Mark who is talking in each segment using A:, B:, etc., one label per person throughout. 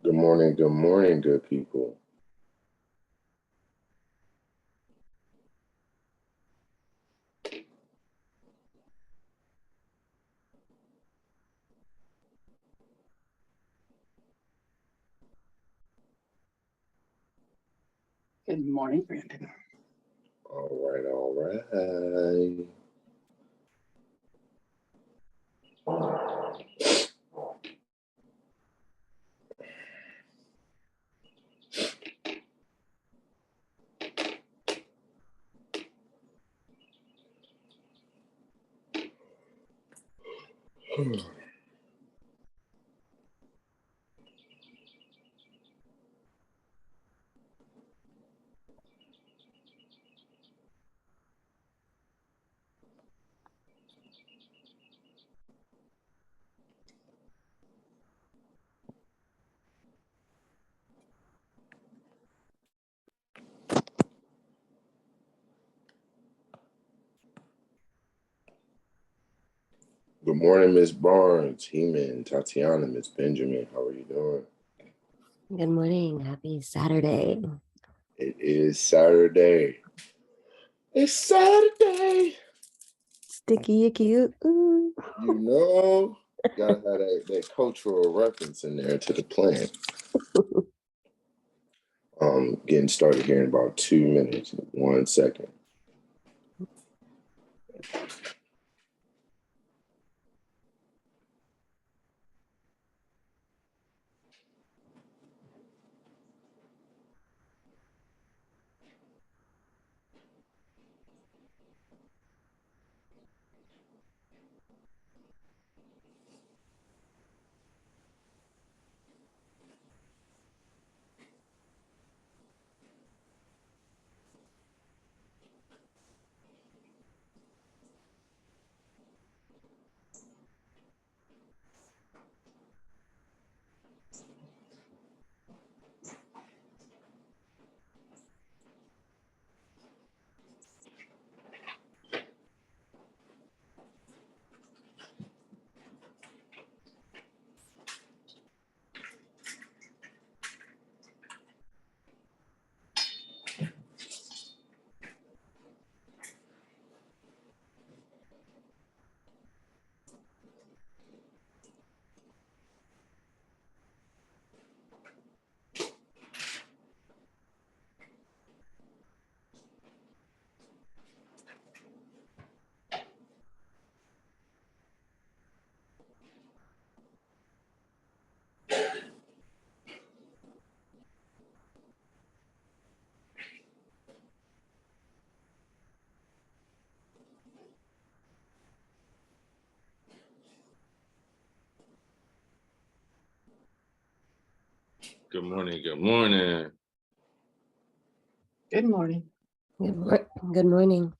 A: Good morning, good people.
B: Good morning, Brandon.
A: All right, all right. Good morning, Miss Barnes, Heman, Tatiana, Miss Benjamin. How are you doing?
C: Good morning. Happy Saturday.
A: It is Saturday. It's Saturday.
C: Sticky icky. Ooh.
A: You know, gotta have that cultural reference in there to the plant. Getting started here in about 2 minutes. 1 second.
D: Good morning. Good morning.
B: Good morning.
C: Good morning.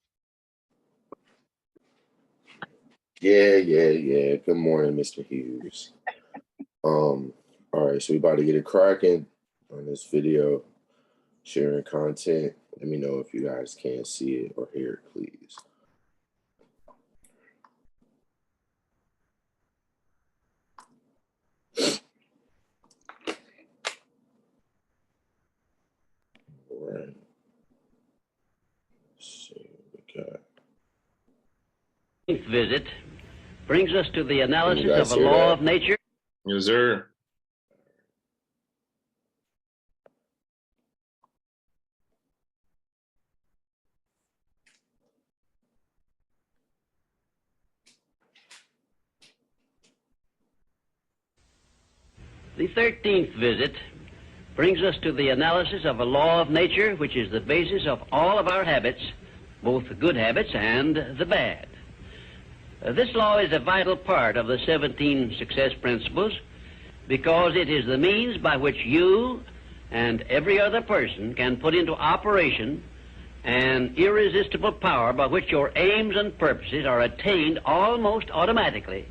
A: Yeah. Good morning, Mr. Hughes. All right, so we about to get it cracking on this video, sharing content. Let me know if you guys can't see it or hear it, please. All right. Let's see what we got.
E: Visit brings us to the analysis
A: guys
E: of a
A: hear
E: law
A: that?
E: of nature.
D: Yes, sir.
E: The 13th visit brings us to the analysis of a law of nature which is the basis of all of our habits, both the good habits and the bad. This law is a vital part of the 17 success principles because it is the means by which you and every other person can put into operation an irresistible power by which your aims and purposes are attained almost automatically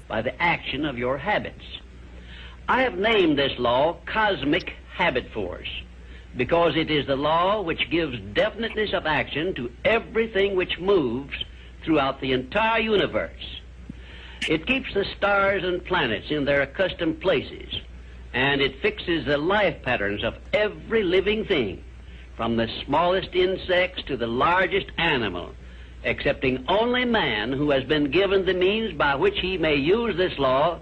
E: by the action of your habits. I have named this law cosmic habit force because it is the law which gives definiteness of action to everything which moves throughout the entire universe. It keeps the stars and planets in their accustomed places and it fixes the life patterns of every living thing, from the smallest insects to the largest animal, excepting only man, who has been given the means by which he may use this law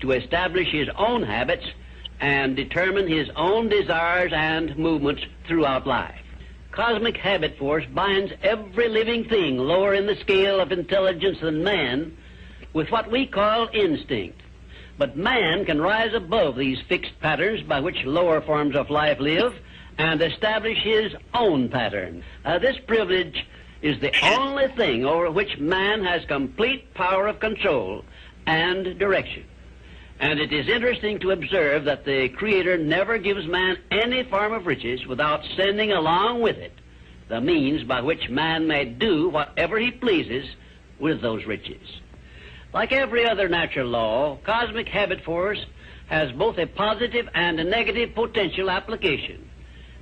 E: to establish his own habits and determine his own desires and movements throughout life. Cosmic habit force binds every living thing lower in the scale of intelligence than man with what we call instinct. But man can rise above these fixed patterns by which lower forms of life live and establish his own pattern. This privilege is the only thing over which man has complete power of control and direction. And it is interesting to observe that the Creator never gives man any form of riches without sending along with it the means by which man may do whatever he pleases with those riches. Like every other natural law, cosmic habit force has both a positive and a negative potential application.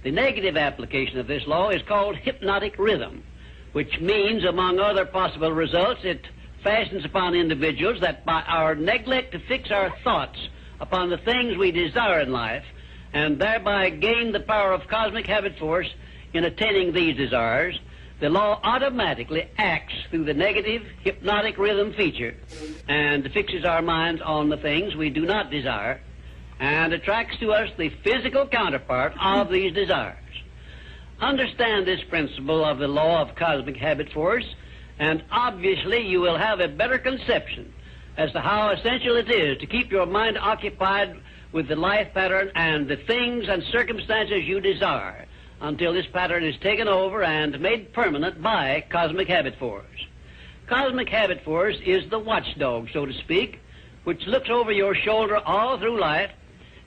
E: The negative application of this law is called hypnotic rhythm, which means, among other possible results, it fastens upon individuals that by our neglect to fix our thoughts upon the things we desire in life, and thereby gain the power of cosmic habit force in attaining these desires, the law automatically acts through the negative hypnotic rhythm feature and fixes our minds on the things we do not desire and attracts to us the physical counterpart of these desires. Understand this principle of the law of cosmic habit force, and obviously you will have a better conception as to how essential it is to keep your mind occupied with the life pattern and the things and circumstances you desire until this pattern is taken over and made permanent by cosmic habit force. Cosmic habit force is the watchdog, so to speak, which looks over your shoulder all through life,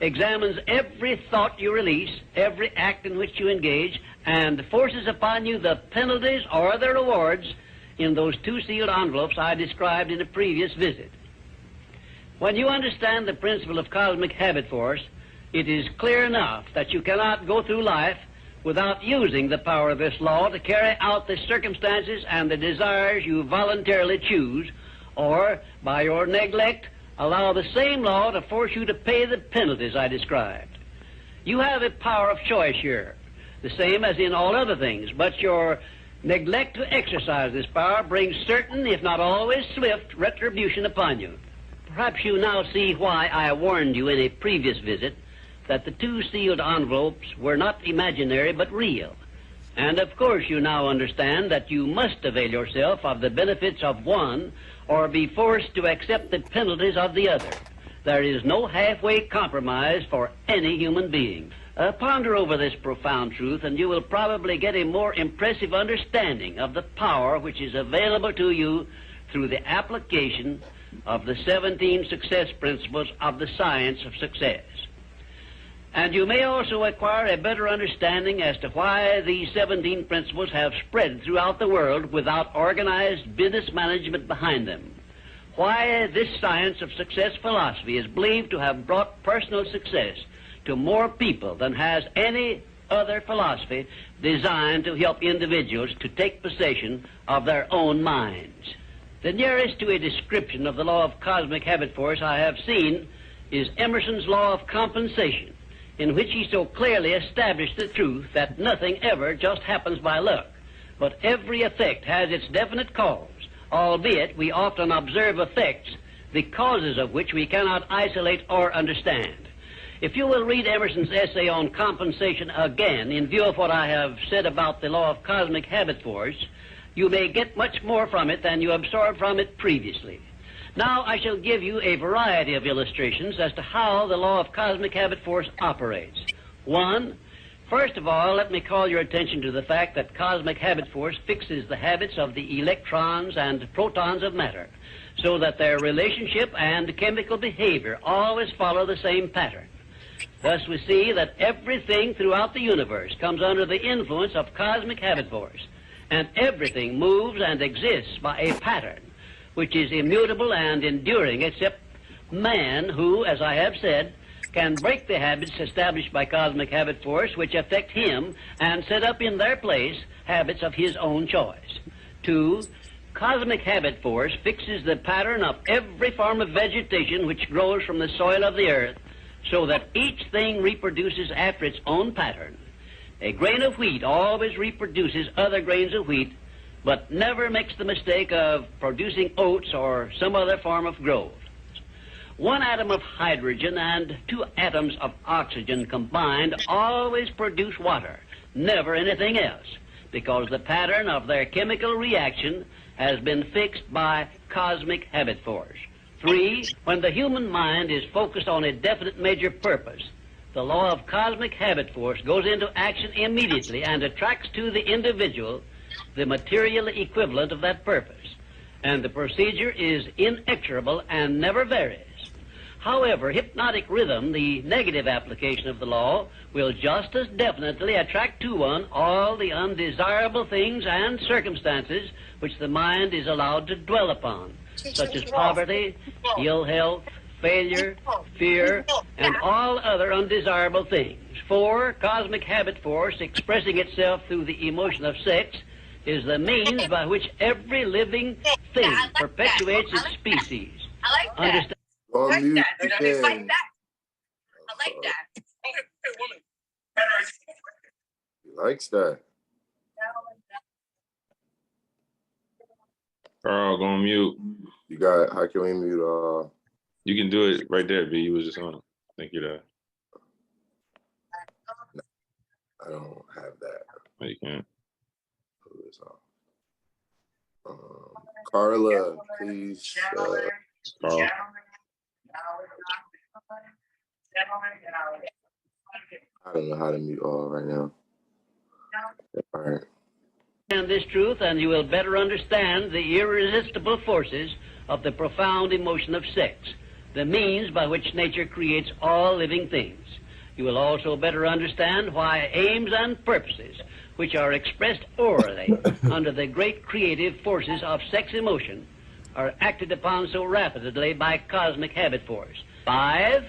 E: examines every thought you release, every act in which you engage, and forces upon you the penalties or the rewards in those two sealed envelopes I described in a previous visit. When you understand the principle of cosmic habit force, it is clear enough that you cannot go through life without using the power of this law to carry out the circumstances and the desires you voluntarily choose, or, by your neglect, allow the same law to force you to pay the penalties I described. You have a power of choice here, the same as in all other things, but your neglect to exercise this power brings certain, if not always swift, retribution upon you. Perhaps you now see why I warned you in a previous visit that the two sealed envelopes were not imaginary but real. And of course you now understand that you must avail yourself of the benefits of one or be forced to accept the penalties of the other. There is no halfway compromise for any human being. Ponder over this profound truth, and you will probably get a more impressive understanding of the power which is available to you through the application of the 17 success principles of the science of success. And you may also acquire a better understanding as to why these 17 principles have spread throughout the world without organized business management behind them. Why this science of success philosophy is believed to have brought personal success to more people than has any other philosophy designed to help individuals to take possession of their own minds. The nearest to a description of the law of cosmic habit force I have seen is Emerson's law of compensation, in which he so clearly established the truth that nothing ever just happens by luck, but every effect has its definite cause, albeit we often observe effects, the causes of which we cannot isolate or understand. If you will read Emerson's essay on compensation again, in view of what I have said about the law of cosmic habit force, you may get much more from it than you absorbed from it previously. Now I shall give you a variety of illustrations as to how the law of cosmic habit force operates. One, first of all, let me call your attention to the fact that cosmic habit force fixes the habits of the electrons and protons of matter, so that their relationship and chemical behavior always follow the same pattern. Thus we see that everything throughout the universe comes under the influence of cosmic habit force, and everything moves and exists by a pattern which is immutable and enduring, except man, who, as I have said, can break the habits established by cosmic habit force which affect him and set up in their place habits of his own choice. Two, cosmic habit force fixes the pattern of every form of vegetation which grows from the soil of the earth so that each thing reproduces after its own pattern. A grain of wheat always reproduces other grains of wheat, but never makes the mistake of producing oats or some other form of growth. One atom of hydrogen and 2 atoms of oxygen combined always produce water, never anything else, because the pattern of their chemical reaction has been fixed by cosmic habit force. 3, when the human mind is focused on a definite major purpose, the law of cosmic habit force goes into action immediately and attracts to the individual the material equivalent of that purpose. And the procedure is inexorable and never varies. However, hypnotic rhythm, the negative application of the law, will just as definitely attract to one all the undesirable things and circumstances which the mind is allowed to dwell upon, such as poverty, ill health, failure, fear, and all other undesirable things. 4, cosmic habit force, expressing itself through the emotion of sex, is the means by which every living thing perpetuates its species.
B: I like that.
E: Understand?
A: On mute
B: I like
A: again.
B: that. I like that.
A: He likes that.
D: Carl, go on mute.
A: You got, how can we mute?
D: You can do it right there, V. You was just on it. Thank you, that.
A: I don't have that.
D: No, you can't.
A: Who is Carla, please.
D: Carl.
A: I don't know how to mute all right now. All right.
E: Understand this truth, and you will better understand the irresistible forces of the profound emotion of sex, the means by which nature creates all living things. You will also better understand why aims and purposes, which are expressed orally under the great creative forces of sex emotion, are acted upon so rapidly by cosmic habit force. 5,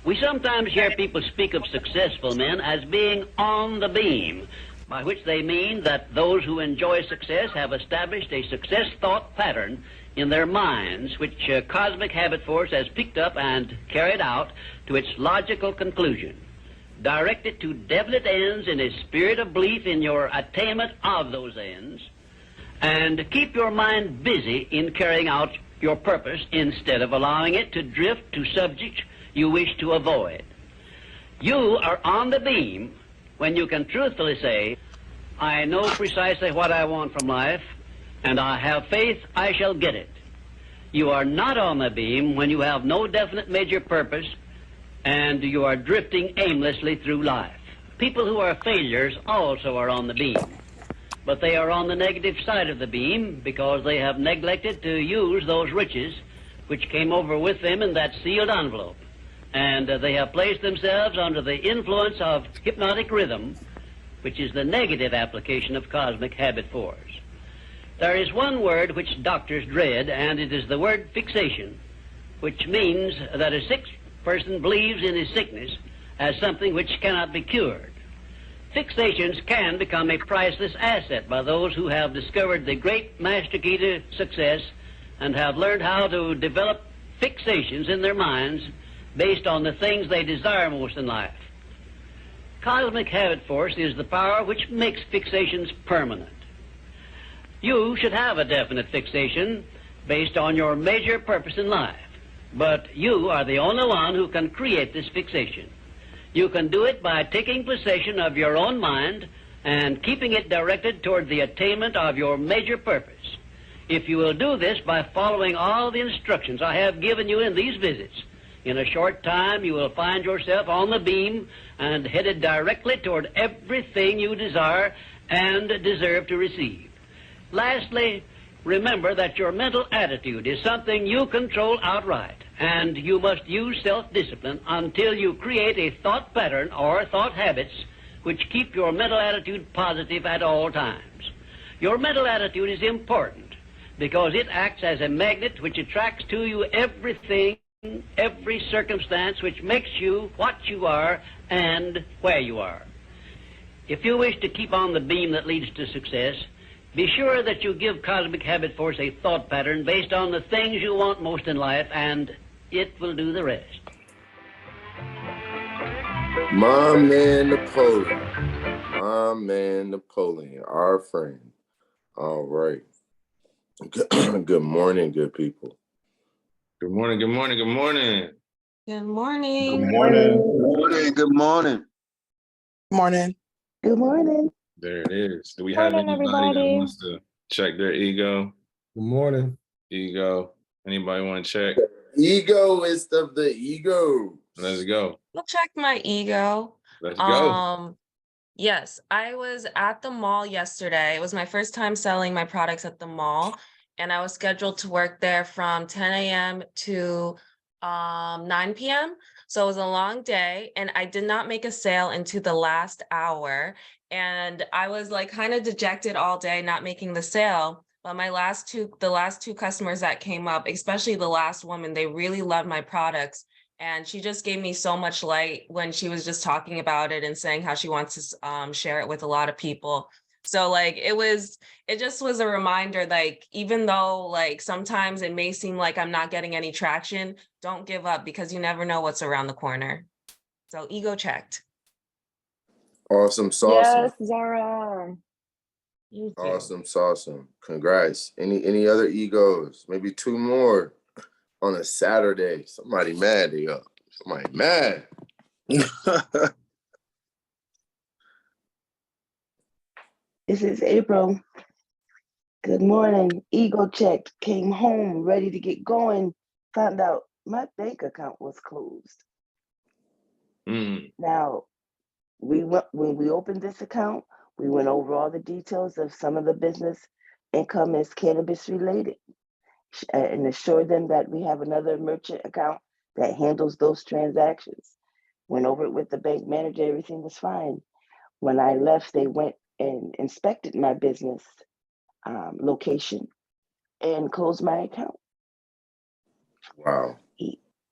E: we sometimes hear people speak of successful men as being on the beam, by which they mean that those who enjoy success have established a success thought pattern in their minds, which cosmic habit force has picked up and carried out to its logical conclusion. Direct it to definite ends in a spirit of belief in your attainment of those ends, and keep your mind busy in carrying out your purpose instead of allowing it to drift to subjects you wish to avoid. You are on the beam when you can truthfully say, I know precisely what I want from life, and I have faith I shall get it. You are not on the beam when you have no definite major purpose and you are drifting aimlessly through life. People who are failures also are on the beam, but they are on the negative side of the beam because they have neglected to use those riches which came over with them in that sealed envelope, and they have placed themselves under the influence of hypnotic rhythm, which is the negative application of cosmic habit force. There is one word which doctors dread, and it is the word fixation, which means that a sick person believes in his sickness as something which cannot be cured. Fixations can become a priceless asset by those who have discovered the great master key to success and have learned how to develop fixations in their minds based on the things they desire most in life. Cosmic habit force is the power which makes fixations permanent. You should have a definite fixation based on your major purpose in life, but you are the only one who can create this fixation. You can do it by taking possession of your own mind and keeping it directed toward the attainment of your major purpose. If you will do this by following all the instructions I have given you in these visits, in a short time you will find yourself on the beam and headed directly toward everything you desire and deserve to receive. Lastly, remember that your mental attitude is something you control outright, and you must use self-discipline until you create a thought pattern or thought habits which keep your mental attitude positive at all times. Your mental attitude is important because it acts as a magnet which attracts to you everything, every circumstance which makes you what you are and where you are. If you wish to keep on the beam that leads to success, be sure that you give cosmic habit force a thought pattern based on the things you want most in life, and it will do the rest.
A: My man Napoleon. My man Napoleon, our friend. All right. Good morning, good people.
D: Good morning, good morning, good morning.
B: Good morning.
F: Good morning.
G: Good morning.
F: Morning.
C: Good morning.
D: There it is. Do we have
B: Morning,
D: anybody that
B: everybody.
D: wants to check their ego?
H: Good morning.
D: Ego. Anybody want to check?
A: Egoist of the ego.
D: Let's go.
B: We'll check my ego.
D: Let's go.
B: Yes, I was at the mall yesterday. It was my first time selling my products at the mall, and I was scheduled to work there from 10 a.m. to 9 p.m. So it was a long day, and I did not make a sale into the last hour. And I was like kind of dejected all day, not making the sale. But the last two customers that came up, especially the last woman, they really loved my products. And she just gave me so much light when she was just talking about it and saying how she wants to share it with a lot of people. So like it just was a reminder, like, even though like sometimes it may seem like I'm not getting any traction, don't give up, because you never know what's around the corner. So ego checked.
A: Awesome sauce.
B: Zara. Thank you.
A: Awesome sauce. Congrats. Any other egos? Maybe two more on a Saturday. Somebody mad, they up. Somebody mad.
I: This is April. Good morning. Ego checked. Came home ready to get going. Found out my bank account was closed. Now, when we opened this account, we went over all the details of some of the business income is cannabis related, and assured them that we have another merchant account that handles those transactions. Went over it with the bank manager. Everything was fine. When I left, they went and inspected my business location and closed my account.
A: Wow.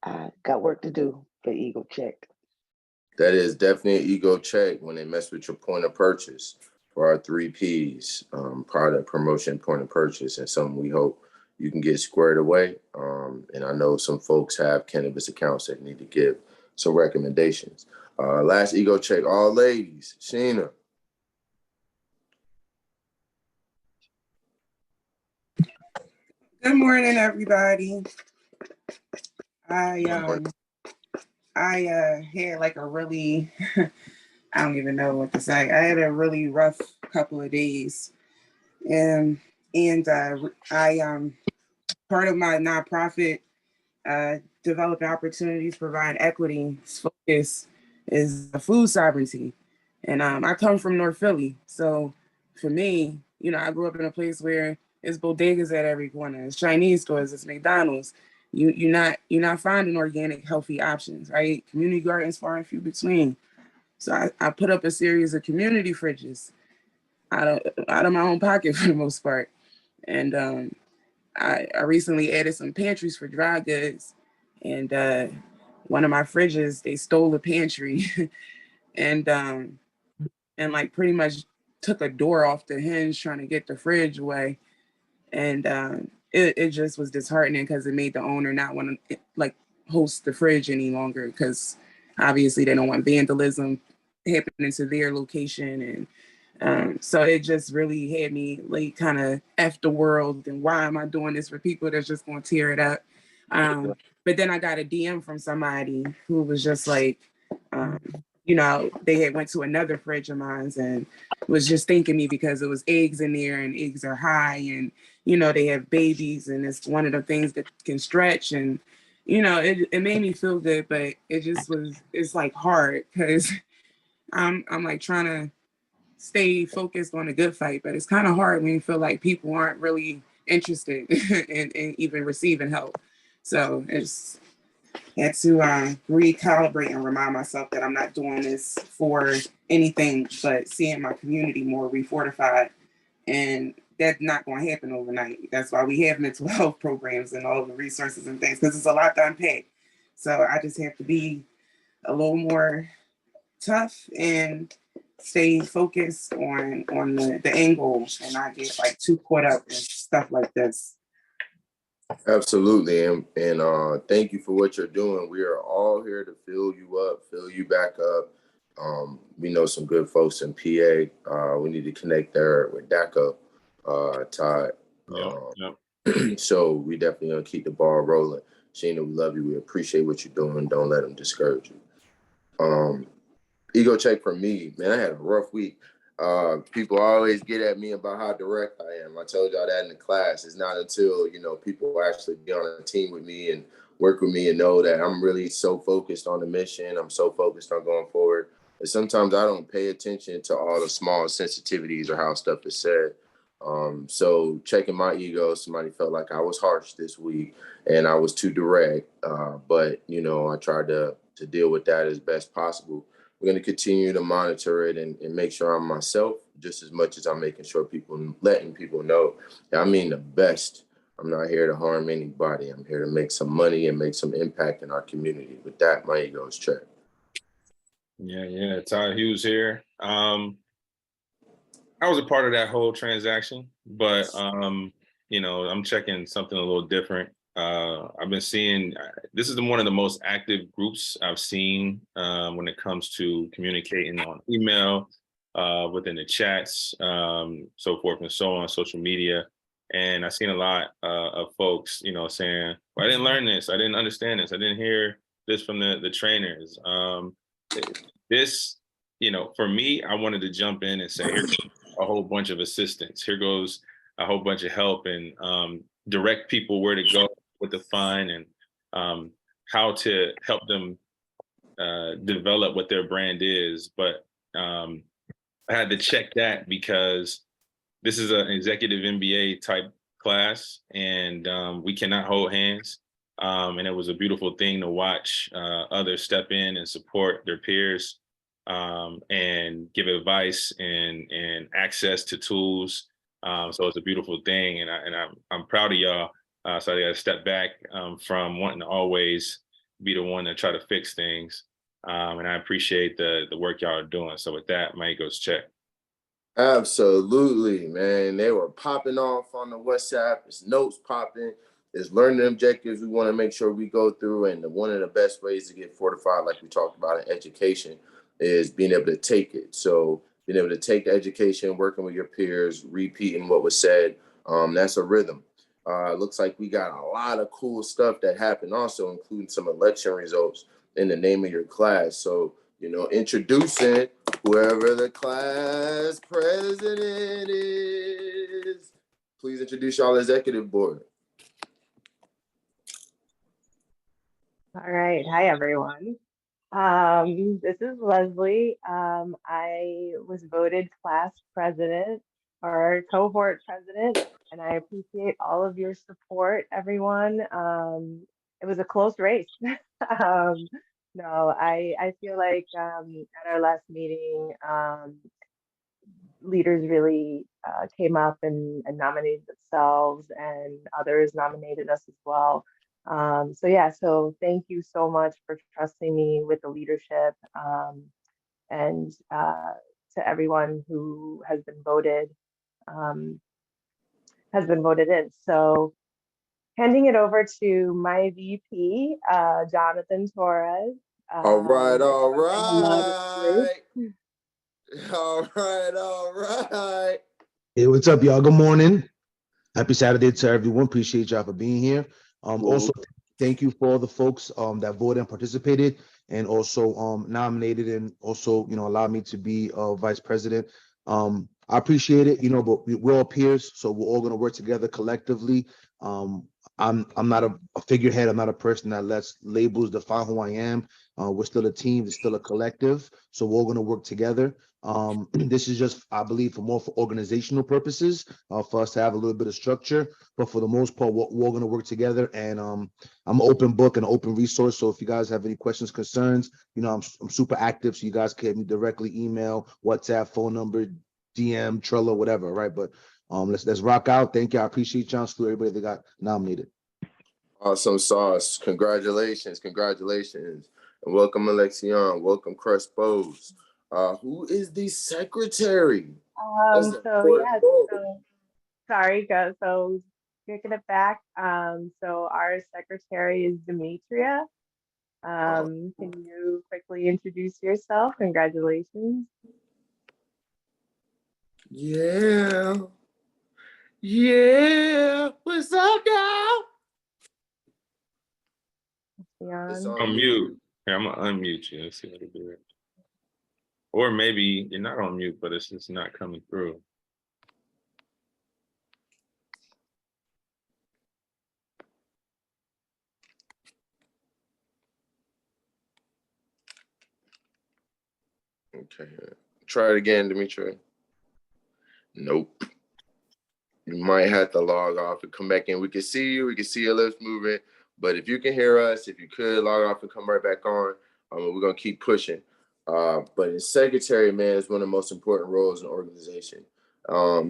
I: I got work to do for Ego Check.
A: That is definitely an ego check when they mess with your point of purchase for our 3 Ps, product, promotion, point of purchase, and something we hope you can get squared away. And I know some folks have cannabis accounts that need to give some recommendations. Last ego check, all ladies. Sheena.
F: Good morning, everybody. I had like a really I don't even know what to say. I had a really rough couple of days, and I part of my nonprofit developing opportunities, provide equity focus is food sovereignty, and I come from North Philly, so for me, I grew up in a place where it's bodegas at every corner, it's Chinese stores, it's McDonald's. You're not finding organic, healthy options, right? Community gardens far and few between. So I put up a series of community fridges out of my own pocket for the most part, and I recently added some pantries for dry goods, and one of my fridges, they stole the pantry and like pretty much took a door off the hinge trying to get the fridge away. And it just was disheartening because it made the owner not want to like host the fridge any longer, because obviously they don't want vandalism happening to their location. And so it just really had me like kind of F the world, and why am I doing this for people that's just going to tear it up? But then I got a DM from somebody who was just like, they had went to another fridge of mine and was just thanking me because it was eggs in there, and eggs are high, and they have babies, and it's one of the things that can stretch, and it made me feel good, but it's like hard because I'm like trying to stay focused on a good fight, but it's kind of hard when you feel like people aren't really interested in even receiving help. So it's had to recalibrate and remind myself that I'm not doing this for anything but seeing my community more refortified, and that's not going to happen overnight. That's why we have mental health programs and all the resources and things, because it's a lot to unpack. So I just have to be a little more tough and stay focused on the end goal, and not get like too caught up in stuff like this.
A: Absolutely. And thank you for what you're doing. We are all here to fill you up, fill you back up, We know some good folks in PA. We need to connect there with DACA, Todd. So we definitely gonna keep the ball rolling. Sheena, we love you. We appreciate what you're doing. Don't let them discourage you. Ego check for me, man. I had a rough week. People always get at me about how direct I am. I told y'all that in the class. It's not until, people actually be on a team with me and work with me and know that I'm really so focused on the mission. I'm so focused on going forward. And sometimes I don't pay attention to all the small sensitivities or how stuff is said. So checking my ego, somebody felt like I was harsh this week and I was too direct. But I tried to deal with that as best possible. We're going to continue to monitor it and make sure I'm myself just as much as I'm making sure letting people know that I mean the best. I'm not here to harm anybody. I'm here to make some money and make some impact in our community. With that, my ego is checked.
D: Yeah. Todd Hughes here. I was a part of that whole transaction, but I'm checking something a little different. I've been seeing this is one of the most active groups I've seen when it comes to communicating on email, within the chats, so forth and so on, social media. And I've seen a lot of folks, saying, well, I didn't learn this. I didn't understand this. I didn't hear this from the trainers. This, for me, I wanted to jump in and say, here's a whole bunch of assistance. Here goes a whole bunch of help and direct people where to go, what to find, and how to help them develop what their brand is. But I had to check that because this is an executive MBA type class, and we cannot hold hands. And it was a beautiful thing to watch others step in and support their peers and give advice and access to tools. So it's a beautiful thing, and I'm proud of y'all. So I got to step back from wanting to always be the one to try to fix things, and I appreciate the work y'all are doing. So with that, my ego's check.
A: Absolutely, man. They were popping off on the WhatsApp. It's notes popping. There's learning objectives we want to make sure we go through. And one of the best ways to get fortified, like we talked about in education, is being able to take it. So being able to take the education, working with your peers, repeating what was said, that's a rhythm. Looks like we got a lot of cool stuff that happened also, including some election results in the name of your class. So, introducing whoever the class president is. Please introduce y'all executive board.
H: All right. Hi, everyone. This is Leslie. I was voted class president or cohort president, and I appreciate all of your support, everyone. It was a close race. No, I feel like at our last meeting, leaders really came up and nominated themselves, and others nominated us as well. So thank you so much for trusting me with the leadership, and to everyone who has been voted in. So handing it over to my VP, Jonathan Torres.
A: All right.
H: All
A: right.
J: Hey, what's up, y'all? Good morning. Happy Saturday to everyone. Appreciate y'all for being here. Also, thank you for all the folks that voted and participated, and also nominated, and also allowed me to be vice president. I appreciate it, but we're all peers, so we're all gonna work together collectively. I'm not a figurehead. I'm not a person that lets labels define who I am. We're still a team. It's still a collective. So we're all going to work together. This is just, I believe, for organizational purposes, for us to have a little bit of structure. But for the most part, we're all going to work together. And I'm an open book and an open resource. So if you guys have any questions, concerns, I'm super active. So you guys can hit me directly, email, WhatsApp, phone number, DM, Trello, whatever. Right. But let's rock out. Thank you. I appreciate y'all. To everybody that got nominated.
A: Awesome sauce. Congratulations. And welcome, Alexion. Welcome, Crespos. Who is the secretary?
H: Sorry, so picking it back. So our secretary is Demetria. Can you quickly introduce yourself? Congratulations.
A: Yeah. Yeah. What's up, y'all? It's
H: Leon.
A: on
D: Unmute. Here, I'm gonna unmute you. Let's see what it do. Or maybe you're not on mute, but it's just not coming through.
A: Okay. Try it again, Dimitri. Nope. You might have to log off and come back in. We can see you. We can see your lips moving. But if you can hear us, if you could log off and come right back on, we're going to keep pushing. But as secretary, man, is one of the most important roles in an organization.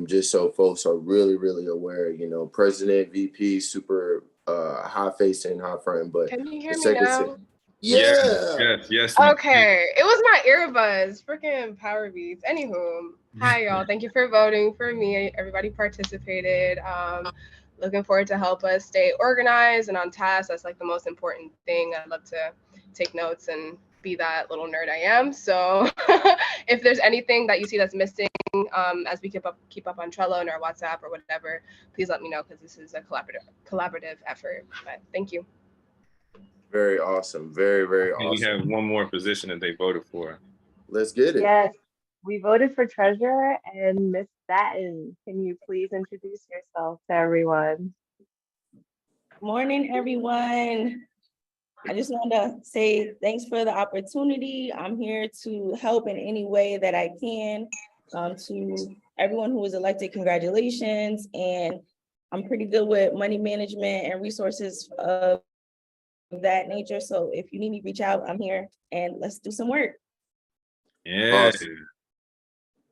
A: Just so folks are really, really aware, you know, president, VP, super high facing, high front. But
K: Can you hear
A: the
K: me
A: secretary.
K: now?
A: Yeah.
D: Yes.
K: Okay, it was my earbuds, freaking power beats. Anywho, hi y'all. Thank you for voting for me. Everybody participated. Looking forward to help us stay organized and on task. That's like the most important thing. I'd love to take notes and be that little nerd I am. So if there's anything that you see that's missing, as we keep up on Trello and our WhatsApp or whatever, please let me know because this is a collaborative effort. But thank you.
A: Very awesome. Very, very
D: And we
A: awesome.
D: have one more position that they voted for.
A: Let's get it.
H: Yes, we voted for treasurer, and Miss Batten, can you please introduce yourself to everyone?
L: Morning, everyone. I just want to say thanks for the opportunity. I'm here to help in any way that I can. To everyone who was elected, congratulations. And I'm pretty good with money management and resources of that nature. So if you need me, reach out. I'm here, and let's do some work.
D: Yeah.
A: Awesome.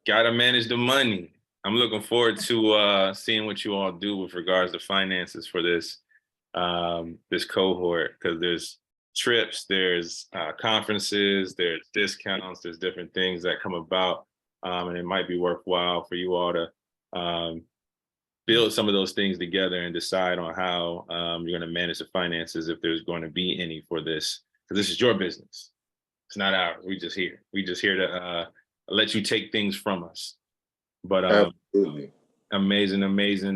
D: Gotta manage the money. I'm looking forward to seeing what you all do with regards to finances for this this cohort, because there's trips, there's conferences, there's discounts, there's different things that come about, and it might be worthwhile for you all to build some of those things together and decide on how you're going to manage the finances, if there's going to be any for this, because this is your business. It's not ours. We just here to let you take things from us. But
A: Absolutely.
D: amazing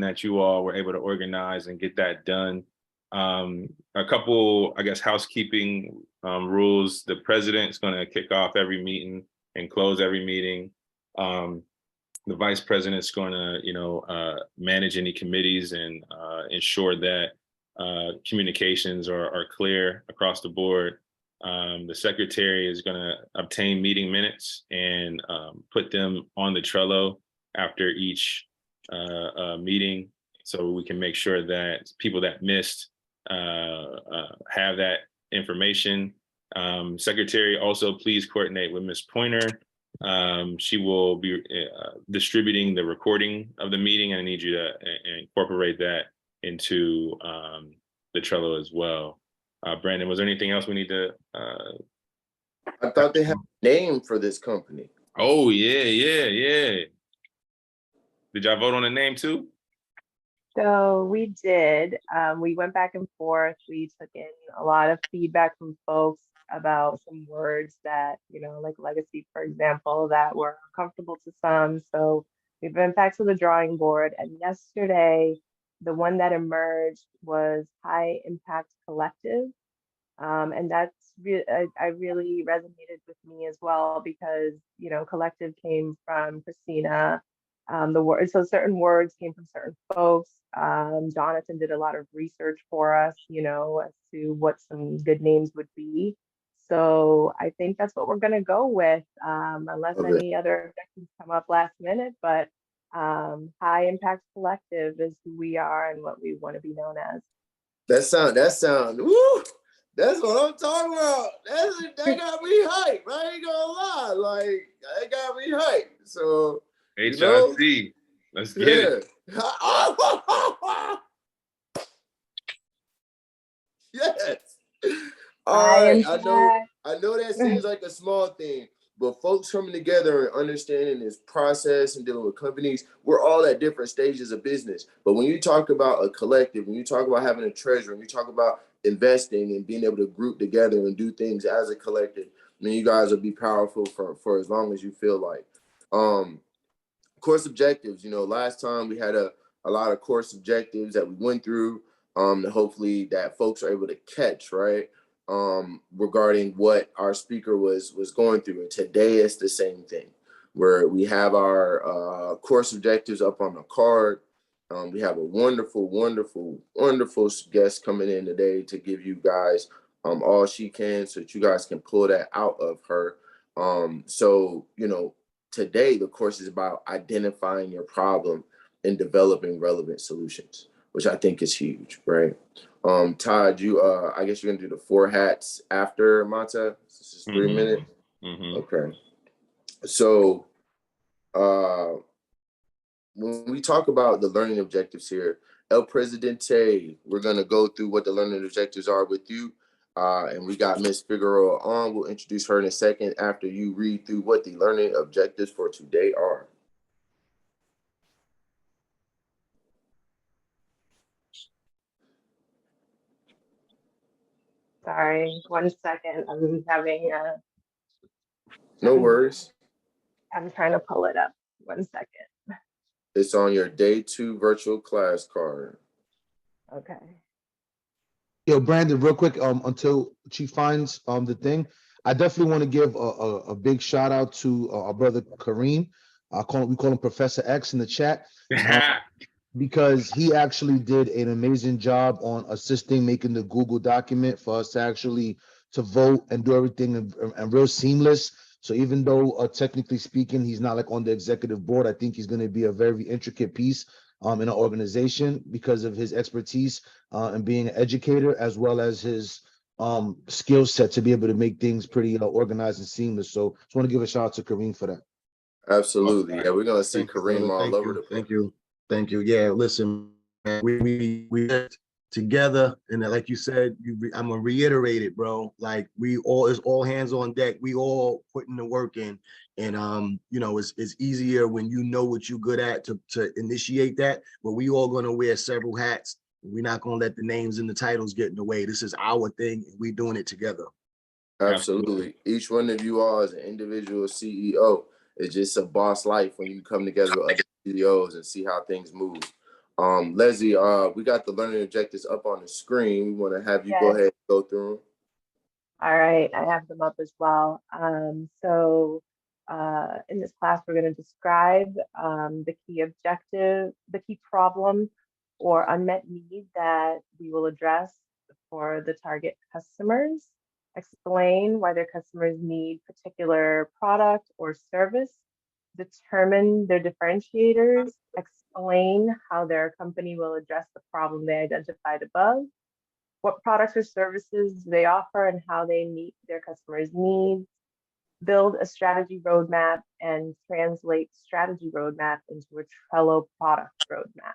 D: that you all were able to organize and get that done. A couple, I guess, housekeeping rules. The president's going to kick off every meeting and close every meeting. The vice president's going to, manage any committees and ensure that communications are clear across the board. The secretary is going to obtain meeting minutes and put them on the Trello after each meeting, so we can make sure that people that missed have that information. Secretary, also please coordinate with Ms. Pointer. She will be distributing the recording of the meeting, and I need you to incorporate that into the Trello as well. Brandon, was there anything else we need to?
A: I thought they had a name for this company.
D: Oh, yeah. Did y'all vote on the name too?
H: So we did. We went back and forth. We took in a lot of feedback from folks about some words that, like legacy, for example, that were uncomfortable to some. So we went back to the drawing board. And yesterday, the one that emerged was High Impact Collective. And that's I really resonated with me as well, because collective came from Christina. So certain words came from certain folks. Jonathan did a lot of research for us, as to what some good names would be. So I think that's what we're gonna go with, unless any other objections come up last minute. But High Impact Collective is who we are and what we want to be known as.
A: That sound. Woo! That's what I'm talking about. That got me hyped. I ain't gonna lie. Like, that got me hyped. So,
D: HIC. Let's get it.
A: Yes. All right. I know that seems like a small thing, but folks coming together and understanding this process and dealing with companies, we're all at different stages of business. But when you talk about a collective, when you talk about having a treasurer, when you talk about investing and being able to group together and do things as a collective, I mean, you guys will be powerful for as long as you feel like. Course objectives, last time we had a lot of course objectives that we went through, that hopefully that folks are able to catch, right? Regarding what our speaker was going through. And today it's the same thing, where we have our course objectives up on the card. We have a wonderful, wonderful, wonderful guest coming in today to give you guys all she can, so that you guys can pull that out of her. So, today the course is about identifying your problem and developing relevant solutions, which I think is huge, right? Todd, I guess you're gonna do the 4 hats after Mata. This is 3 minutes. Okay. So when we talk about the learning objectives here, El Presidente, we're gonna go through what the learning objectives are with you. And we got Miss Figueroa on. We'll introduce her in a second after you read through what the learning objectives for today are.
H: Sorry, 1 second. I'm having
A: No worries.
H: I'm trying to pull it up. 1 second.
A: It's on your day 2 virtual class card.
H: Okay.
J: Yo, Brandon, real quick, until she finds the thing, I definitely want to give a big shout out to our brother Kareem. We call him Professor X in the chat, because he actually did an amazing job on assisting making the Google document for us to vote and do everything and real seamless. So even though technically speaking, he's not like on the executive board, I think he's going to be a very intricate piece in our organization because of his expertise and being an educator, as well as his skill set to be able to make things pretty organized and seamless. So just want to give a shout out to Kareem for that.
A: Absolutely. Yeah, we're going to see Kareem all over the place.
M: Thank you. Yeah, listen, man, we worked together, and like you said, I'm gonna reiterate it, bro. Like it's all hands on deck. We all putting the work in, and it's easier when you know what you're good at to initiate that. But we all gonna wear several hats. We're not gonna let the names and the titles get in the way. This is our thing, and we're doing it together.
A: Absolutely. Each one of you all as an individual CEO is just a boss life when you come together with other CEOs and see how things move. Leslie, we got the learning objectives up on the screen. We want to have you go ahead and go through them.
H: All right, I have them up as well. So in this class, we're going to describe the key objective, the key problem or unmet need that we will address for the target customers, explain why their customers need particular product or service, determine their differentiators, explain how their company will address the problem they identified above, what products or services they offer and how they meet their customers' needs, build a strategy roadmap and translate strategy roadmap into a Trello product roadmap.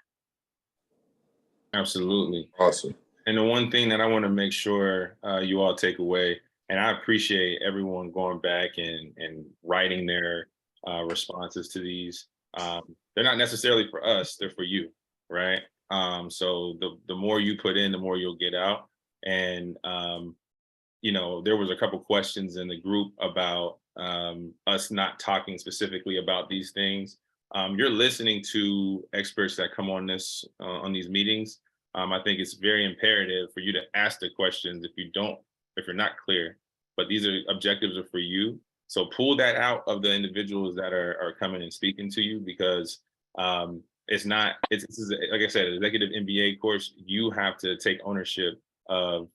D: Absolutely.
A: Awesome.
D: And the one thing that I want to make sure you all take away, and I appreciate everyone going back and writing their responses to these. They're not necessarily for us, they're for you, right? So the more you put in, the more you'll get out. And, there was a couple questions in the group about us not talking specifically about these things. You're listening to experts that come on these meetings. I think it's very imperative for you to ask the questions if you're not clear, but these objectives are for you. So pull that out of the individuals that are coming and speaking to you, because this is, like I said, an executive MBA course. You have to take ownership of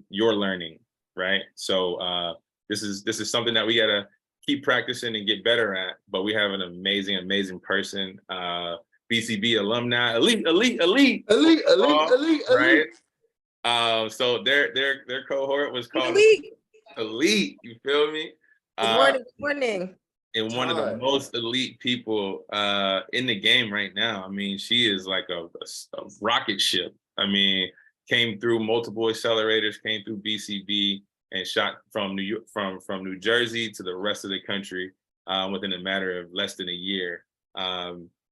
D: your learning, right? So this is something that we gotta keep practicing and get better at, but we have an amazing person, BCB alumni, elite, right? So their cohort was called elite, you feel me?
N: Good morning.
D: And one of the most elite people in the game right now. I mean, she is like a rocket ship. I mean, came through multiple accelerators, came through BCB, and shot from New York, from New Jersey to the rest of the country within a matter of less than a year.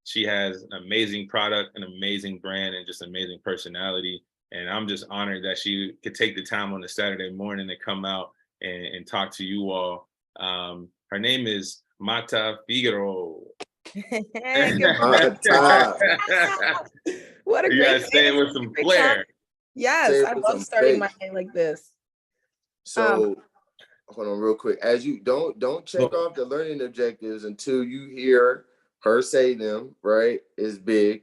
D: She has an amazing product, an amazing brand, and just amazing personality. And I'm just honored that she could take the time on a Saturday morning to come out and talk to you all. Her name is Mata Figaro.
N: Hey, good
A: Mata.
N: What a
D: You
N: great
D: gotta say it with some
N: great
D: flair.
N: Yes,
A: Say it
N: I
A: with
N: love
A: some
N: starting
A: faith.
N: my day like this.
A: So hold on real quick. As you don't check off the learning objectives until you hear her say them, right? Is big.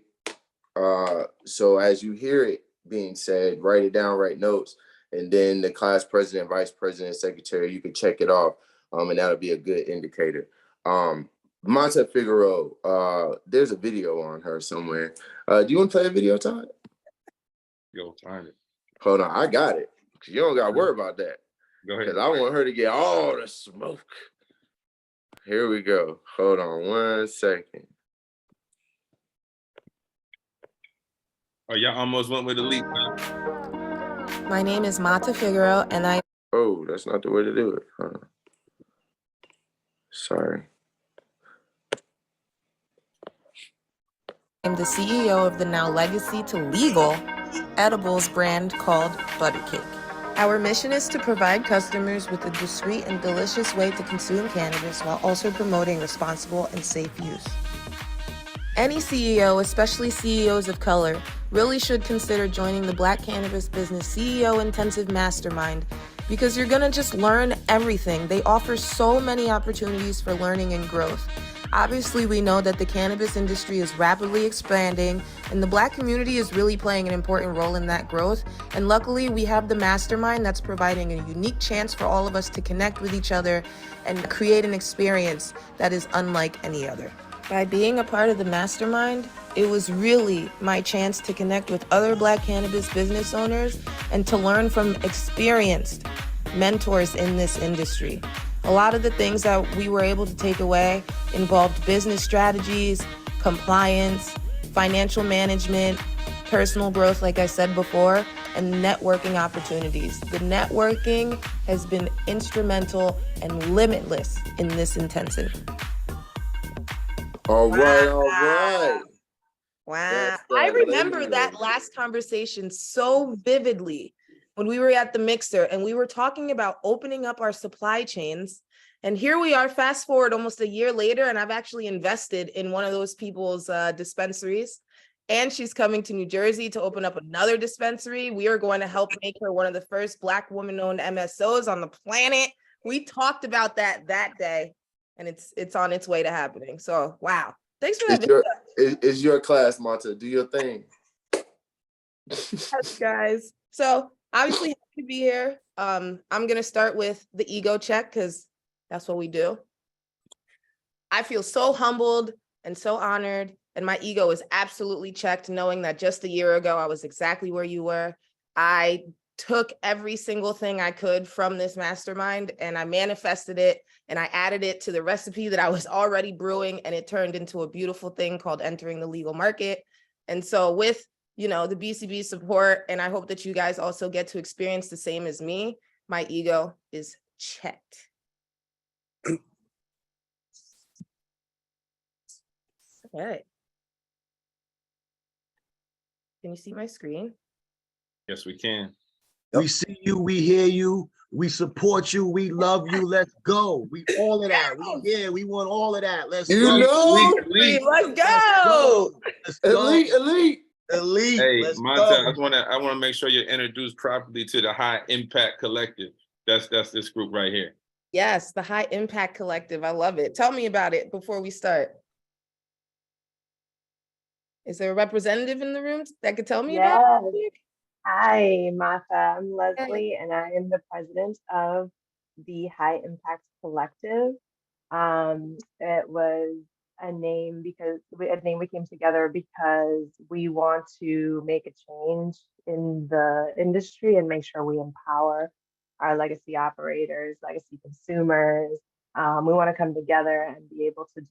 A: So as you hear it being said, write it down, write notes, and then the class president, vice president, secretary, you can check it off. And that'll be a good indicator. Monte Figueroa, there's a video on her somewhere. Do you want to play a video, Todd?
D: Go find it.
A: Hold on, I got it. You don't gotta worry about that.
D: Go ahead.
A: Because I want her to get all the smoke. Here we go. Hold on 1 second.
D: Oh, y'all almost went with the leap.
N: My name is Mata Figueroa, and I.
A: Oh, that's not the way to do it. Sorry.
N: I'm the CEO of the now legacy to legal edibles brand called Butter Cake. Our mission is to provide customers with a discreet and delicious way to consume cannabis while also promoting responsible and safe use. Any CEO, especially CEOs of color, really should consider joining the Black Cannabis Business CEO Intensive Mastermind because you're gonna just learn everything. They offer so many opportunities for learning and growth. Obviously, we know that the cannabis industry is rapidly expanding, and the Black community is really playing an important role in that growth. And luckily, we have the mastermind that's providing a unique chance for all of us to connect with each other and create an experience that is unlike any other. By being a part of the mastermind, it was really my chance to connect with other Black cannabis business owners and to learn from experienced mentors in this industry. A lot of the things that we were able to take away involved business strategies, compliance, financial management, personal growth, like I said before, and networking opportunities. The networking has been instrumental and limitless in this intensive.
A: All right.
N: Wow. I remember that last conversation so vividly when we were at the mixer and we were talking about opening up our supply chains. And here we are, fast forward almost a year later, and I've actually invested in one of those people's dispensaries. And she's coming to New Jersey to open up another dispensary. We are going to help make her one of the first Black woman-owned MSOs on the planet. We talked about that day, and it's on its way to happening. So, wow. Thanks for that.
A: It's your class, Monta. Do your thing.
N: Yes, guys. So obviously happy to be here. I'm gonna start with the ego check because that's what we do. I feel so humbled and so honored, and my ego is absolutely checked, knowing that just a year ago I was exactly where you were. I took every single thing I could from this mastermind and I manifested it and I added it to the recipe that I was already brewing, and it turned into a beautiful thing called entering the legal market. And so with, the BCB support, and I hope that you guys also get to experience the same as me, my ego is checked. Okay. Can you see my screen?
D: Yes, we can.
M: We see you, we hear you, we support you, we love you. Let's go. We all of that. We want all of that. Let's go.
N: Let's go.
M: Let's go.
A: Elite.
D: Hey,
M: Let's
D: Monta,
M: go.
D: I want to make sure you're introduced properly to the High Impact Collective. That's this group right here.
N: Yes, the High Impact Collective. I love it. Tell me about it before we start. Is there a representative in the room that could tell me about it?
H: Hi, Martha. I'm Leslie, and I am the president of the High Impact Collective. It was a name we came together because we want to make a change in the industry and make sure we empower our legacy operators, legacy consumers. We want to come together and be able to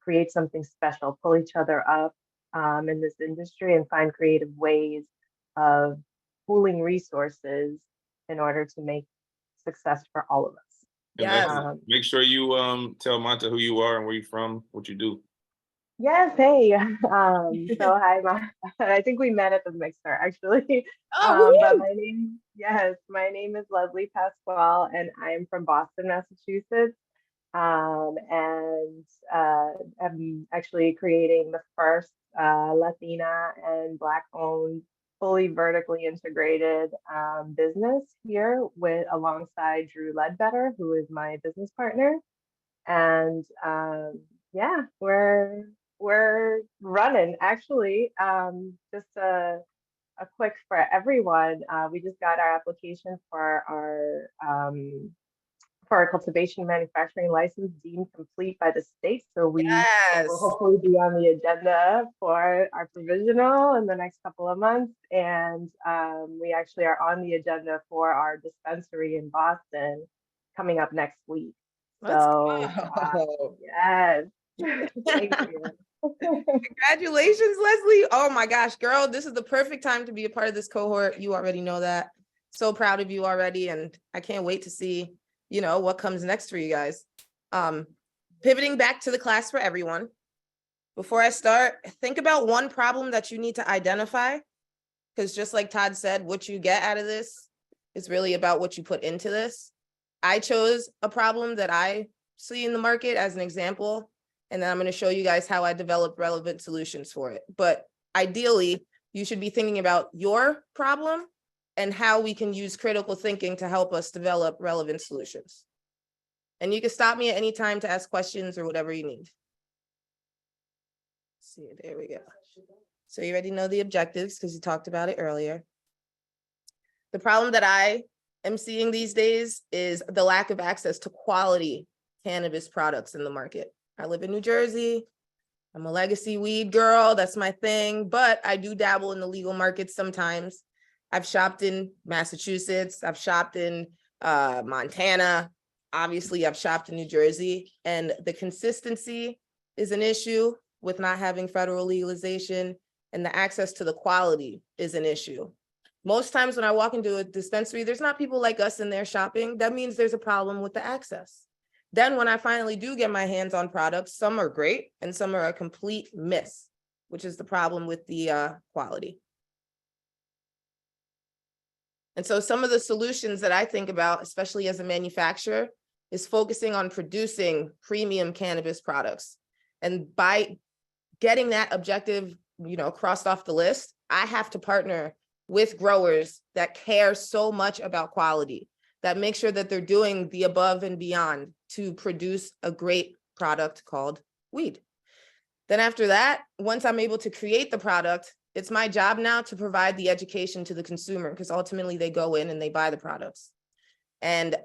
H: create something special, pull each other up in this industry and find creative ways of pooling resources in order to make success for all of us.
D: And make sure you tell Monta who you are and where you're from, what you do.
H: Yes, hey. So hi, I think we met at the mixer actually.
L: Oh,
H: But
L: woo!
H: my name is Leslie Pasquale, and I am from Boston, Massachusetts. And I'm actually creating the first Latina and Black-owned, fully vertically integrated business here with alongside Drew Ledbetter, who is my business partner. And yeah, we're running. Actually, just a quick for everyone. We just got our application for our cultivation manufacturing license deemed complete by the state. So we will
L: Yes.
H: hopefully be on the agenda for our provisional in the next couple of months. And we actually are on the agenda for our dispensary in Boston coming up next week.
L: Let's
H: So
L: go.
H: yes, thank you.
L: Congratulations, Leslie. Oh my gosh, girl, this is the perfect time to be a part of this cohort. You already know that. So proud of you already. And I can't wait to see, what comes next for you guys. Pivoting back to the class for everyone. Before I start, think about one problem that you need to identify. Because just like Todd said, what you get out of this is really about what you put into this. I chose a problem that I see in the market as an example, and then I'm going to show you guys how I develop relevant solutions for it. But ideally, you should be thinking about your problem and how we can use critical thinking to help us develop relevant solutions. And you can stop me at any time to ask questions or whatever you need. Let's see, there we go. So you already know the objectives because you talked about it earlier. The problem that I am seeing these days is the lack of access to quality cannabis products in the market. I live in New Jersey. I'm a legacy weed girl. That's my thing, but I do dabble in the legal market sometimes. I've shopped in Massachusetts. I've shopped in Montana. Obviously, I've shopped in New Jersey, and the consistency is an issue with not having federal legalization, and the access to the quality is an issue. Most times when I walk into a dispensary, there's not people like us in there shopping. That means there's a problem with the access. Then when I finally do get my hands on products, some are great and some are a complete miss, which is the problem with the quality. And so some of the solutions that I think about, especially as a manufacturer, is focusing on producing premium cannabis products. And by getting that objective, crossed off the list, I have to partner with growers that care so much about quality, that make sure that they're doing the above and beyond to produce a great product called weed. Then after that, once I'm able to create the product, it's my job now to provide the education to the consumer, because ultimately they go in and they buy the products. And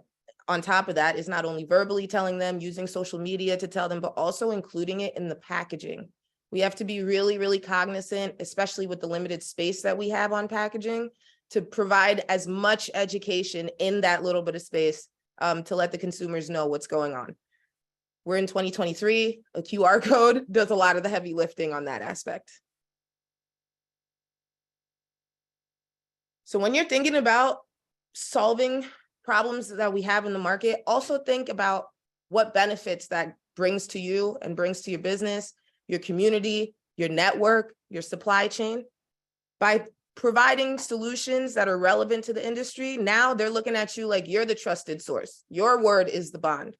L: on top of that is not only verbally telling them, using social media to tell them, but also including it in the packaging. We have to be really, really cognizant, especially with the limited space that we have on packaging, to provide as much education in that little bit of space to let the consumers know what's going on. We're in 2023, a QR code does a lot of the heavy lifting on that aspect. So when you're thinking about solving problems that we have in the market, also think about what benefits that brings to you and brings to your business, your community, your network, your supply chain. By providing solutions that are relevant to the industry, now they're looking at you like you're the trusted source. Your word is the bond.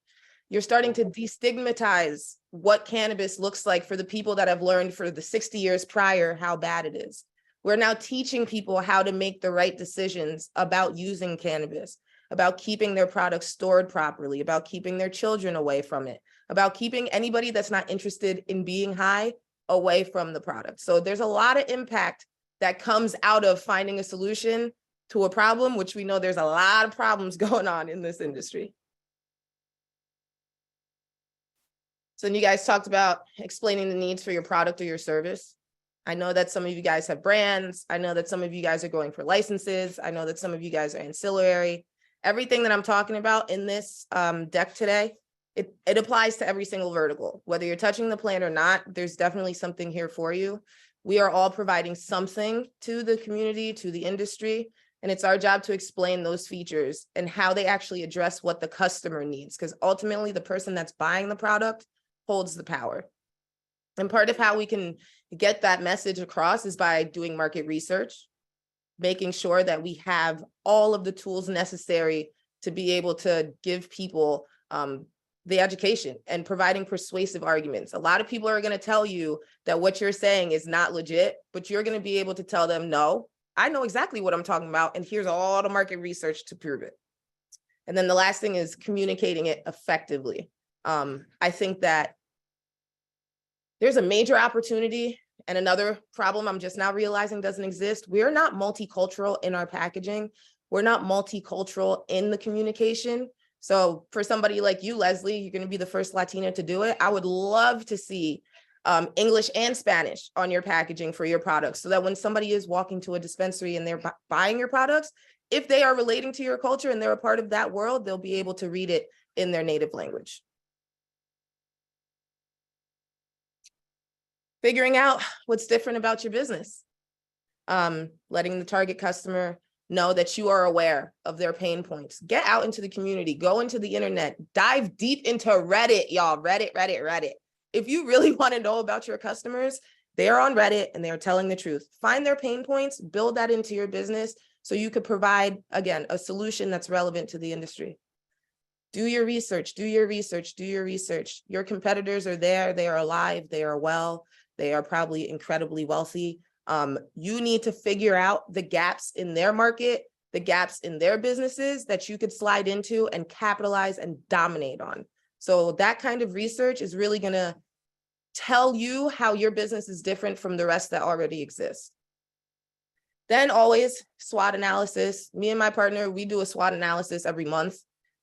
L: You're starting to destigmatize what cannabis looks like for the people that have learned for the 60 years prior how bad it is. We're now teaching people how to make the right decisions about using cannabis, about keeping their products stored properly, about keeping their children away from it, about keeping anybody that's not interested in being high away from the product. So there's a lot of impact that comes out of finding a solution to a problem, which we know there's a lot of problems going on in this industry. So then you guys talked about explaining the needs for your product or your service. I know that some of you guys have brands. I know that some of you guys are going for licenses. I know that some of you guys are ancillary. Everything that I'm talking about in this deck today, it applies to every single vertical. Whether you're touching the plant or not, there's definitely something here for you. We are all providing something to the community, to the industry, and it's our job to explain those features and how they actually address what the customer needs, because ultimately the person that's buying the product holds the power.
N: And part of how we can get that message across is by doing market research, making sure that we have all of the tools necessary to be able to give people the education and providing persuasive arguments. A lot of people are going to tell you that what you're saying is not legit, but you're going to be able to tell them, no, I know exactly what I'm talking about, and here's all the market research to prove it. And then the last thing is communicating it effectively. I think that there's a major opportunity, and another problem I'm just now realizing doesn't exist. We're not multicultural in our packaging. We're not multicultural in the communication. So for somebody like you, Leslie, you're going to be the first Latina to do it. I would love to see English and Spanish on your packaging for your products, so that when somebody is walking to a dispensary and they're buying your products, if they are relating to your culture and they're a part of that world, they'll be able to read it in their native language. Figuring out what's different about your business. Letting the target customer know that you are aware of their pain points. Get out into the community, go into the internet, dive deep into Reddit, y'all. Reddit. If you really want to know about your customers, they are on Reddit and they are telling the truth. Find their pain points, build that into your business so you could provide, again, a solution that's relevant to the industry. Do your research, do your research, do your research. Your competitors are there, they are alive, they are well, they are probably incredibly wealthy. You need to figure out the gaps in their market, the gaps in their businesses that you could slide into and capitalize and dominate on. So that kind of research is really gonna tell you how your business is different from the rest that already exists. Then always SWOT analysis. Me and my partner, we do a SWOT analysis every month.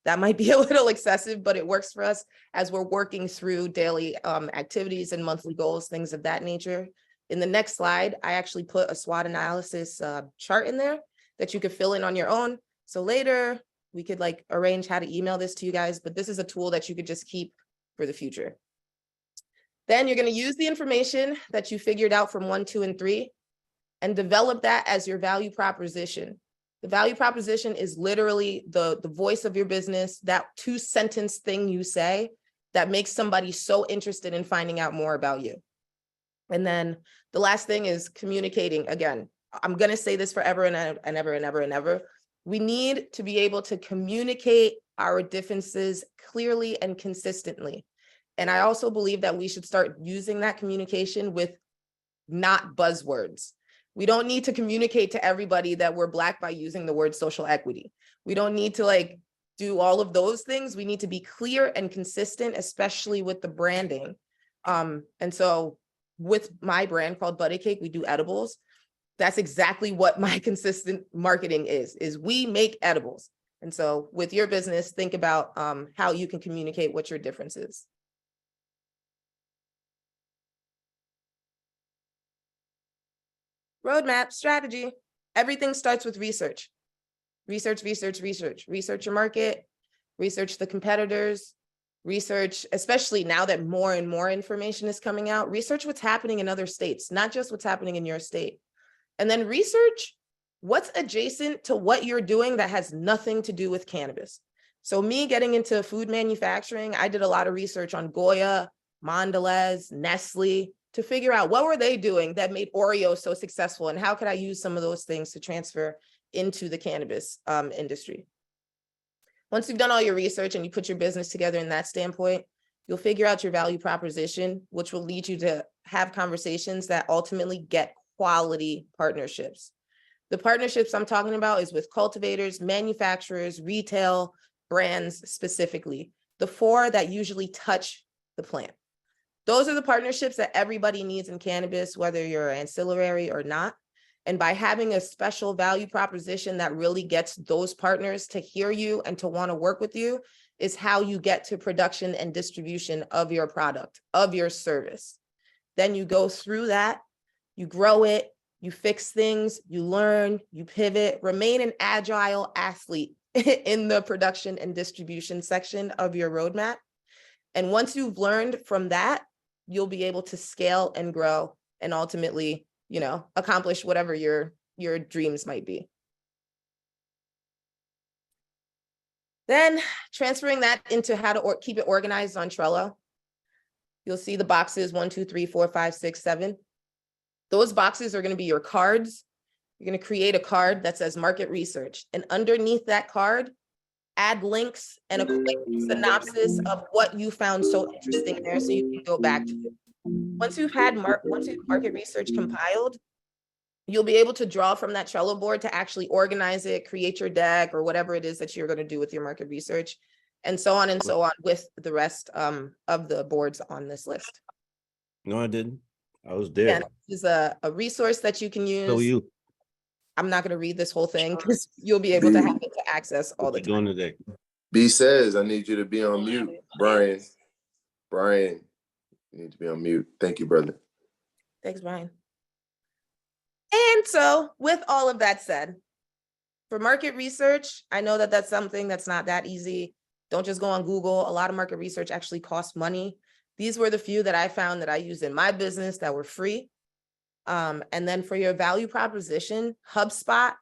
N: That might be a little excessive, but it works for us as we're working through daily activities and monthly goals, things of that nature. In the next slide, I actually put a SWOT analysis chart in there that you could fill in on your own. So later we could like arrange how to email this to you guys, but this is a tool that you could just keep for the future. Then you're going to use the information that you figured out from 1, 2, and 3 and develop that as your value proposition. The value proposition is literally the voice of your business, that 2-sentence thing you say that makes somebody so interested in finding out more about you. And then the last thing is communicating. Again, I'm going to say this forever and ever and ever and ever. We need to be able to communicate our differences clearly and consistently. And I also believe that we should start using that communication with not buzzwords. We don't need to communicate to everybody that we're Black by using the word social equity. We don't need to like do all of those things. We need to be clear and consistent, especially with the branding. And so with my brand called Buddy Cake, we do edibles. That's exactly what my consistent marketing is we make edibles. And so with your business, think about how you can communicate what your difference is. Roadmap, strategy. Everything starts with research. Research your market, research the competitors, research, especially now that more and more information is coming out, research what's happening in other states, not just what's happening in your state. And then research what's adjacent to what you're doing that has nothing to do with cannabis. So me getting into food manufacturing, I did a lot of research on Goya, Mondelez, Nestle, to figure out what were they doing that made Oreo so successful and how could I use some of those things to transfer into the cannabis industry. Once you've done all your research and you put your business together in that standpoint, you'll figure out your value proposition, which will lead you to have conversations that ultimately get quality partnerships. The partnerships I'm talking about is with cultivators, manufacturers, retail, brands specifically, the 4 that usually touch the plant. Those are the partnerships that everybody needs in cannabis, whether you're ancillary or not. And by having a special value proposition that really gets those partners to hear you and to want to work with you is how you get to production and distribution of your product, of your service. Then you go through that, you grow it, you fix things, you learn, you pivot, remain an agile athlete in the production and distribution section of your roadmap. And once you've learned from that, you'll be able to scale and grow and ultimately, accomplish whatever your dreams might be. Then transferring that into how to keep it organized on Trello. You'll see the boxes 1, 2, 3, 4, 5, 6, 7. Those boxes are going to be your cards. You're going to create a card that says market research. And underneath that card, add links and a quick synopsis of what you found so interesting there so you can go back to it. Once you've market research compiled, you'll be able to draw from that Trello board to actually organize it, create your deck or whatever it is that you're going to do with your market research, and so on with the rest of the boards on this list.
O: No, I didn't. I was there.
N: And this is a resource that you can use.
O: So you.
N: I'm not going to read this whole thing because you'll be able to have it to access all the time.
O: Doing today?
A: B says, I need you to be on mute. Brian, you need to be on mute. Thank you, brother.
N: Thanks, Brian. And so with all of that said, for market research, I know that that's something that's not that easy. Don't just go on Google. A lot of market research actually costs money. These were the few that I found that I used in my business that were free. And then for your value proposition, HubSpot,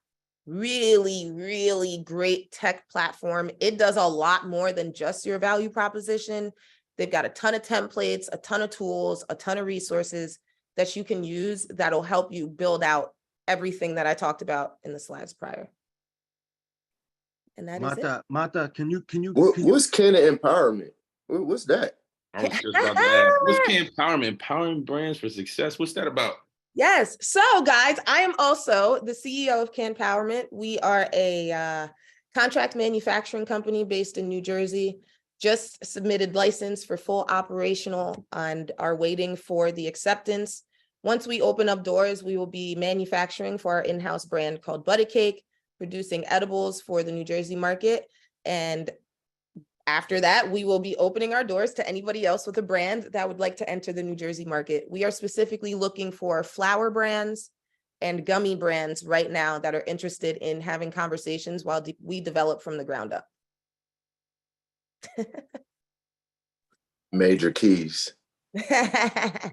N: really, really great tech platform. It does a lot more than just your value proposition. They've got a ton of templates, a ton of tools, a ton of resources that you can use that'll help you build out everything that I talked about in the slides prior. And that is it.
M: Mata, can you?
A: What's Canna Empowerment? What's that?
D: I was just about to ask. What's Can Empowerment? Empowering brands for success. What's that about?
N: Yes. So guys, I am also the CEO of Canpowerment. We are a contract manufacturing company based in New Jersey. Just submitted license for full operational and are waiting for the acceptance. Once we open up doors, we will be manufacturing for our in-house brand called Buttacake, producing edibles for the New Jersey market. And after that, we will be opening our doors to anybody else with a brand that would like to enter the New Jersey market. We are specifically looking for flower brands and gummy brands right now that are interested in having conversations while we develop from the ground up.
A: Major keys.
N: Does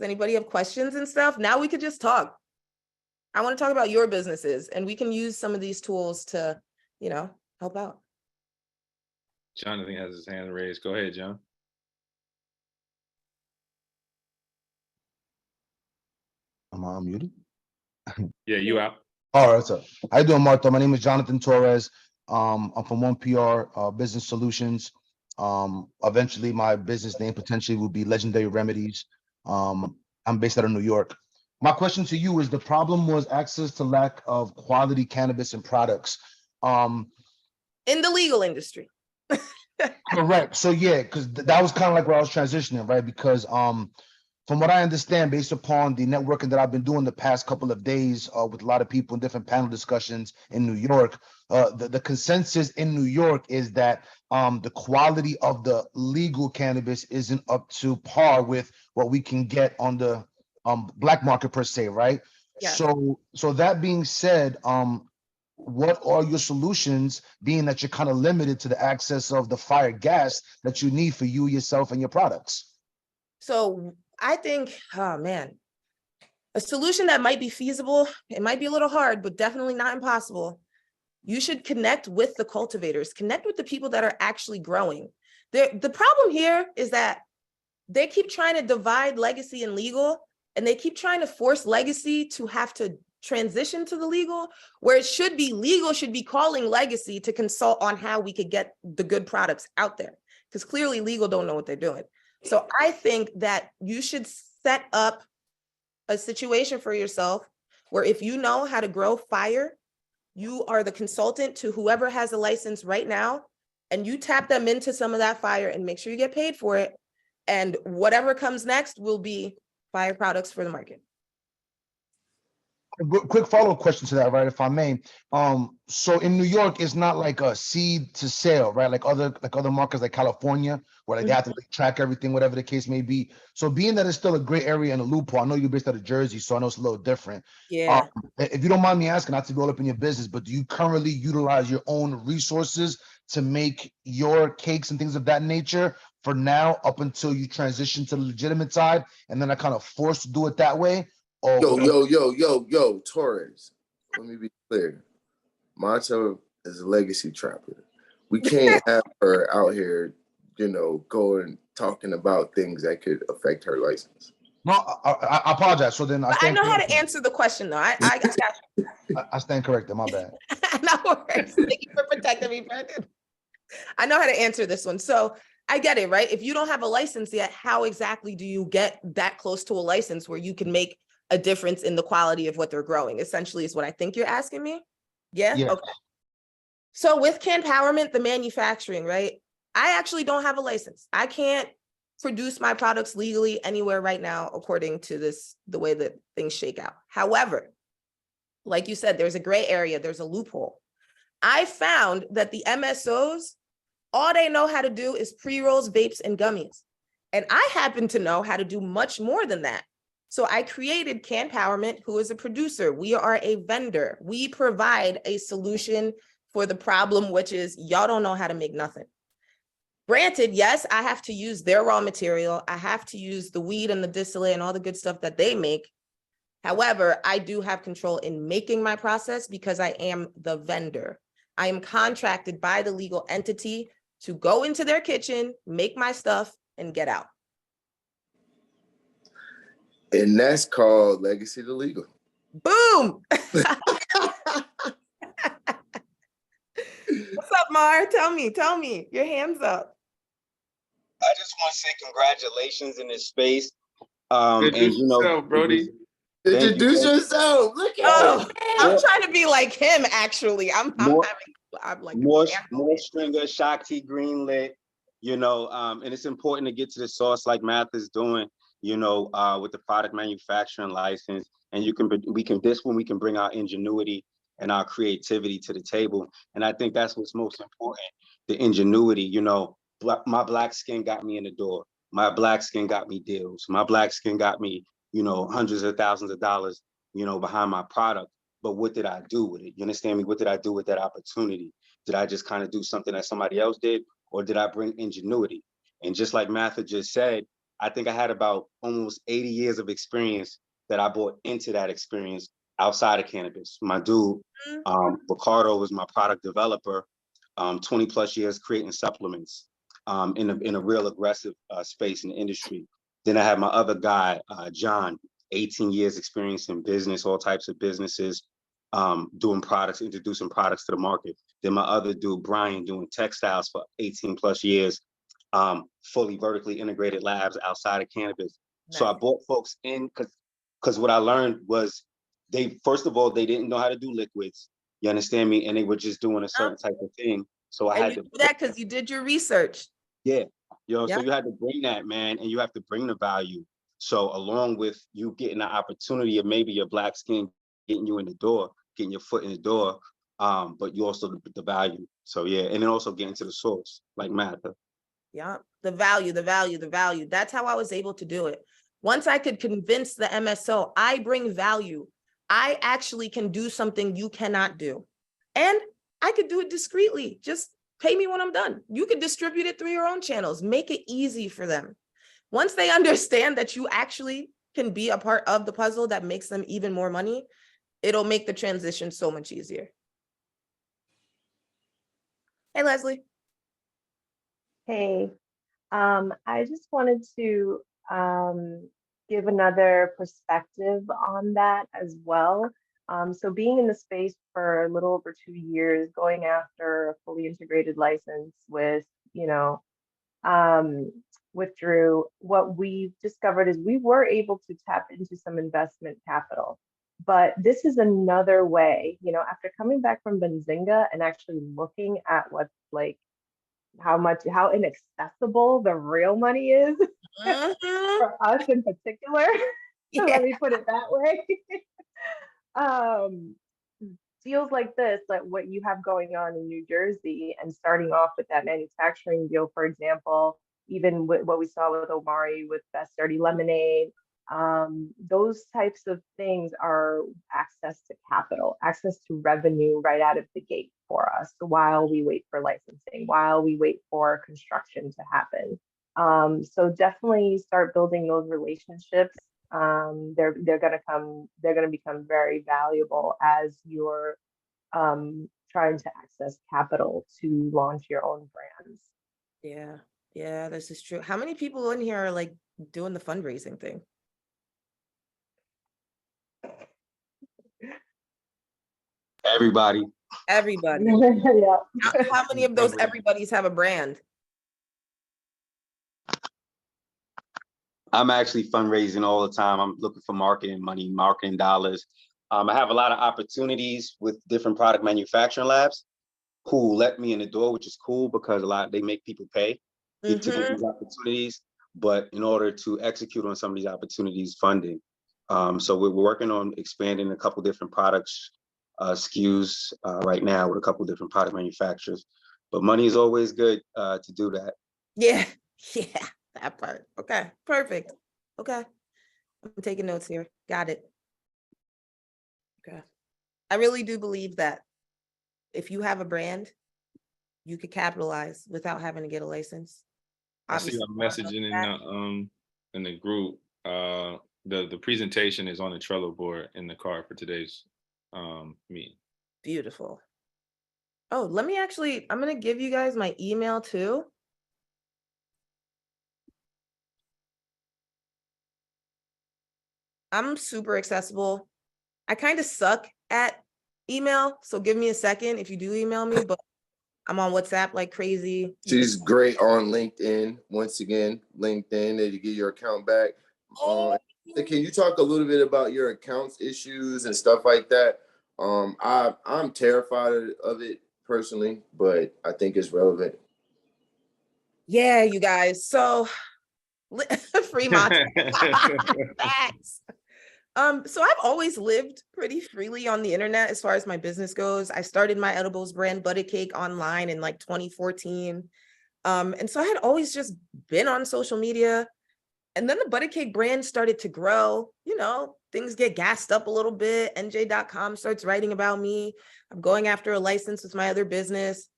N: anybody have questions and stuff? Now we could just talk. I want to talk about your businesses and we can use some of these tools to, help out.
D: Jonathan has his hand raised. Go ahead, John.
J: Am I muted?
D: Yeah, you out.
J: All right, so how you doing, Martha? My name is Jonathan Torres. I'm from 1PR Business Solutions. Eventually, my business name potentially will be Legendary Remedies. I'm based out of New York. My question to you is: the problem was access to lack of quality cannabis and products.
N: In the legal industry.
J: Correct. So yeah, because that was kind of like where I was transitioning, right? Because from what I understand, based upon the networking that I've been doing the past couple of days with a lot of people in different panel discussions in New York, the consensus in New York is that the quality of the legal cannabis isn't up to par with what we can get on the black market per se, right? Yeah. So that being said, what are your solutions, being that you're kind of limited to the access of the fire gas that you need for you, yourself, and your products?
N: So I think, oh man, a solution that might be feasible, it might be a little hard, but definitely not impossible. You should connect with the cultivators, connect with the people that are actually growing. The problem here is that they keep trying to divide legacy and legal, and they keep trying to force legacy to have to transition to the legal, where it should be legal should be calling legacy to consult on how we could get the good products out there, because clearly legal don't know what they're doing. So I think that you should set up a situation for yourself where if you know how to grow fire, you are the consultant to whoever has a license right now, and you tap them into some of that fire and make sure you get paid for it. And whatever comes next will be fire products for the market.
J: Quick follow-up question to that, right? If I may. So in New York, it's not like a seed to sale, right? Like other markets like California, where like they have to track everything, whatever the case may be. So being that it's still a gray area and a loophole, I know you're based out of Jersey, so I know it's a little different.
N: Yeah.
J: If you don't mind me asking, not to go up in your business, but do you currently utilize your own resources to make your cakes and things of that nature for now, up until you transition to the legitimate side, and then I kind of forced to do it that way?
A: Yo, Torres, let me be clear. Mata is a legacy trapper. We can't have her out here, going talking about things that could affect her license.
J: No, I apologize. So then I
N: But I
J: stand
N: know how to
J: corrected.
N: answer the question though. I got you.
J: I stand corrected. My bad.
N: No worries. Thank you for protecting me, Brandon. I know how to answer this one. So I get it, right? If you don't have a license yet, how exactly do you get that close to a license where you can make a difference in the quality of what they're growing? Essentially is what I think you're asking me. Yeah?
J: Yes.
N: Okay. So with Cannpowerment, the manufacturing, right? I actually don't have a license. I can't produce my products legally anywhere right now, according to the way that things shake out. However, like you said, there's a gray area, there's a loophole. I found that the MSOs, all they know how to do is pre-rolls, vapes, and gummies. And I happen to know how to do much more than that. So I created Cannpowerment, who is a producer. We are a vendor. We provide a solution for the problem, which is y'all don't know how to make nothing. Granted, yes, I have to use their raw material. I have to use the weed and the distillate and all the good stuff that they make. However, I do have control in making my process because I am the vendor. I am contracted by the legal entity to go into their kitchen, make my stuff, and get out.
A: And that's called legacy to legal.
N: Boom! What's up, Mar? Tell me, your hands up.
G: I just want to say congratulations in this space.
D: Introduce yourself, Brody.
A: Introduce yourself. Look at
N: I'm trying to be like him, actually. I'm like
G: more stringer, Shakti greenlit, and it's important to get to the source like Math is doing, with the product manufacturing license. And we can bring our ingenuity and our creativity to the table. And I think that's what's most important, the ingenuity. My black skin got me in the door. My black skin got me deals. My black skin got me, hundreds of thousands of dollars, behind my product. But what did I do with it? You understand me? What did I do with that opportunity? Did I just kind of do something that somebody else did? Or did I bring ingenuity? And just like Matha just said, I think I had about almost 80 years of experience that I brought into that experience outside of cannabis. My dude, Ricardo, was my product developer, 20 plus years creating supplements in a real aggressive space in the industry. Then I have my other guy, John, 18 years experience in business, all types of businesses, doing products, introducing products to the market. Then my other dude, Brian, doing textiles for 18 plus years, fully vertically integrated labs outside of cannabis. Nice. So I brought folks in because what I learned was first of all, they didn't know how to do liquids. You understand me? And they were just doing a certain type of thing. So I had to do
N: that because you did your research.
G: Yeah. So you had to bring that, man, and you have to bring the value. So along with you getting the opportunity of maybe your black skin getting you in the door, getting your foot in the door, but you also the value. So yeah, and then also getting to the source, like Matha.
N: Yeah, the value. That's how I was able to do it. Once I could convince the MSO, I bring value. I actually can do something you cannot do. And I could do it discreetly. Just pay me when I'm done. You could distribute it through your own channels. Make it easy for them. Once they understand that you actually can be a part of the puzzle that makes them even more money, it'll make the transition so much easier. Hey, Leslie.
H: Hey, I just wanted to give another perspective on that as well. So being in the space for a little over 2 years, going after a fully integrated license with, with Drew, what we've discovered is we were able to tap into some investment capital. But this is another way, after coming back from Benzinga and actually looking at what's like, how inaccessible the real money is for us in particular. Yeah. Let me put it that way. Deals like this, like what you have going on in New Jersey, and starting off with that manufacturing deal, for example, even with what we saw with Omari with Best Dirty Lemonade, those types of things are access to capital, access to revenue right out of the gate for us while we wait for licensing, while we wait for construction to happen. So definitely start building those relationships. They're gonna become very valuable as you're trying to access capital to launch your own brands.
N: Yeah. Yeah, this is true. How many people in here are like doing the fundraising thing?
G: Everybody.
N: Everybody.
H: Yeah.
N: How many of those everybody's have a brand?
G: I'm actually fundraising all the time. I'm looking for marketing money, marketing dollars. I have a lot of opportunities with different product manufacturing labs who let me in the door, which is cool because they make people pay to get these opportunities. But in order to execute on some of these opportunities, funding. So we're working on expanding a couple different products, SKUs right now with a couple different product manufacturers. But money is always good to do that.
N: Yeah, yeah, that part. Okay, perfect. Okay, I'm taking notes here. Got it. Okay. I really do believe that if you have a brand, you could capitalize without having to get a license.
D: I see a messaging in the group. The presentation is on the Trello board in the card for today's meeting.
N: Beautiful. Oh, let me actually, I'm going to give you guys my email too. I'm super accessible. I kind of suck at email, so give me a second if you do email me, but I'm on WhatsApp like crazy.
A: She's great on LinkedIn. Once again, LinkedIn, to get your account back. Can you talk a little bit about your accounts issues and stuff like that? I'm terrified of it personally, but I think it's relevant.
N: Yeah, you guys. So free matcha. Facts. So I've always lived pretty freely on the internet as far as my business goes. I started my edibles brand Butter Cake online in like 2014. And so I had always just been on social media. And then the Butter Cake brand started to grow. You know, things get gassed up a little bit. NJ.com starts writing about me. I'm going after a license with my other business.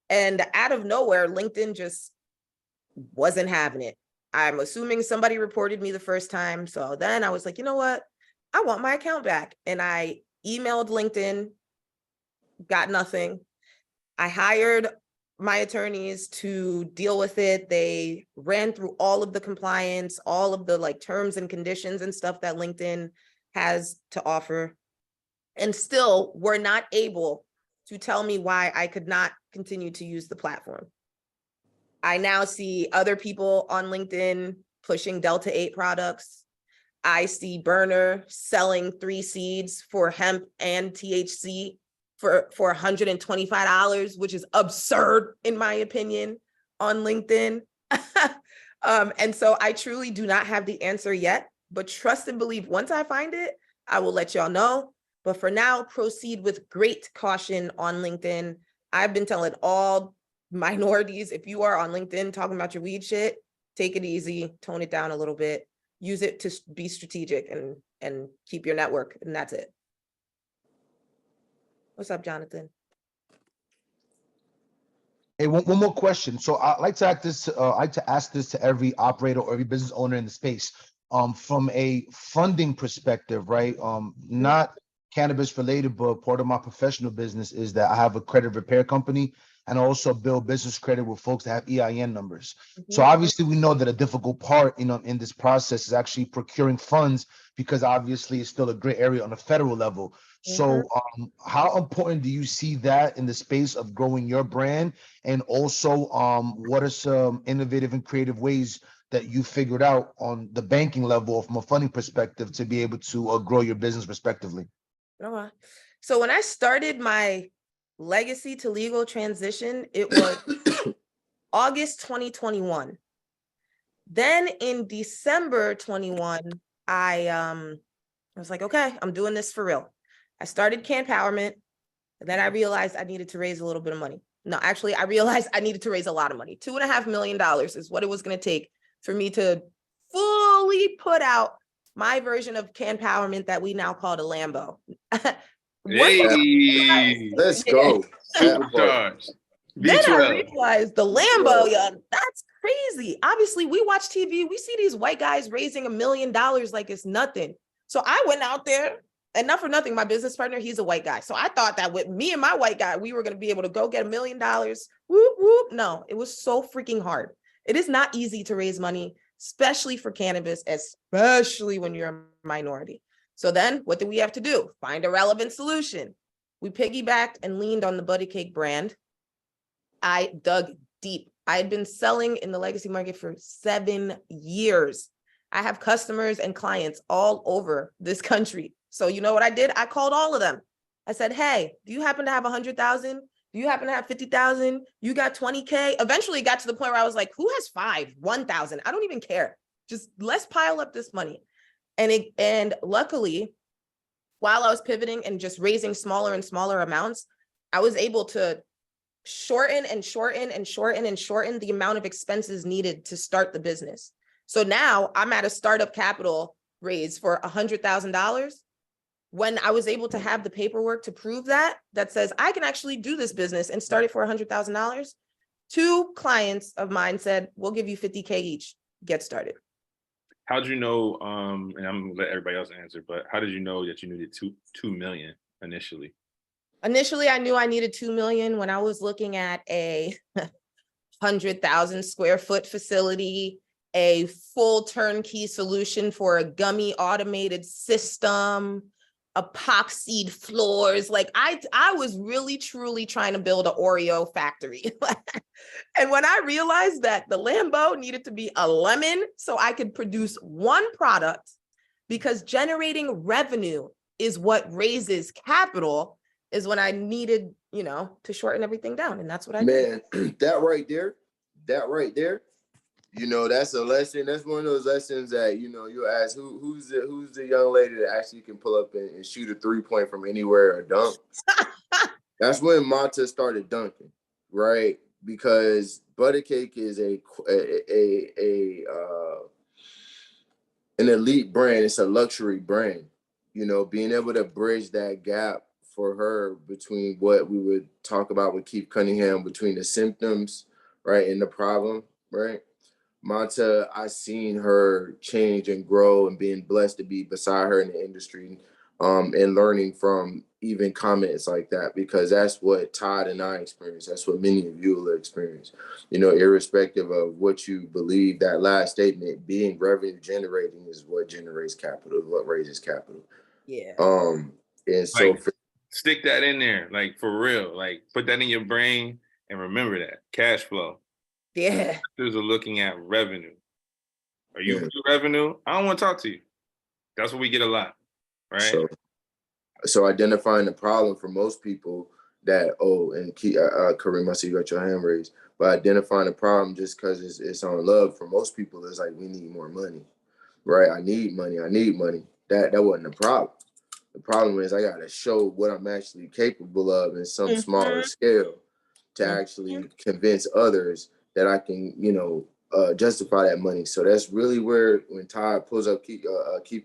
N: And out of nowhere, LinkedIn just wasn't having it. I'm assuming somebody reported me the first time. So then I was like, you know what? I want my account back. And I emailed LinkedIn, got nothing. I hired my attorneys to deal with it. They ran through all of the compliance, all of the like terms and conditions and stuff that LinkedIn has to offer. And still were not able to tell me why I could not continue to use the platform. I now see other people on LinkedIn pushing Delta 8 products. I see Burner selling 3 seeds for hemp and THC for $125, which is absurd in my opinion on LinkedIn. And so I truly do not have the answer yet, but trust and believe once I find it, I will let y'all know. But for now, proceed with great caution on LinkedIn. I've been telling all minorities, if you are on LinkedIn talking about your weed shit, take it easy, tone it down a little bit, use it to be strategic and keep your network, and that's it. What's up, Jonathan?
J: Hey, one more question. So I like to ask this to every operator or every business owner in the space. From a funding perspective, right? Not cannabis related, but part of my professional business is that I have a credit repair company and also build business credit with folks that have EIN numbers. So obviously we know that a difficult part, in this process is actually procuring funds, because obviously it's still a gray area on a federal level. So how important do you see that in the space of growing your brand? And also, what are some innovative and creative ways that you figured out on the banking level or from a funding perspective to be able to grow your business respectively?
N: Okay. So when I started my legacy to legal transition, it was August 2021. Then in December 21, I was like, okay, I'm doing this for real. I started Canpowerment, and then I realized I needed to raise a little bit of money. No, actually, I realized I needed to raise a lot of money. $2.5 million is what it was going to take for me to fully put out my version of Canpowerment that we now call the Lambo.
D: Hey,
A: let's go.
D: Supercharged.
N: Then I
D: V12.
N: realized the Lambo, that's crazy. Obviously, we watch TV, we see these white guys raising $1 million like it's nothing. So I went out there, and not for nothing, my business partner, he's a white guy. So I thought that with me and my white guy, we were going to be able to go get $1 million. Whoop, whoop. No, it was so freaking hard. It is not easy to raise money, especially for cannabis, especially when you're a minority. So then what do we have to do? Find a relevant solution. We piggybacked and leaned on the Buddy Cake brand. I dug deep. I had been selling in the legacy market for 7 years. I have customers and clients all over this country. So you know what I did? I called all of them. I said, hey, do you happen to have 100,000? Do you happen to have 50,000? You got 20K? Eventually it got to the point where I was like, who has 1,000? I don't even care. Just let's pile up this money. And luckily, while I was pivoting and just raising smaller and smaller amounts, I was able to shorten the amount of expenses needed to start the business. So now I'm at a startup capital raise for $100,000. When I was able to have the paperwork to prove that says I can actually do this business and start it for $100,000, 2 clients of mine said, we'll give you 50K each, get started.
D: How did you know, and I'm gonna let everybody else answer, but how did you know that you needed 2 million initially?
N: Initially, I knew I needed 2 million when I was looking at a 100,000 square foot facility, a full turnkey solution for a gummy automated system, epoxied floors. Like I was really, truly trying to build an Oreo factory. And when I realized that the Lambo needed to be a lemon so I could produce one product, because generating revenue is what raises capital, is when I needed, to shorten everything down. And that's what I did.
A: Man, that right there, that's a lesson. That's one of those lessons that, you'll ask who's the young lady that actually can pull up and shoot a 3-point from anywhere or dunk. That's when Mata started dunking, right? Because Butter Cake is an elite brand. It's a luxury brand. Being able to bridge that gap for her between what we would talk about with Keith Cunningham, between the symptoms, right, and the problem, right? Mata, I seen her change and grow, and being blessed to be beside her in the industry, and learning from even comments like that, because that's what Todd and I experience. That's what many of you will experience, irrespective of what you believe. That last statement, being revenue generating, is what generates capital, what raises capital.
N: Yeah.
A: And so
D: stick that in there, like for real, like put that in your brain and remember that cash flow.
N: Yeah.
D: Investors are looking at revenue. Are you for revenue? I don't want to talk to you. That's what we get a lot, right?
A: So identifying the problem for most people that, and Kareem, I see you got your hand raised, but identifying the problem just because it's on love for most people is like, we need more money, right? I need money. That wasn't the problem. The problem is I got to show what I'm actually capable of in some smaller scale to actually convince others that I can, justify that money. So that's really where, when Todd pulls up Keith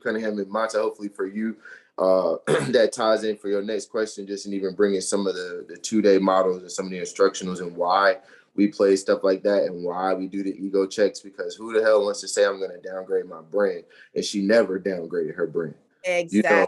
A: Cunningham and Mata, hopefully for you, that ties in for your next question, just in even bringing some of the 2-day models and some of the instructionals and why we play stuff like that and why we do the ego checks, because who the hell wants to say I'm going to downgrade my brand? And she never downgraded her brand.
N: Exactly.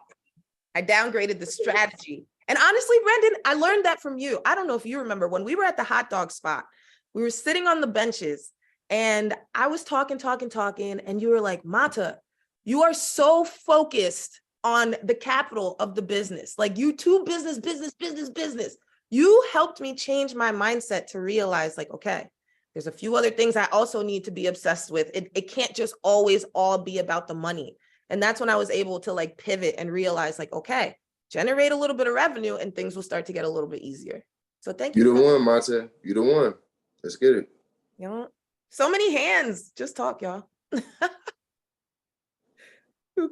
N: I downgraded the strategy. And honestly, Brendan, I learned that from you. I don't know if you remember when we were at the hot dog spot, we were sitting on the benches and I was talking, and you were like, Mata, you are so focused on the capital of the business. Like, you too business. You helped me change my mindset to realize, like, okay, there's a few other things I also need to be obsessed with. It can't just always all be about the money. And that's when I was able to like pivot and realize, like, okay, generate a little bit of revenue and things will start to get a little bit easier. So thank you.
A: You're the one, Mata. You're the one. Let's get it.
N: So many hands. Just talk, y'all. Who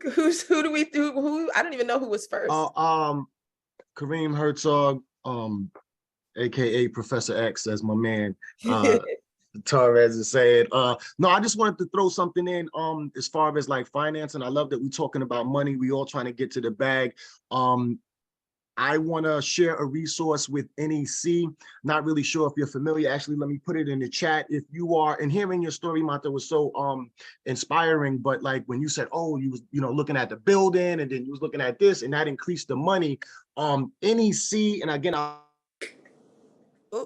N: I don't even know who was first.
M: Kareem Herzog, aka Professor X, as my man Torres is saying. No, I just wanted to throw something in as far as like finance, and I love that we're talking about money. We all trying to get to the bag. I want to share a resource with NEC. Not really sure if you're familiar. Actually, let me put it in the chat. If you are, and hearing your story, Mata, was so inspiring. But like when you said, oh, you was looking at the building, and then you was looking at this, and that increased the money. NEC, and again,
N: oh,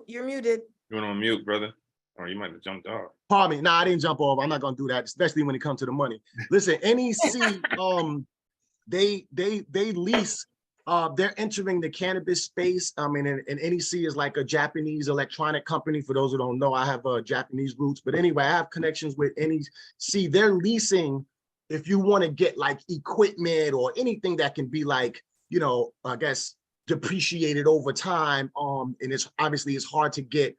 N: you're muted.
D: You went on mute, brother. Or you might have jumped off.
M: Pardon me. Nah, I didn't jump off. I'm not gonna do that, especially when it comes to the money. Listen, NEC, they lease. They're entering the cannabis space. I mean, and NEC is like a Japanese electronic company. For those who don't know, I have Japanese roots. But anyway, I have connections with NEC. They're leasing. If you want to get like equipment or anything that can be like, you know, I guess depreciated over time. And it's obviously it's hard to get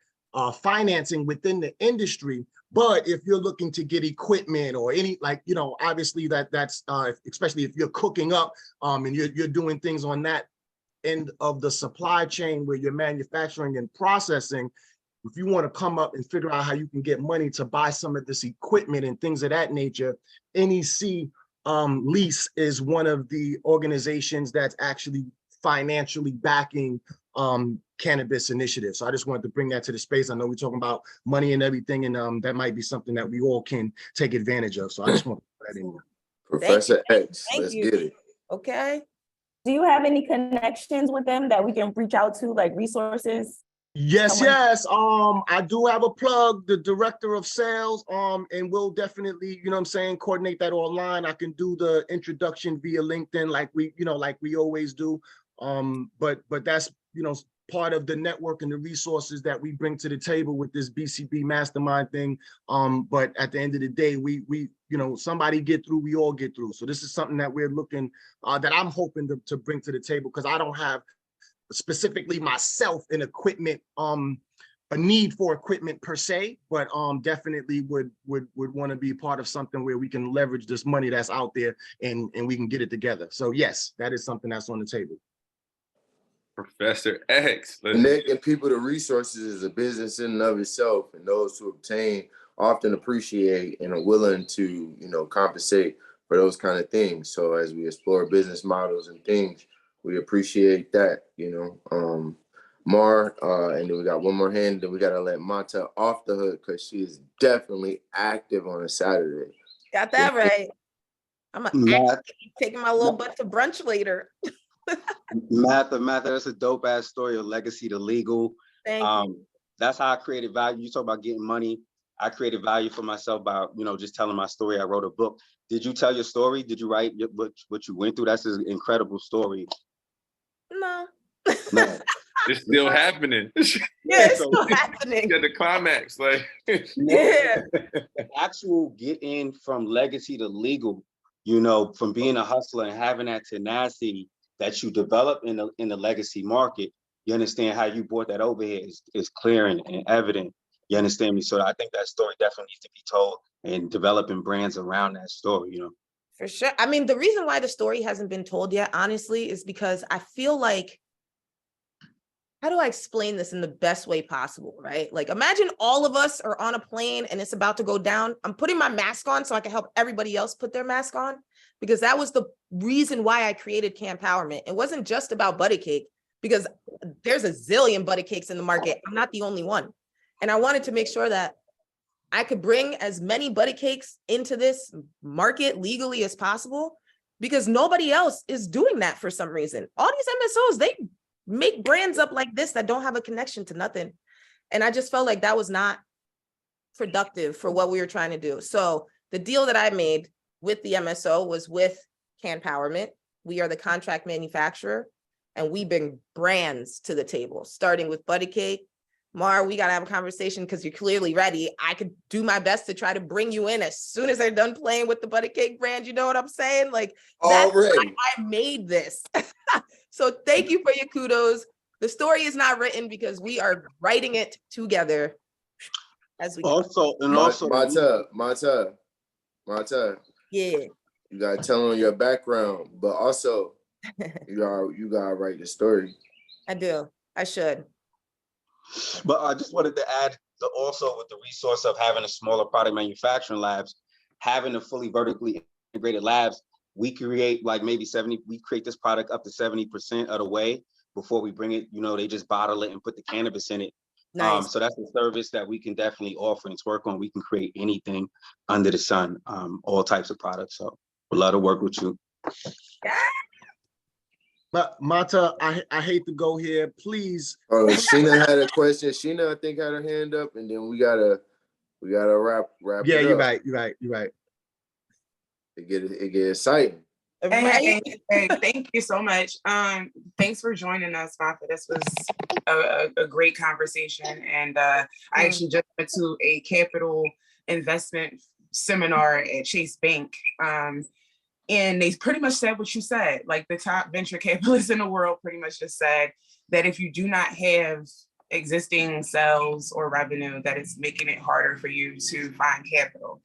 M: financing within the industry. But if you're looking to get equipment or any, like, you know, obviously that's especially if you're cooking up and you're doing things on that end of the supply chain where you're manufacturing and processing, if you want to come up and figure out how you can get money to buy some of this equipment and things of that nature, NEC Lease is one of the organizations that's actually financially backing cannabis initiatives. So I just wanted to bring that to the space. I know we're talking about money and everything, and that might be something that we all can take advantage of. So I just want to put that in there.
A: Professor X,
L: Thank
A: let's
L: you.
A: get it.
L: Okay. Do you have any connections with them that we can reach out to, like resources?
M: Yes, yes. I do have a plug, the director of sales, and we'll definitely, you know what I'm saying, coordinate that online. I can do the introduction via LinkedIn like we always do. But that's, you know, part of the network and the resources that we bring to the table with this BCB mastermind thing. But at the end of the day, we you know, somebody get through, we all get through. So this is something that we're looking, that I'm hoping to bring to the table, because I don't have specifically myself an equipment, a need for equipment per se, but definitely would want to be part of something where we can leverage this money that's out there and we can get it together. So yes, that is something that's on the table.
D: Professor X.
A: Connecting people to resources is a business in and of itself, and those who obtain often appreciate and are willing to, you know, compensate for those kind of things. So as we explore business models and things, we appreciate that, you know. Mar, and then we got one more hand, then we gotta let Mata off the hook because she is definitely active on a Saturday.
L: Got that right. I'm taking my little butt to brunch later.
G: Matha, that's a dope ass story of legacy to legal.
L: Thank you.
G: That's how I created value. You talk about getting money. I created value for myself by, you know, just telling my story. I wrote a book. Did you tell your story? Did you write what you went through? That's an incredible story.
L: No.
D: It's still happening.
L: Yeah, it's still happening.
D: Yeah, the climax, like
L: yeah.
G: The actual get in from legacy to legal, you know, from being a hustler and having that tenacity that you develop in the legacy market. You understand how you brought that over here is clear and evident. You understand me? So I think that story definitely needs to be told and developing brands around that story, you know.
L: For sure. I mean, the reason why the story hasn't been told yet, honestly, is because I feel like, how do I explain this in the best way possible, right? Like, imagine all of us are on a plane and it's about to go down. I'm putting my mask on so I can help everybody else put their mask on, because that was the reason why I created Campowerment. It wasn't just about Buddy Cake, because there's a zillion Buddy Cakes in the market. I'm not the only one. And I wanted to make sure that I could bring as many Buddy Cakes into this market legally as possible, because nobody else is doing that for some reason. All these MSOs, they make brands up like this that don't have a connection to nothing. And I just felt like that was not productive for what we were trying to do. So the deal that I made with the MSO was with Campowerment. We are the contract manufacturer, and we bring brands to the table, starting with Buddy Cake. Mar, we got to have a conversation because you're clearly ready. I could do my best to try to bring you in as soon as they're done playing with the Buddy Cake brand. You know what I'm saying? Like, that's why I made this. So thank you for your kudos. The story is not written because we are writing it together as we
G: also
L: go.
G: And also
A: Mata.
L: Yeah.
A: You gotta tell them your background, but also you gotta write the story.
L: I do. I should.
G: But I just wanted to add also with the resource of having a smaller product manufacturing labs, having a fully vertically integrated labs, we create like maybe we create this product up to 70% of the way before we bring it. You know, they just bottle it and put the cannabis in it.
L: Nice.
G: So that's a service that we can definitely offer and work on. We can create anything under the sun, all types of products. So we'd love to work with you.
M: But Mata, I hate to go here. Please.
A: Sheena had a question. Sheena, I think, had her hand up, and then we gotta We gotta wrap
M: Yeah,
A: it
M: you're
A: up.
M: right. You're right.
A: It get exciting.
F: Hey, thank you so much. Thanks for joining us, Martha. This was a great conversation. And I actually just went to a capital investment seminar at Chase Bank. And they pretty much said what you said. Like the top venture capitalists in the world pretty much just said that if you do not have existing sales or revenue, that it's making it harder for you to find capital.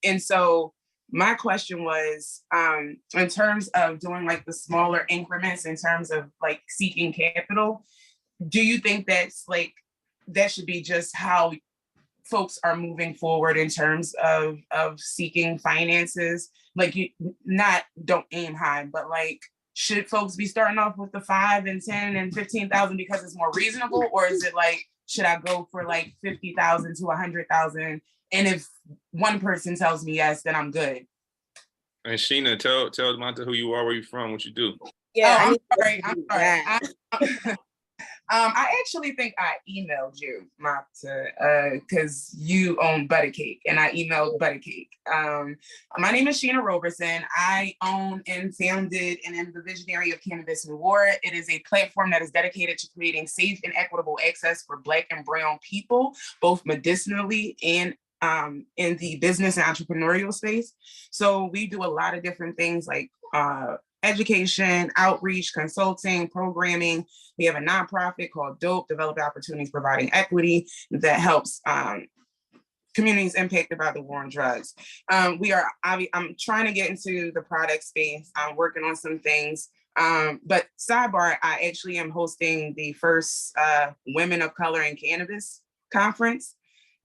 F: And so my question was, in terms of doing like the smaller increments, in terms of like seeking capital, do you think that's like, that should be just how folks are moving forward in terms of seeking finances? Like, you don't aim high, but like, should folks be starting off with the 5 and 10 and 15,000 because it's more reasonable? Or is it like, should I go for like 50,000 to 100,000? And if one person tells me yes, then I'm good.
D: And Sheena, tell Monta who you are, where you from, what you do.
F: Yeah, I'm sorry. I actually think I emailed you, Monta, because you own Butter Cake, and I emailed Butter Cake. My name is Sheena Roberson. I own and founded and am the visionary of Cannabis Education. It is a platform that is dedicated to creating safe and equitable access for Black and Brown people, both medicinally and in the business and entrepreneurial space. So we do a lot of different things like education, outreach, consulting, programming. We have a nonprofit called DOPE, Developing Opportunities Providing Equity, that helps communities impacted by the war on drugs. I'm trying to get into the product space. I'm working on some things. But sidebar, I actually am hosting the first Women of Color in Cannabis conference.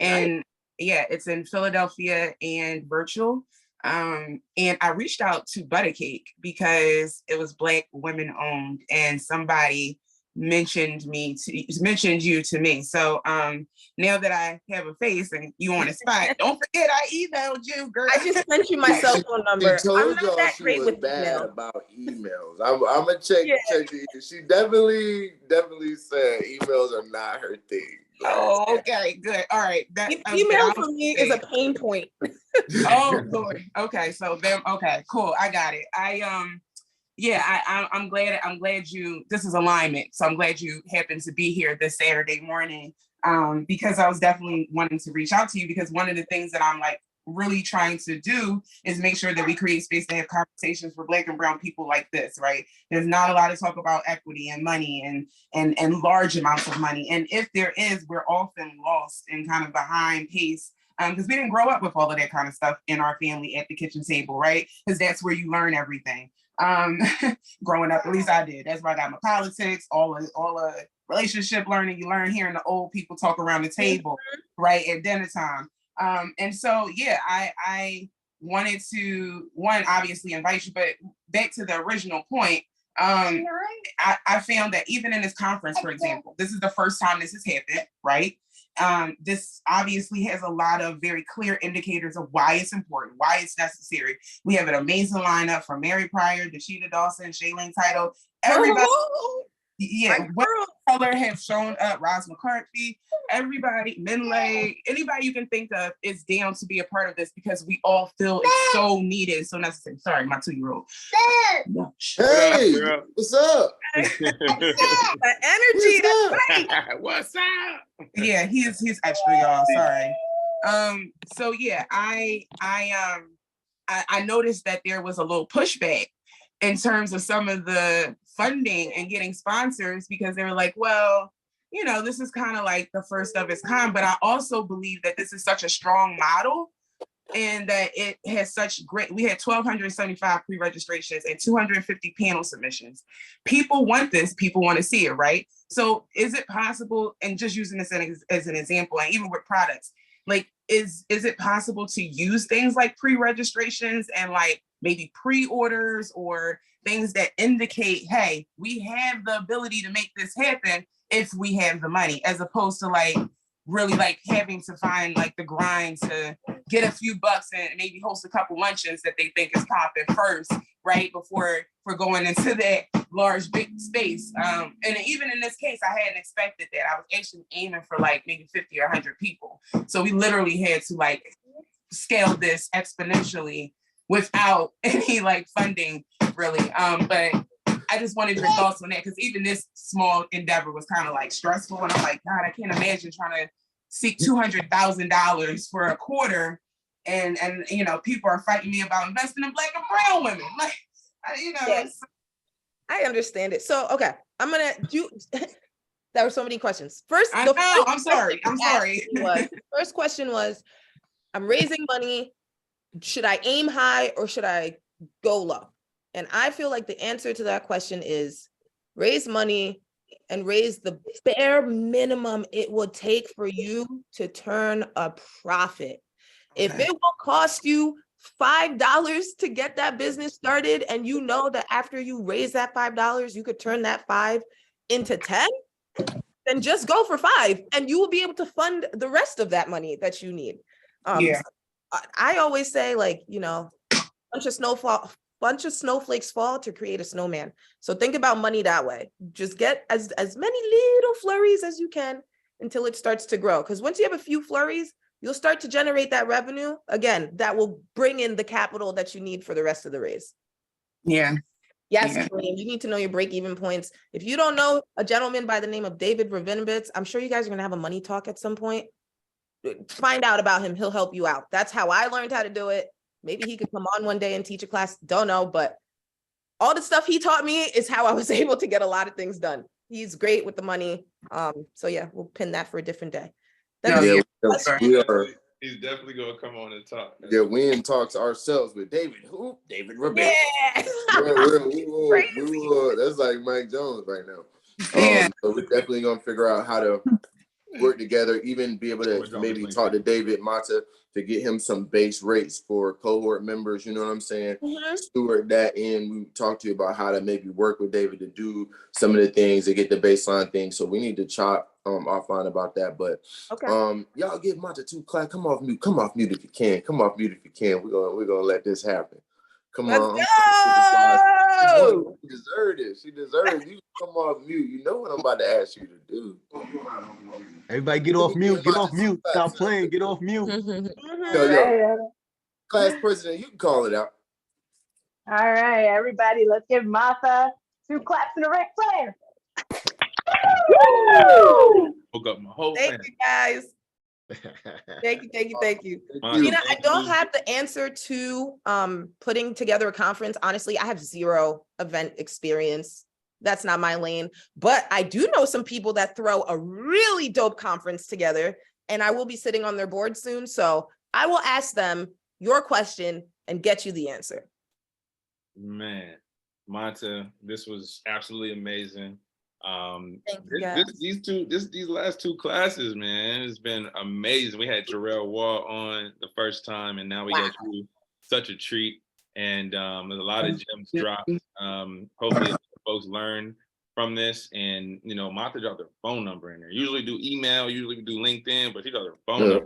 F: And yeah, it's in Philadelphia and virtual. And I reached out to Butter Cake because it was Black women owned, and somebody mentioned you to me. So now that I have a face and you on the spot, don't forget I emailed you, girl.
L: I just sent you my cell phone number. I'm not that great with
A: bad
L: email.
A: about emails. I'm gonna check it. She definitely said emails are not her thing.
F: Oh, okay, good. All right.
L: Email for me is a pain point.
F: Oh Lord. Okay, so then cool. I got it. I'm glad this is alignment. So I'm glad you happened to be here this Saturday morning. Because I was definitely wanting to reach out to you, because one of the things that I'm like really trying to do is make sure that we create space to have conversations for Black and Brown people like this, right? There's not a lot of talk about equity and money and large amounts of money. And if there is, we're often lost and kind of behind pace, because we didn't grow up with all of that kind of stuff in our family at the kitchen table, right? Because that's where you learn everything. Growing up, at least I did. That's where I got my politics, all the relationship learning you learn hearing the old people talk around the table, right, at dinner time. And so, yeah, I wanted to, obviously invite you, but back to the original point, I found that even in this conference, for example, this is the first time this has happened, right? This obviously has a lot of very clear indicators of why it's important, why it's necessary. We have an amazing lineup from Mary Pryor, Dashida Dawson, Shailene Title, everybody. Yeah, what color have shown up? Roz McCarthy, everybody, Minlay, anybody you can think of is down to be a part of this, because we all feel it's so needed, so necessary. Sorry, my 2-year-old.
A: Hey, what's up?
L: The energy.
D: What's up?
F: Yeah, he's extra, y'all. Sorry. So yeah, I noticed that there was a little pushback in terms of some of the funding and getting sponsors, because they were like, well, this is kind of like the first of its kind, but I also believe that this is such a strong model and that it has we had 1,275 pre-registrations and 250 panel submissions. People want this, people want to see it, right? So is it possible, and just using this as an example, and even with products, like, is it possible to use things like pre-registrations and like maybe pre-orders or things that indicate, hey, we have the ability to make this happen if we have the money, as opposed to like really like having to find like the grind to get a few bucks and maybe host a couple luncheons that they think is popping first, right? Before we're going into that large big space. And even in this case, I hadn't expected that. I was actually aiming for like maybe 50 or 100 people. So we literally had to like scale this exponentially without any like funding really. But I just wanted your thoughts on that, because even this small endeavor was kind of like stressful. And I'm like, God, I can't imagine trying to seek $200,000 for a quarter. And you know, people are fighting me about investing in Black and brown women. Like, you know.
N: Yes. I understand it. So, okay, I'm gonna do. There were so many questions. First,
F: I know, I'm sorry.
N: First question was, I'm raising money. Should I aim high or should I go low? And I feel like the answer to that question is raise money and raise the bare minimum it would take for you to turn a profit. If it will cost you $5 to get that business started, and you know that after you raise that $5, you could turn that 5 into 10, then just go for 5 and you will be able to fund the rest of that money that you need.
F: Yeah.
N: I always say, like, you know, bunch of snowflakes fall to create a snowman. So think about money that way. Just get as many little flurries as you can until it starts to grow. Because once you have a few flurries, you'll start to generate that revenue again that will bring in the capital that you need for the rest of the raise.
F: Yeah.
N: Yes,
F: Yeah.
N: Kareem, you need to know your break-even points. If you don't know a gentleman by the name of David Ravinovitz, I'm sure you guys are going to have a money talk at some point. Find out about him. He'll help you out. That's how I learned how to do it. Maybe he could come on one day and teach a class. Don't know, but all the stuff he taught me is how I was able to get a lot of things done. He's great with the money. So yeah, we'll pin that for a different day.
D: He's definitely gonna come on and talk.
A: Yeah, we in talks ourselves with David. Who? David Rebecca.
N: Yeah.
A: That's like Mike Jones right now. So we're definitely gonna figure out how to work together, even be able to maybe talk to David Mata to get him some base rates for cohort members, you know what I'm saying? Steward that in. We talked to you about how to maybe work with David to do some of the things to get the baseline things. So we need to chop offline about that. But y'all give Mata 2 class. Come off mute if you can. Come off mute if you can. We're gonna let this happen. Come on. She deserved it. She deserved you. Come off mute. You know what I'm about to ask you to do.
M: Everybody get off mute. Get off mute. Stop playing. Get off mute.
A: Yo, class president, you can call it out.
H: All right, everybody, let's give Martha 2 claps in the Ric Flair.
D: Woke up my whole
N: Thank
D: family.
N: you, guys. Thank you. Gina, I don't have the answer to putting together a conference. Honestly, I have 0 event experience. That's not my lane, but I do know some people that throw a really dope conference together, and I will be sitting on their board soon. So I will ask them your question and get you the answer.
D: Man, Mata, this was absolutely amazing.
N: Thank you, guys.
D: These last 2 classes, man, it's been amazing. We had Jarrell Wall on the first time, and now we got you. Such a treat. And there's a lot of gems dropped. Hopefully folks learn from this. And you know, Mata dropped her phone number in there. Usually do email, usually do LinkedIn, but she got her phone number.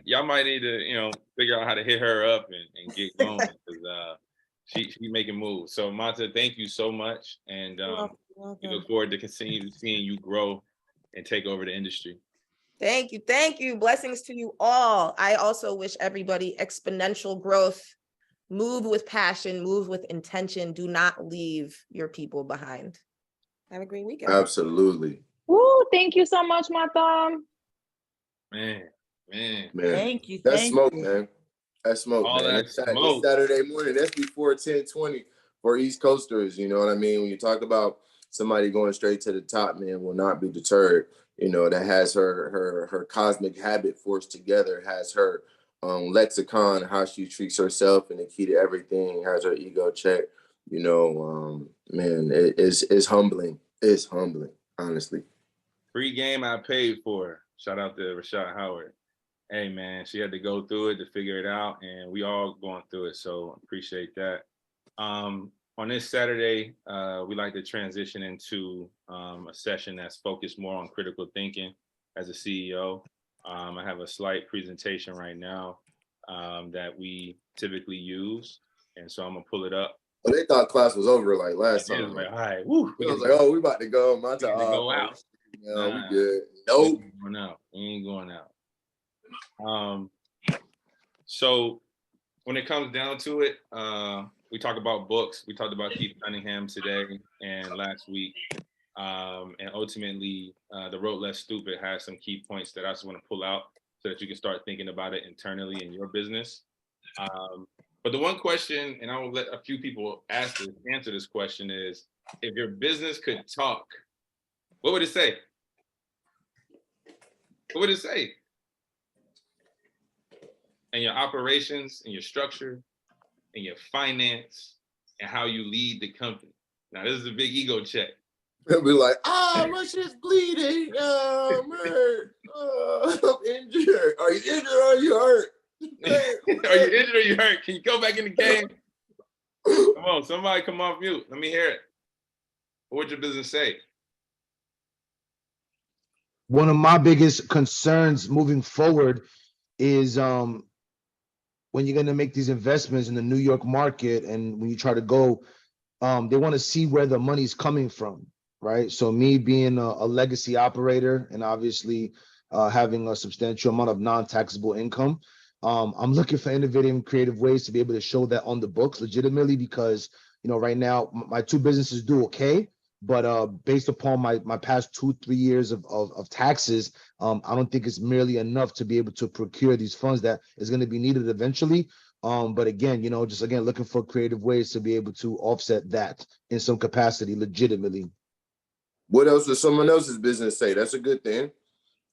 D: Y'all might need to, you know, figure out how to hit her up and get going, because she making moves. So Mata, thank you so much. And we look forward to continue seeing you grow and take over the industry.
N: Thank you. Blessings to you all. I also wish everybody exponential growth. Move with passion, move with intention. Do not leave your people behind. Have a great weekend.
A: Absolutely.
P: Woo, thank you so much, Mata.
D: Man.
P: Thank you.
A: That's smoke, man. That's smoke,
D: All
A: man.
D: that
A: It's
D: smoke.
A: Saturday morning. That's before 10:20 for East Coasters. You know what I mean? When you talk about somebody going straight to the top, man, will not be deterred. You know, that has her cosmic habit force together, has her lexicon, how she treats herself, and the key to everything, has her ego check. You know, man, it's humbling. It's humbling, honestly.
D: Free game I paid for. Shout out to Rashad Howard. Hey man, she had to go through it to figure it out, and we all going through it. So appreciate that. On this Saturday, we like to transition into a session that's focused more on critical thinking. as a CEO. I have a slight presentation right now that we typically use. And so I'm gonna pull it up.
A: Well, they thought class was over like last
D: It was
A: time.
D: like, all right, woo.
A: I was like, oh, we about to go. My
D: We
A: time.
D: to go out.
A: No,
D: Nah,
A: we good. Nope.
D: We ain't going out. We ain't going out. So when it comes down to it, we talk about books. We talked about Keith Cunningham today and last week. And ultimately, The Road Less Stupid has some key points that I just want to pull out so that you can start thinking about it internally in your business. But the one question, and I will let a few people answer this question is, if your business could talk, what would it say? What would it say? And your operations and your structure and your finance and how you lead the company. Now, this is a big ego check.
A: They'll be like, my shit's bleeding. I'm hurt. I'm injured. Are you injured or are you hurt?
D: Are you injured or you hurt? Can you go back in the game? Come on, somebody come off mute. Let me hear it. What would your business say?
J: One of my biggest concerns moving forward is when you're going to make these investments in the New York market, and when you try to go, they want to see where the money's coming from, right? So me being a legacy operator and obviously having a substantial amount of non-taxable income, I'm looking for innovative and creative ways to be able to show that on the books legitimately, because right now my two businesses do okay, but based upon my past 2-3 years of taxes, I don't think it's merely enough to be able to procure these funds that is going to be needed eventually. But again, just looking for creative ways to be able to offset that in some capacity legitimately.
A: What else does someone else's business say? That's a good thing.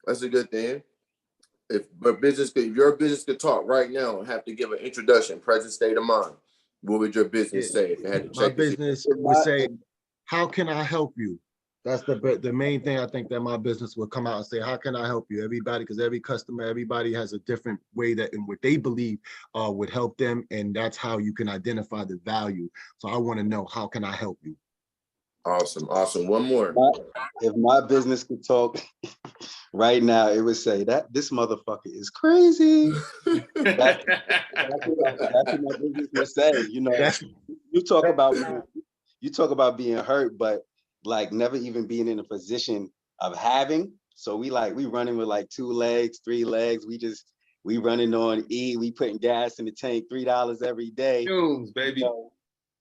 A: That's a good thing. If your business could talk right now and have to give an introduction, present state of mind, what would your business say if it had to check?
M: My business would say, how can I help you? That's the main thing. I think that my business will come out and say, how can I help you? Everybody, because every customer, everybody has a different way that in what they believe would help them. And that's how you can identify the value. So I want to know, how can I help you?
A: Awesome. One more.
G: If my business could talk right now, it would say that this motherfucker is crazy. That's what my business would say. You talk about being hurt, but like never even being in a position of having. So we running with like 2 legs, 3 legs. We running on E. We putting gas in the tank, $3 every day.
D: Tunes, baby.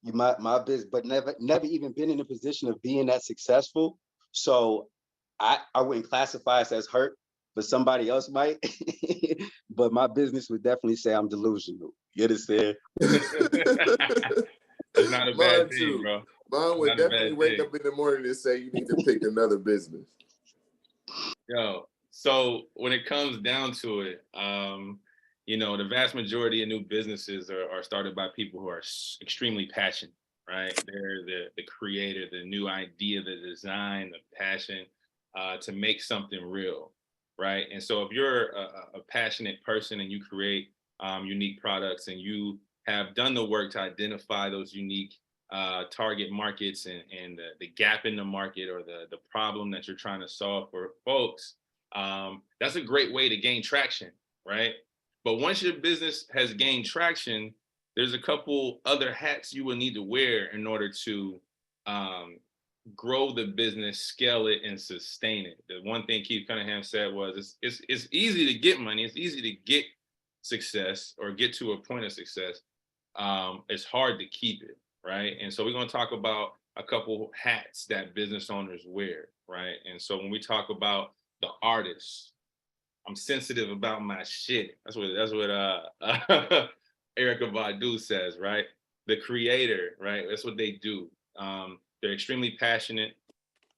G: My business, but never even been in a position of being that successful. So I wouldn't classify us as hurt, but somebody else might. But my business would definitely say I'm delusional. You understand?
D: It's not a bad thing, bro.
A: Mine would definitely wake up in the morning and say you need to pick another business.
D: Yo, so when it comes down to it, the vast majority of new businesses are started by people who are extremely passionate, right? They're the creator, the new idea, the design, the passion to make something real, right? And so if you're a passionate person and you create unique products and you have done the work to identify those unique target markets and the gap in the market or the problem that you're trying to solve for folks, that's a great way to gain traction, right? But once your business has gained traction, there's a couple other hats you will need to wear in order to grow the business, scale it, and sustain it. The one thing Keith Cunningham said was, it's easy to get money, it's easy to get success or get to a point of success. It's hard to keep it, right? And so we're going to talk about a couple hats that business owners wear, right? And so when we talk about the artists, I'm sensitive about my shit. That's what Erykah Badu says, right? The creator, right? That's what they do. They're extremely passionate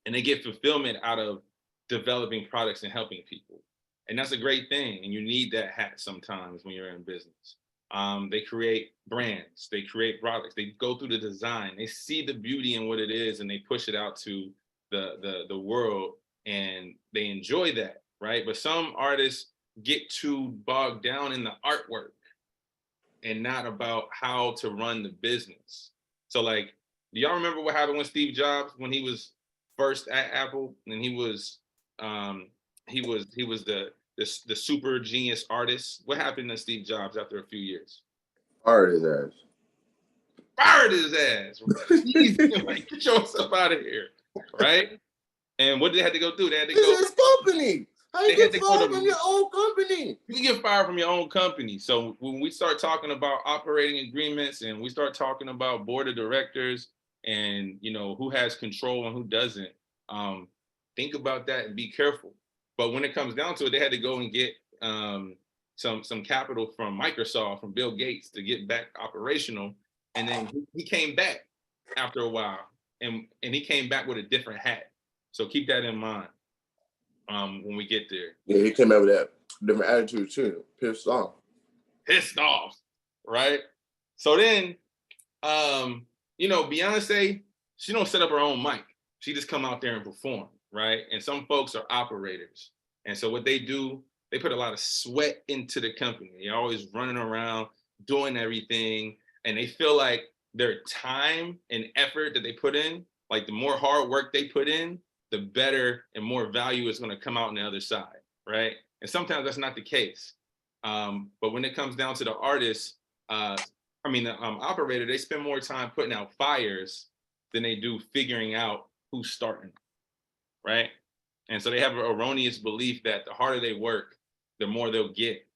D: and they get fulfillment out of developing products and helping people. And that's a great thing. And you need that hat sometimes when you're in business. They create brands, they create products, they go through the design, they see the beauty in what it is and they push it out to the world and they enjoy that, right? But some artists get too bogged down in the artwork and not about how to run the business. So like, do y'all remember what happened with Steve Jobs when he was first at Apple and he was he was the super genius artist. What happened to Steve Jobs after a few years?
A: Fired his ass.
D: Fired his ass. Like, get yourself out of here, right? And what did they have to go do? They had to go.
A: This is his company. How you get fired from your own company?
D: You get fired from your own company. So when we start talking about operating agreements and we start talking about board of directors and, you know, who has control and who doesn't, think about that and be careful. But when it comes down to it, they had to go and get some capital from Microsoft, from Bill Gates, to get back operational. And then he came back after a while, and he came back with a different hat. So keep that in mind when we get there.
A: Yeah, he came out with that different attitude too. Pissed off,
D: right? So then, you know, Beyonce, she don't set up her own mic. She just come out there and perform, right? And some folks are operators. And so what they do, they put a lot of sweat into the company. They're always running around, doing everything. And they feel like their time and effort that they put in, like the more hard work they put in, the better and more value is going to come out on the other side, right? And sometimes that's not the case. But when it comes down to the artists, the operator, they spend more time putting out fires than they do figuring out who's starting, right? And so they have an erroneous belief that the harder they work, the more they'll get.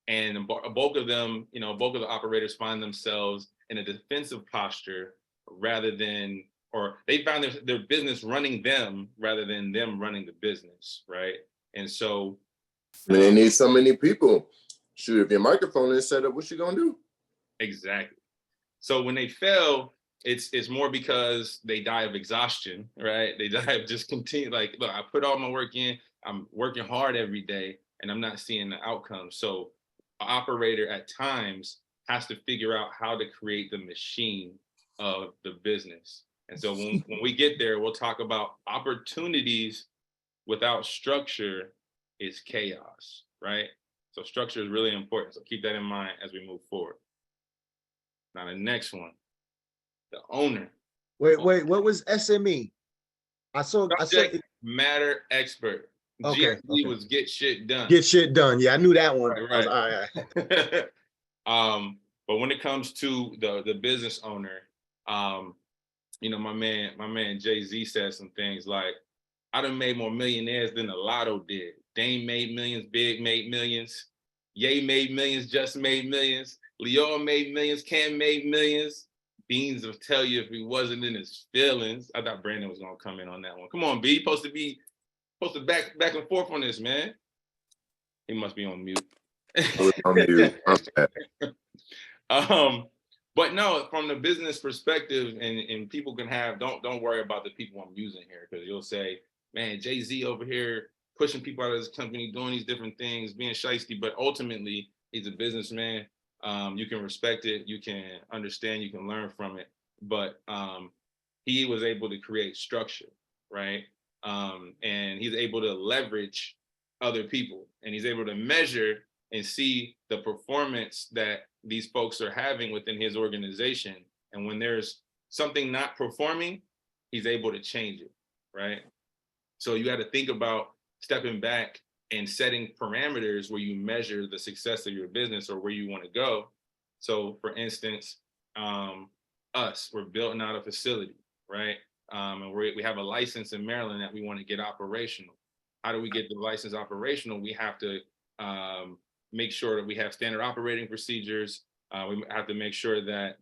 D: And a bulk of them, you know, a bulk of the operators find themselves in a defensive posture rather than, or they found their business running them rather than them running the business, right? And so
A: they need so many people. Shoot, if your microphone is set up, what you gonna do?
D: Exactly. So when they fail, it's more because they die of exhaustion, right? They die of just continue, like, look, I put all my work in, I'm working hard every day, and I'm not seeing the outcome. So an operator at times has to figure out how to create the machine of the business. And so when we get there, we'll talk about opportunities without structure is chaos, right? So structure is really important. So keep that in mind as we move forward. Now the next one, the owner.
M: Wait, what was SME? I saw
D: matter expert.
M: Okay,
D: GSD was get shit done.
M: Get shit done. Yeah, I knew that one.
D: Right.
M: All right.
D: But when it comes to the business owner, you know, my man Jay-Z said some things like, I done made more millionaires than the lotto did. Dame made millions, Big made millions, Ye made millions, Just made millions, Leo made millions, Cam made millions. Beans will tell you if he wasn't in his feelings. I thought Brandon was gonna come in on that one. Come on, B, you supposed to back and forth on this, man. He must be on mute.
A: On mute.
D: But no, from the business perspective, and people can have, don't worry about the people I'm using here, because you'll say, man, Jay-Z over here pushing people out of his company, doing these different things, being shiesty, but ultimately he's a businessman. You can respect it, you can understand, you can learn from it, but he was able to create structure, right? And he's able to leverage other people, and he's able to measure and see the performance that these folks are having within his organization. And when there's something not performing, he's able to change it, right? So you got to think about stepping back and setting parameters where you measure the success of your business or where you want to go. So for instance, we're building out a facility, right? And we have a license in Maryland that we want to get operational. How do we get the license operational? We have to make sure that we have standard operating procedures. We have to make sure that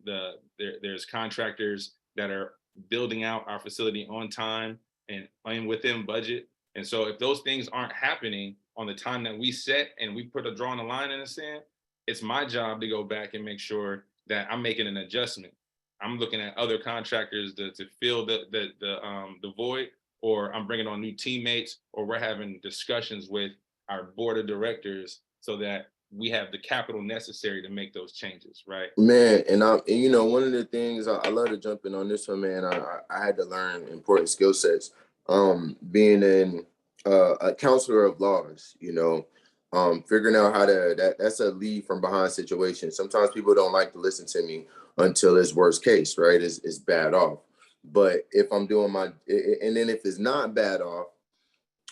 D: there's contractors that are building out our facility on time and within budget. And so if those things aren't happening on the time that we set and we put a drawing a line in the sand, it's my job to go back and make sure that I'm making an adjustment. I'm looking at other contractors to fill the void, or I'm bringing on new teammates, or we're having discussions with our board of directors so that we have the capital necessary to make those changes, right?
A: Man, and you know, one of the things I love to jump in on this one, man. I had to learn important skill sets. Being a counselor of laws, you know, figuring out how to that's a lead from behind situation. Sometimes people don't like to listen to me until it's worst case, right? It's bad off. But if I'm doing and then if it's not bad off,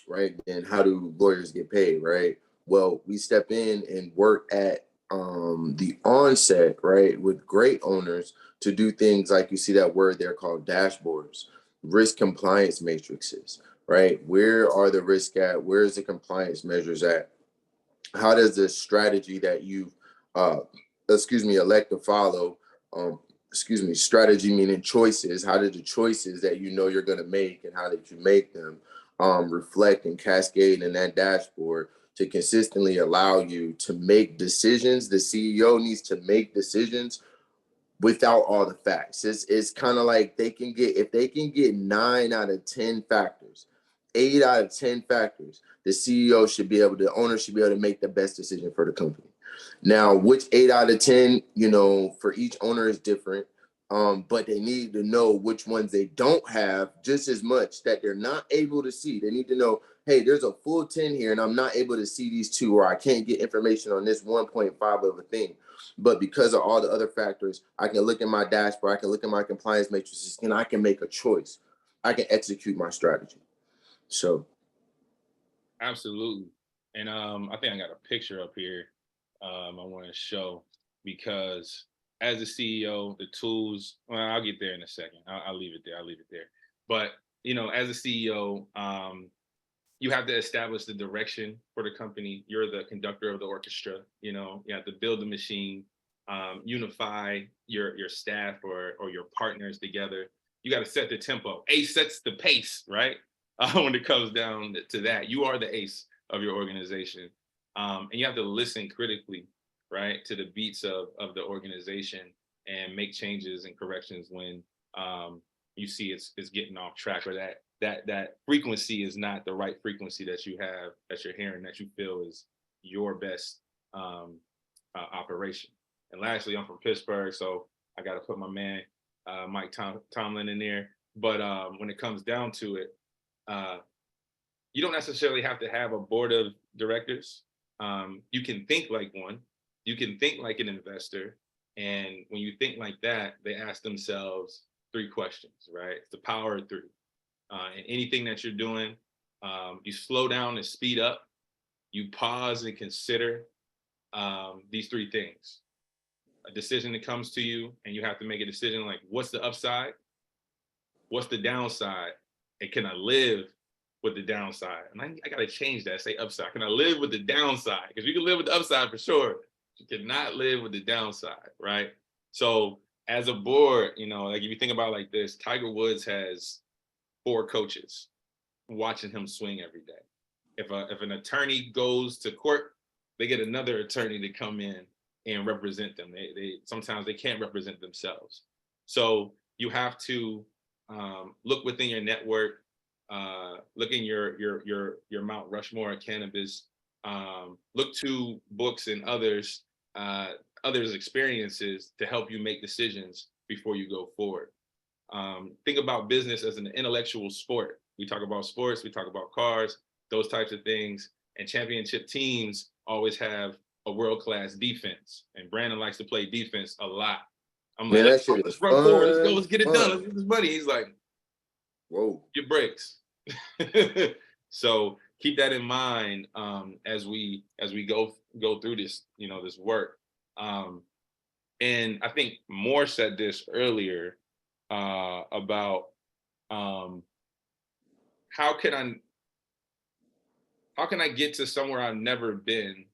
A: right? Then how do lawyers get paid, right? Well, we step in and work at the onset, right, with great owners to do things like you see that word there called dashboards, risk compliance matrices, right? Where are the risk at? Where's the compliance measures at? How does the strategy that you, elect to follow, strategy meaning choices, how did the choices that you know you're going to make and how did you make them reflect and cascade in that dashboard to consistently allow you to make decisions? The CEO needs to make decisions without all the facts. It's kind of like if they can get 9 out of 10 factors, 8 out of 10 factors, the owner should be able to make the best decision for the company. Now, which 8 out of 10, for each owner is different. But they need to know which ones they don't have just as much that they're not able to see. They need to know, hey, there's a full 10 here and I'm not able to see these 2, or I can't get information on this 1.5 of a thing. But because of all the other factors, I can look at my dashboard, I can look at my compliance matrices, and I can make a choice. I can execute my strategy. So.
D: Absolutely. And I think I got a picture up here I want to show, because as a CEO, the tools, well, I'll get there in a second. I'll leave it there. But, as a CEO, you have to establish the direction for the company. You're the conductor of the orchestra. You have to build the machine, unify your staff or your partners together. You got to set the tempo. Ace sets the pace, right? When it comes down to that, you are the ace of your organization. And you have to listen critically, right, to the beats of the organization and make changes and corrections when you see it's getting off track, or that frequency is not the right frequency that you have, that you're hearing, that you feel is your best operation. And lastly, I'm from Pittsburgh, so I got to put my man Mike Tomlin in there. But when it comes down to it, you don't necessarily have to have a board of directors. You can think like one. You can think like an investor. And when you think like that, they ask themselves 3 questions, right? It's the power of 3. And anything that you're doing, you slow down and speed up. You pause and consider these 3 things. A decision that comes to you, and you have to make a decision like, what's the upside? What's the downside? And can I live with the downside? And I got to change that, say upside. Can I live with the downside? Because you can live with the upside for sure. You cannot live with the downside, right? So as a board, like if you think about it like this, Tiger Woods has 4 coaches watching him swing every day. If an attorney goes to court, they get another attorney to come in and represent them. They sometimes they can't represent themselves. So you have to look within your network, look in your Mount Rushmore of cannabis, look to books and others' experiences to help you make decisions before you go forward. Think about business as an intellectual sport. We talk about sports, we talk about cars, those types of things. And championship teams always have a world-class defense. And Brandon likes to play defense a lot. I'm like, let's run forward, let's go, let's get it done, let's get this money. He's like, whoa, get breaks. So keep that in mind as we go through this, this work. And I think Moore said this earlier about how can I get to somewhere I've never been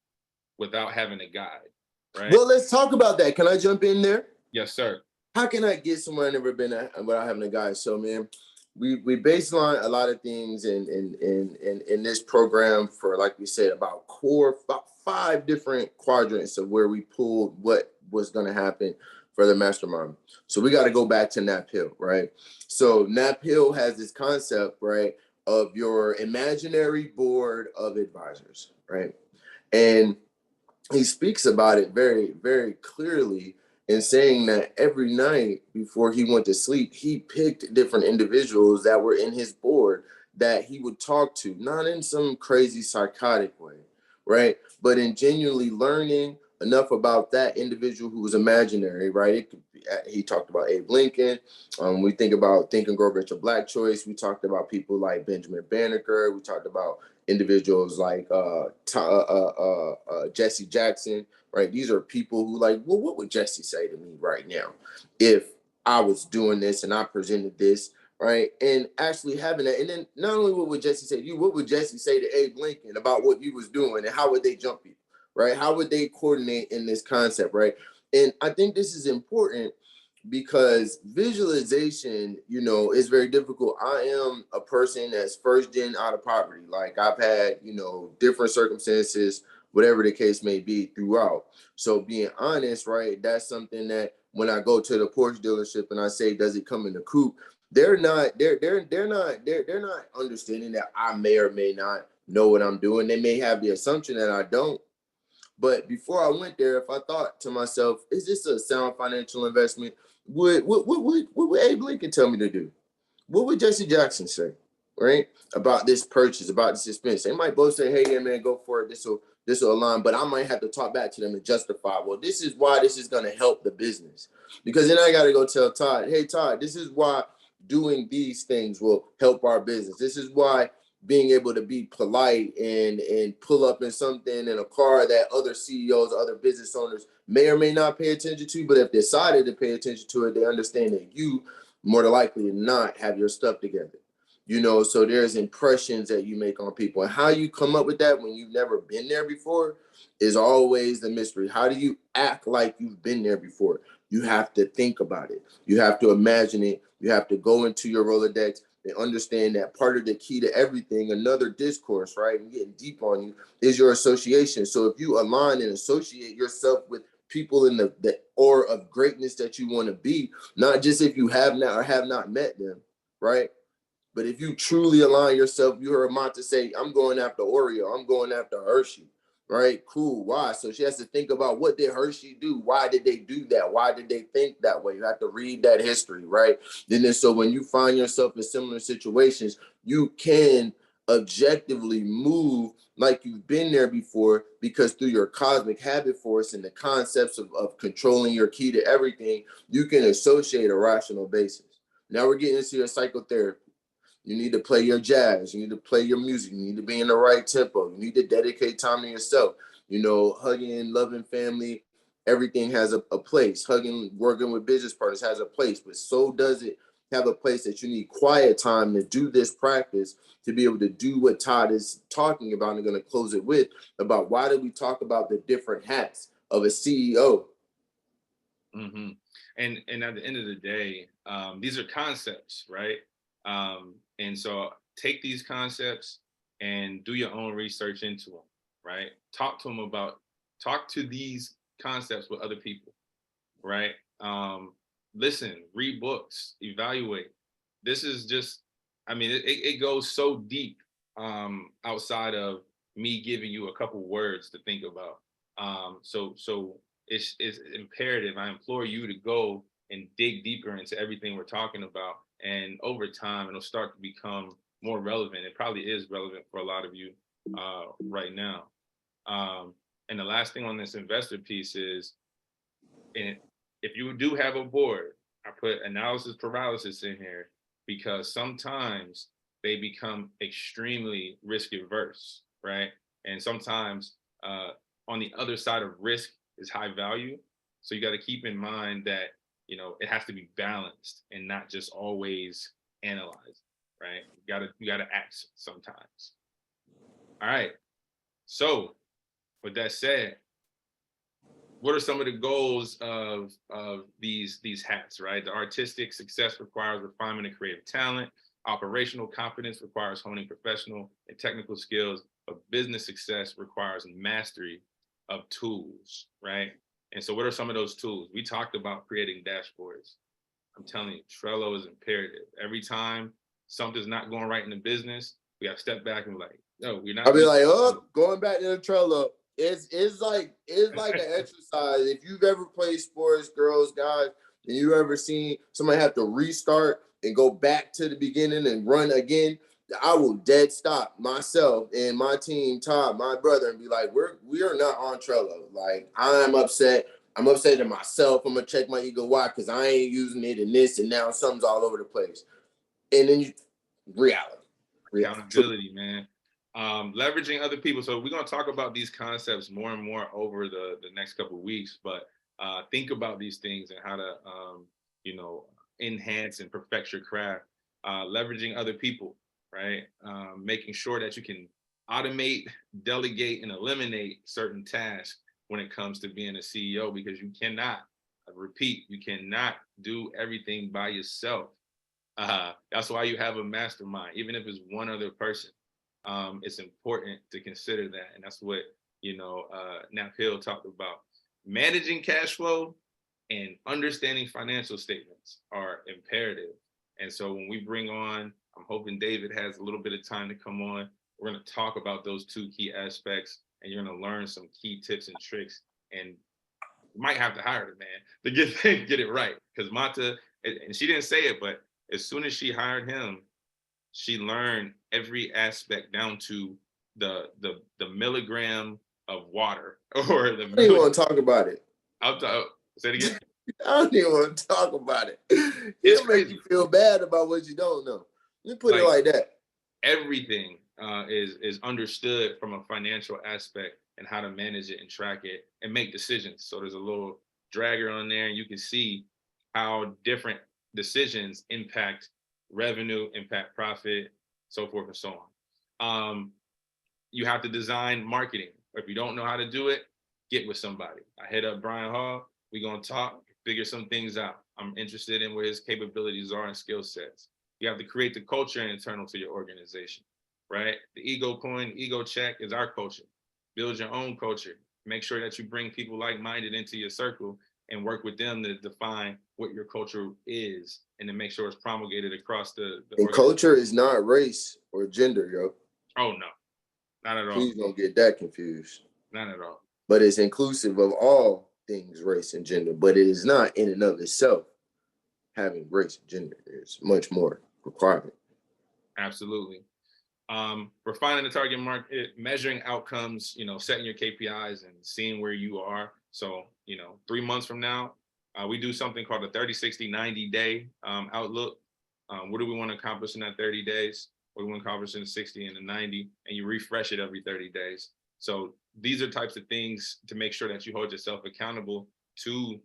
D: without having a guide, right?
A: Well, let's talk about that. Can I jump in there?
D: Yes, sir.
A: How can I get somewhere I've never been without having a guide? So, man, we baseline a lot of things in this program for, like we said, about 5 different quadrants of where we pulled what was going to happen for the mastermind. So we got to go back to Nap Hill, right? So Nap Hill has this concept, right, of your imaginary board of advisors, right? And he speaks about it very, very clearly in saying that every night before he went to sleep, he picked different individuals that were in his board that he would talk to, not in some crazy psychotic way, right? But in genuinely learning, enough about that individual who was imaginary, right? It could be, he talked about Abe Lincoln. We think about Think and Grow Rich, a Black choice. We talked about people like Benjamin Banneker. We talked about individuals like Jesse Jackson, right? These are people who like, well, what would Jesse say to me right now if I was doing this and I presented this, right? And actually having that, and then not only what would Jesse say to you, what would Jesse say to Abe Lincoln about what you was doing, and how would they jump you, right? How would they coordinate in this concept, right? And I think this is important because visualization, you know, is very difficult. I am a person that's first gen out of poverty. Like I've had, you know, different circumstances, whatever the case may be throughout. So being honest, right, that's something that when I go to the Porsche dealership and I say, does it come in the coupe? They're not understanding that I may or may not know what I'm doing. They may have the assumption that I don't. But before I went there, if I thought to myself, is this a sound financial investment? What would Abe Lincoln tell me to do? What would Jesse Jackson say, right? About this purchase, about this expense? They might both say, hey, yeah, man, go for it. This will align. But I might have to talk back to them and justify, well, this is why this is going to help the business. Because then I got to go tell Todd, hey, Todd, this is why doing these things will help our business. This is why being able to be polite and pull up in something in a car that other CEOs, other business owners may or may not pay attention to, but if they decided to pay attention to it, they understand that you more than likely than not have your stuff together. You know, so there's impressions that you make on people, and how you come up with that when you've never been there before is always the mystery. How do you act like you've been there before? You have to think about it. You have to imagine it. You have to go into your Rolodex and understand that part of the key to everything, another discourse, right, and getting deep on you, is your association. So if you align and associate yourself with people in the aura of greatness that you want to be, not just if you have not or have not met them, right? But if you truly align yourself, you heard Monta say, I'm going after Oreo, I'm going after Hershey, right? Cool. Why? So she has to think about, what did Hershey do? Why did they do that? Why did they think that way? You have to read that history, right? Then so when you find yourself in similar situations, you can objectively move like you've been there before, because through your cosmic habit force and the concepts of controlling your key to everything, you can associate a rational basis. Now we're getting into your psychotherapy. You need to play your jazz. You need to play your music. You need to be in the right tempo. You need to dedicate time to yourself. You know, hugging, loving family, everything has a place. Hugging, working with business partners has a place, but so does it have a place that you need quiet time to do this practice, to be able to do what Todd is talking about. And I'm going to close it with about, why do we talk about the different hats of a CEO?
D: Mm-hmm. And at the end of the day, these are concepts, right? And so take these concepts and do your own research into them, right? Talk to these concepts with other people, right? Listen, read books, evaluate. This is just, I mean, it goes so deep outside of me giving you a couple words to think about. So it's imperative. I implore you to go and dig deeper into everything we're talking about. And over time, it'll start to become more relevant. It probably is relevant for a lot of you right now. And the last thing on this investor piece is, if you do have a board, I put analysis paralysis in here, because sometimes they become extremely risk averse, right? And sometimes on the other side of risk is high value. So you got to keep in mind that, you know, it has to be balanced and not just always analyzed, right? You gotta act sometimes. All right. So with that said, what are some of the goals of these hats, right? The artistic success requires refinement and creative talent. Operational competence requires honing professional and technical skills. But business success requires mastery of tools, right? And so what are some of those tools? We talked about creating dashboards. I'm telling you, Trello is imperative. Every time something's not going right in the business, we got to step back and be like, no, we're not.
A: I'll be like, oh, going back to the Trello. It's like an exercise. If you've ever played sports, girls, guys, and you ever seen somebody have to restart and go back to the beginning and run again, I will dead stop myself and my team, Todd, my brother, and be like, we are not on Trello. Like, I'm upset. I'm upset at myself. I'm gonna check my ego. Why? Because I ain't using it and this, and now something's all over the place. And then reality.
D: Accountability, man. Leveraging other people. So we're gonna talk about these concepts more and more over the next couple of weeks, but think about these things and how to enhance and perfect your craft. Leveraging other people, right? Making sure that you can automate, delegate, and eliminate certain tasks when it comes to being a CEO, because you cannot, I repeat, you cannot do everything by yourself. That's why you have a mastermind, even if it's one other person. It's important to consider that. And that's what, Nap Hill talked about. Managing cash flow and understanding financial statements are imperative. And so when we bring on, I'm hoping David has a little bit of time to come on. We're going to talk about those two key aspects, and you're going to learn some key tips and tricks. And you might have to hire the man to get it right. Because Mata, and she didn't say it, but as soon as she hired him, she learned every aspect down to the milligram of water, or the.
A: I don't even want to talk about it.
D: Say it again.
A: I don't even want to talk about it. It'll make you feel bad about what you don't know. Let me put it like that.
D: Everything is understood from a financial aspect and how to manage it and track it and make decisions. So there's a little dragger on there, and you can see how different decisions impact revenue, impact profit, so forth and so on. You have to design marketing. If you don't know how to do it, get with somebody. I hit up Brian Hall. We're going to talk, figure some things out. I'm interested in where his capabilities are and skill sets. You have to create the culture internal to your organization, right? The ego coin, ego check is our culture. Build your own culture. Make sure that you bring people like-minded into your circle and work with them to define what your culture is, and to make sure it's promulgated across the
A: and culture is not race or gender, yo.
D: Oh, no, not at all.
A: Please don't get that confused.
D: Not at all.
A: But it's inclusive of all things, race and gender, but it is not in and of itself having race and gender. There's much more requirement.
D: Absolutely. Refining the target market, measuring outcomes, setting your KPIs and seeing where you are. So, 3 months from now, we do something called a 30, 60, 90-day outlook. What do we want to accomplish in that 30 days? What do we want to accomplish in the 60 and the 90? And you refresh it every 30 days. So these are types of things to make sure that you hold yourself accountable to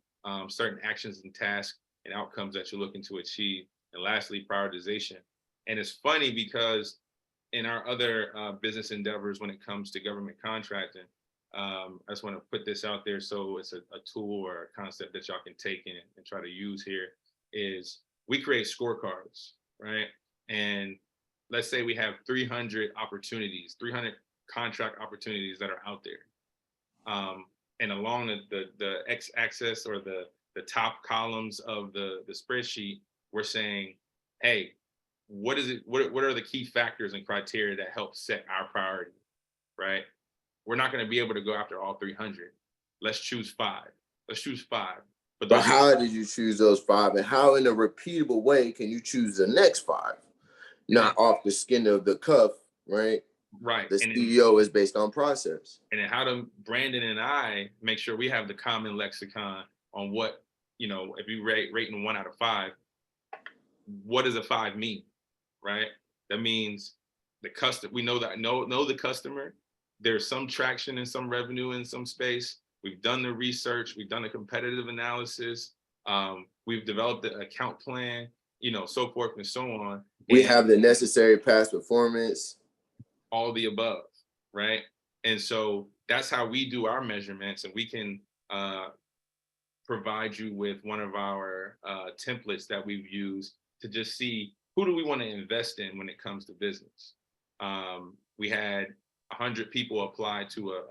D: certain actions and tasks and outcomes that you're looking to achieve. And lastly, prioritization. And it's funny because in our other business endeavors, when it comes to government contracting, I just want to put this out there so it's a tool or a concept that y'all can take in and try to use here, is we create scorecards, right? And let's say we have 300 opportunities, 300 contract opportunities that are out there. And along the x-axis or the top columns of the spreadsheet, we're saying, hey, what are the key factors and criteria that help set our priority, right? We're not going to be able to go after all 300. Let's choose 5. But
A: how did you choose those 5? And how in a repeatable way can you choose the next 5? Not off the skin of the cuff, right?
D: Right.
A: The CEO is based on process.
D: And then how do Brandon and I make sure we have the common lexicon on what, if you rating 1 out of 5, what does a 5 mean, right? That means the customer, we know the customer. There's some traction and some revenue in some space. We've done the research. We've done a competitive analysis. We've developed an account plan, so forth and so on.
A: We have the necessary past performance.
D: All the above, right? And so that's how we do our measurements, and we can provide you with one of our templates that we've used to just see who do we want to invest in when it comes to business. We had 100 people apply to a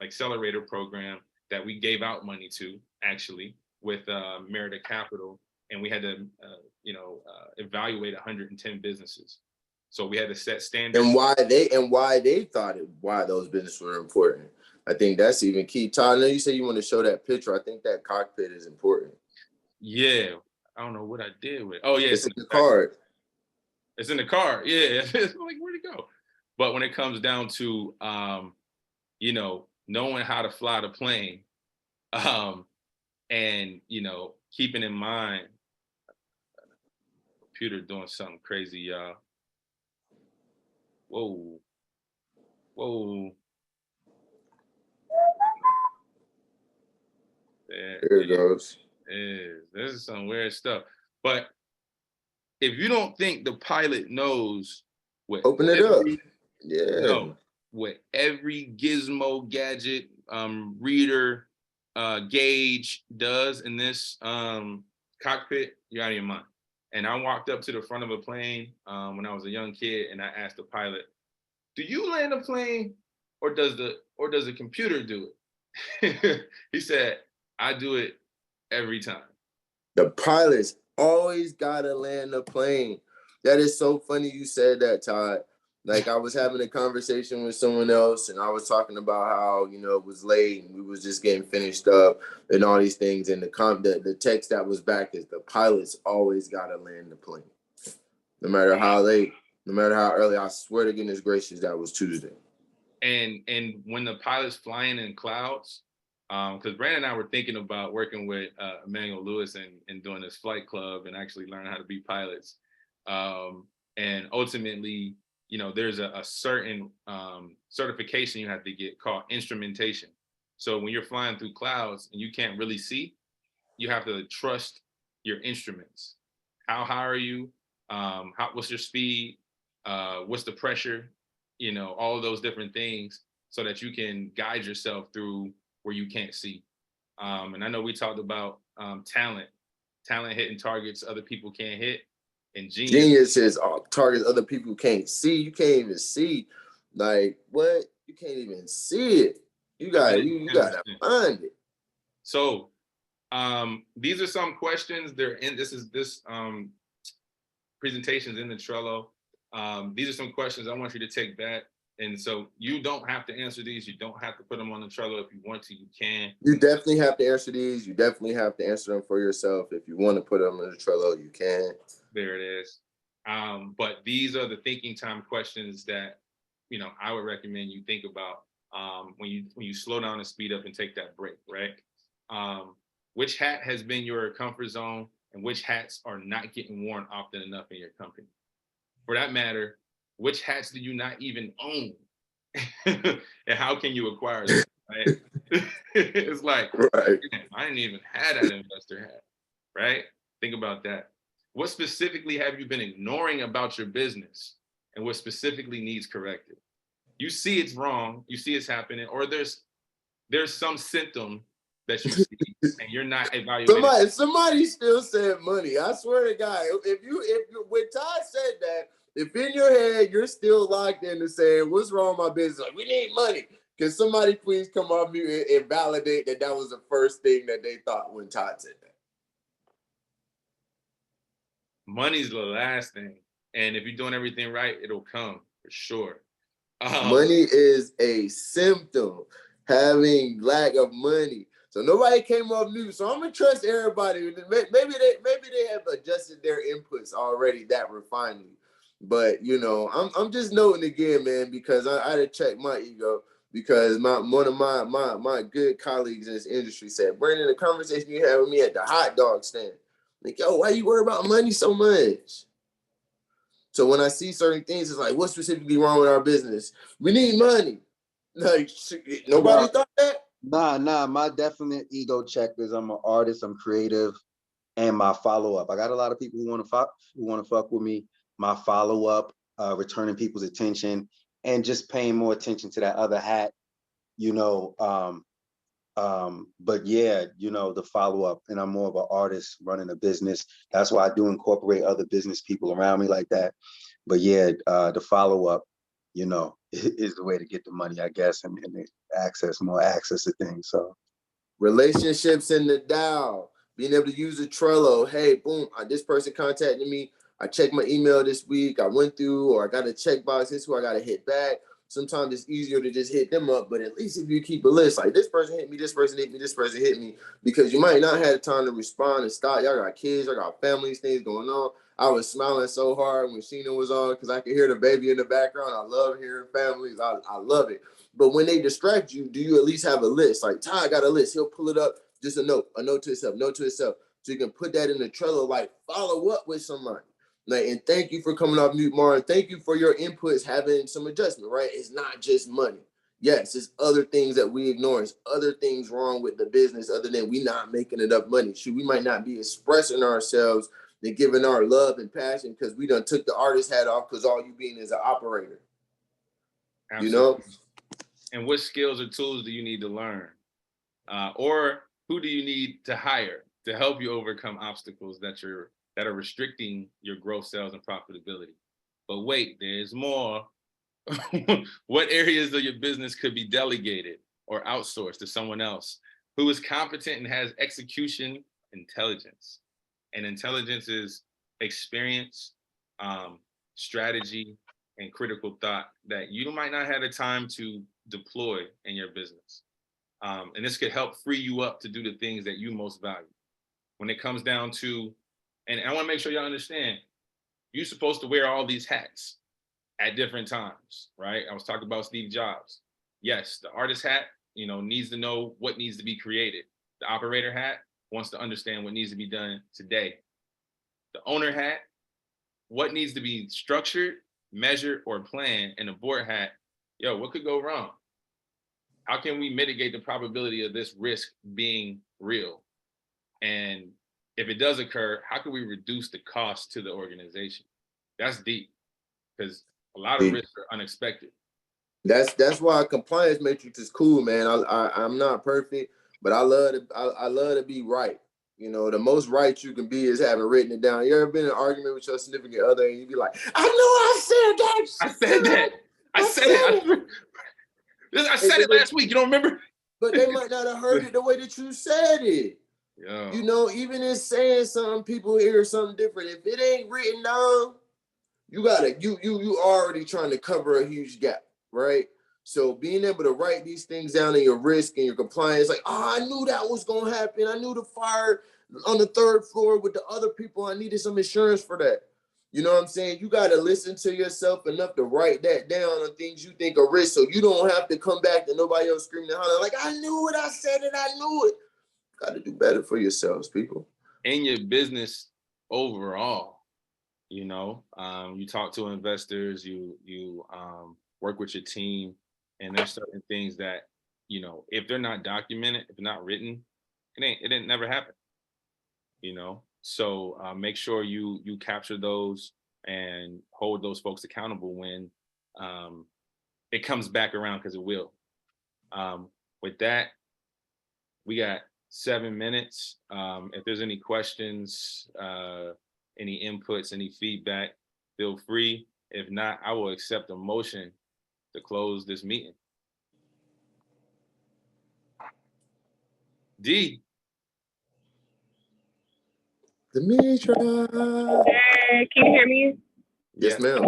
D: accelerator program that we gave out money to, actually, with Merida Capital, and we had to evaluate 110 businesses. So we had to set standards.
A: And why they thought why those businesses were important. I think that's even key. Todd, I know you said you want to show that picture. I think that cockpit is important.
D: Yeah, I don't know what I did with it. Oh yeah,
A: it's in the card.
D: It's in the car. Yeah. It's like, where'd it go? But when it comes down to, you know, knowing how to fly the plane, and, you know, keeping in mind, computer doing something crazy, y'all. Whoa. Whoa.
A: There it goes.
D: This is some weird stuff. But if you don't think the pilot knows what
A: Open it up. Yeah.
D: No, what every gizmo, gadget, reader, gauge does in this cockpit, you're out of your mind. And I walked up to the front of a plane when I was a young kid, and I asked the pilot, "Do you land a plane, or does the computer do it?" He said, "I do it every time."
A: The pilots always gotta land the plane. That is so funny you said that, Todd. Like, I was having a conversation with someone else, and I was talking about how, you know, it was late and we was just getting finished up and all these things. And the text that was back is the pilots always gotta land the plane, no matter how late, no matter how early. I swear to goodness gracious, that was Tuesday.
D: And when the pilot's flying in clouds, because Brandon and I were thinking about working with Emmanuel Lewis and doing this flight club and actually learning how to be pilots. And ultimately, you know, there's a certain certification you have to get called instrumentation. So when you're flying through clouds and you can't really see, you have to trust your instruments. How high are you? What's your speed? What's the pressure? You know, all of those different things so that you can guide yourself through where you can't see. And I know we talked about talent hitting targets other people can't hit. And
A: genius is targets other people can't see. You can't even see. Like, what? You can't even see it. You gotta find it.
D: So these are some questions. This presentation's in the Trello. These are some questions I want you to take back. And so you don't have to answer these. You don't have to put them on the Trello. If you want to, you can.
A: You definitely have to answer these. You definitely have to answer them for yourself. If you want to put them in the Trello, you can.
D: There it is. But these are the thinking time questions that, you know, I would recommend you think about when you slow down and speed up and take that break, right? Which hat has been your comfort zone, and which hats are not getting worn often enough in your company? For that matter, which hats do you not even own? And how can you acquire them, right? It's like,
A: right.
D: I didn't even have that investor hat, right? Think about that. What specifically have you been ignoring about your business, and what specifically needs corrected? You see it's wrong, you see it's happening, or there's some symptom that you see and you're not evaluating.
A: Somebody still said money. I swear to God, if when Todd said that, if in your head you're still locked into saying, what's wrong with my business? Like, we need money. Can somebody please come off mute and validate that was the first thing that they thought when Todd said that?
D: Money's the last thing. And if you're doing everything right, it'll come for sure.
A: Money is a symptom. Having lack of money. So nobody came off mute. So I'm gonna trust everybody. Maybe they have adjusted their inputs already that refinedly. But you know, I'm just noting again, man, because I had to check my ego, because one of my good colleagues in this industry said, Brandon, the conversation you had with me at the hot dog stand, like, yo, why you worry about money so much? So when I see certain things, it's like, what's specifically wrong with our business? We need money. Like, nobody thought that?
G: Nah. My definite ego check is I'm an artist, I'm creative, and my follow-up. I got a lot of people who want to fuck with me. My follow-up, returning people's attention, and just paying more attention to that other hat, you know. But yeah, you know, the follow-up, and I'm more of an artist running a business. That's why I do incorporate other business people around me like that. But yeah, the follow-up, you know, is the way to get the money, I guess, and more access to things. So
A: relationships in the Dow, being able to use a Trello. Hey, boom, this person contacted me. I checked my email this week. I went through, or I got a checkbox. This is who I got to hit back. sometimes it's easier to just hit them up. But at least if you keep a list, like this person hit me, this person hit me, this person hit me, because you might not have the time to respond and stop. Y'all got kids, y'all got families, things going on. I was smiling so hard when Sheena was on because I could hear the baby in the background. I love hearing families. I love it. But when they distract you, do you at least have a list? Like Ty got a list. He'll pull it up, just a note to itself, So you can put that in the Trello, like follow up with somebody. Like, and thank you for coming off mute, Martin. Thank you for your inputs, having some adjustment, right? It's not just money. Yes, it's other things that we ignore. It's other things wrong with the business other than we not making enough money. Shoot, we might not be expressing ourselves and giving our love and passion because we done took the artist hat off because all you being is an operator.
D: Absolutely.
A: You know?
D: And what skills or tools do you need to learn? Or who do you need to hire to help you overcome obstacles that are restricting your growth, sales, and profitability? But wait, there's more. What areas of your business could be delegated or outsourced to someone else who is competent and has execution intelligence? And intelligence is experience, strategy, and critical thought that you might not have the time to deploy in your business. And this could help free you up to do the things that you most value. When it comes down to, and I want to make sure y'all understand, you're supposed to wear all these hats at different times, right? I was talking about Steve Jobs. Yes, the artist hat, needs to know what needs to be created. The operator hat wants to understand what needs to be done today. The owner hat, what needs to be structured, measured, or planned. And the board hat, what could go wrong? How can we mitigate the probability of this risk being real? And if it does occur, how can we reduce the cost to the organization? That's deep, because a lot of risks are unexpected.
A: That's why a compliance matrix is cool, man. I'm not perfect, but I love to be right. The most right you can be is having written it down. You ever been in an argument with your significant other and you be like, I know I said that.
D: I said that. I said it last week. You don't remember?
A: But they might not have heard it the way that you said it.
D: Yeah.
A: Even in saying something, people hear something different. If it ain't written down, you already trying to cover a huge gap, right? So being able to write these things down in your risk and your compliance, like, I knew that was gonna happen. I knew the fire on the 3rd floor with the other people. I needed some insurance for that. You know what I'm saying? You got to listen to yourself enough to write that down on things you think are risk, so you don't have to come back to nobody else screaming and hollering like, I knew it, I said it, I knew it. Got to do better for yourselves, people.
D: In your business overall, you talk to investors, you work with your team, and there's certain things that, if they're not documented, if they're not written, it didn't never happen. So make sure you capture those and hold those folks accountable when it comes back around, because it will. With that, we got 7 minutes. If there's any questions, any inputs, any feedback, feel free. If not, I will accept a motion to close this meeting. D.
A: Demetra.
K: Can you hear me?
A: Yes, ma'am.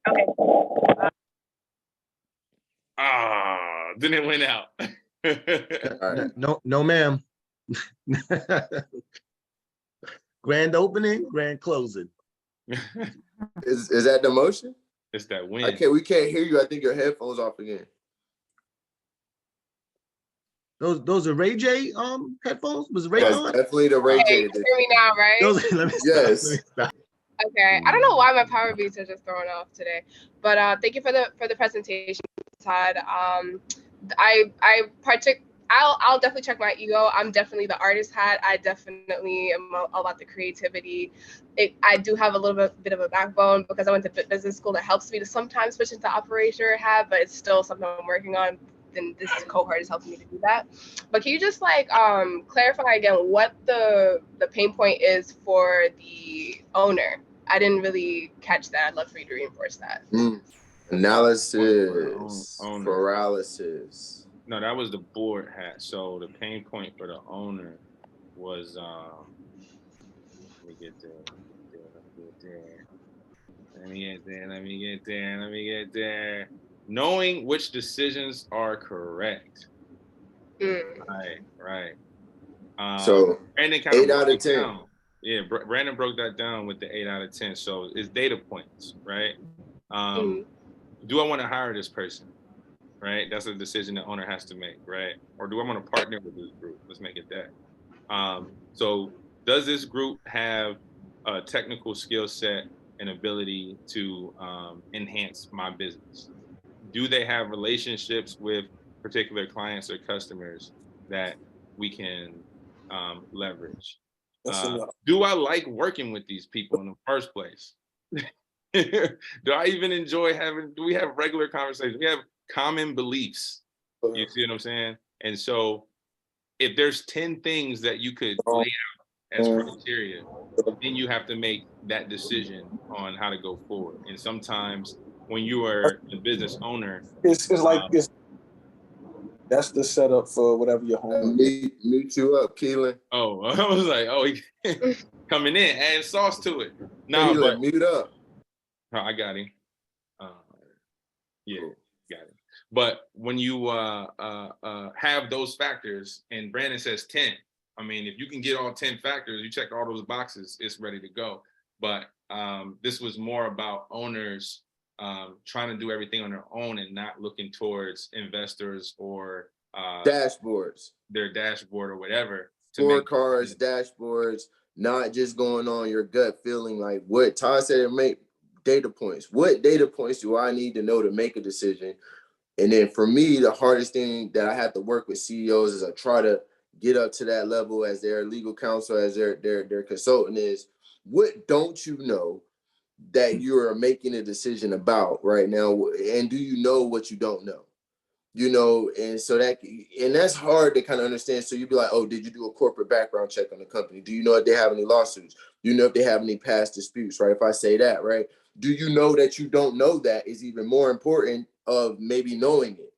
K: Okay.
D: Then it went out.
M: No, ma'am. Grand opening, grand closing.
A: Is that the motion?
D: It's that win.
A: Okay, we can't hear you. I think your headphones off again.
M: Those are Ray J headphones? Was Ray on?
A: Definitely the Ray J.
K: You hear me now, right?
M: Let me stop.
K: Okay, I don't know why my power beats are just thrown off today, but thank you for the presentation, Todd. I'll definitely check my ego. I'm definitely the artist hat. I definitely am all about the creativity. I do have a little bit of a backbone because I went to business school that helps me to sometimes switch into operator hat, but it's still something I'm working on. And this cohort is helping me to do that. But can you just clarify again what the pain point is for the owner? I didn't really catch that. I'd love for you to reinforce that.
A: Analysis, paralysis.
D: No, that was the board hat. So the pain point for the owner was let me get there. Let me get there. knowing which decisions are correct.
K: Mm.
D: Right.
A: So
D: Brandon kind
A: 8
D: of broke
A: out of
D: it
A: 10.
D: down. Yeah, Brandon broke that down with the 8 out of 10. So it's data points, right? Do I want to hire this person? Right? That's a decision the owner has to make, right? Or do I want to partner with this group? Let's make it that. So does this group have a technical skill set and ability to enhance my business? Do they have relationships with particular clients or customers that we can leverage? Do I like working with these people in the first place? Do I even enjoy do we have regular conversations? We have common beliefs. You see what I'm saying? And so if there's 10 things that you could lay out as criteria, then you have to make that decision on how to go forward. And sometimes when you are a business owner,
Q: it's like that's the setup for whatever your home.
A: Mute you up, Keelan.
D: Oh, I was like, oh, he coming in, adding sauce to it. No, but
A: mute up.
D: I got him. Yeah, got it. But when you have those factors, and Brandon says 10, I mean, if you can get all 10 factors, you check all those boxes, it's ready to go. But this was more about owners trying to do everything on their own and not looking towards investors or
A: dashboards,
D: their dashboard or whatever.
A: Scorecards, dashboards, not just going on your gut feeling like what Todd said, make data points. What data points do I need to know to make a decision? And then for me, the hardest thing that I have to work with CEOs is I try to get up to that level as their legal counsel, as their consultant is, what don't you know that you're making a decision about right now? And do you know what you don't know? You know, and so that's hard to kind of understand. So you'd be like, oh, did you do a corporate background check on the company? Do you know if they have any lawsuits? Do you know if they have any past disputes, right? If I say that, right? Do you know that you don't know that is even more important of maybe knowing it?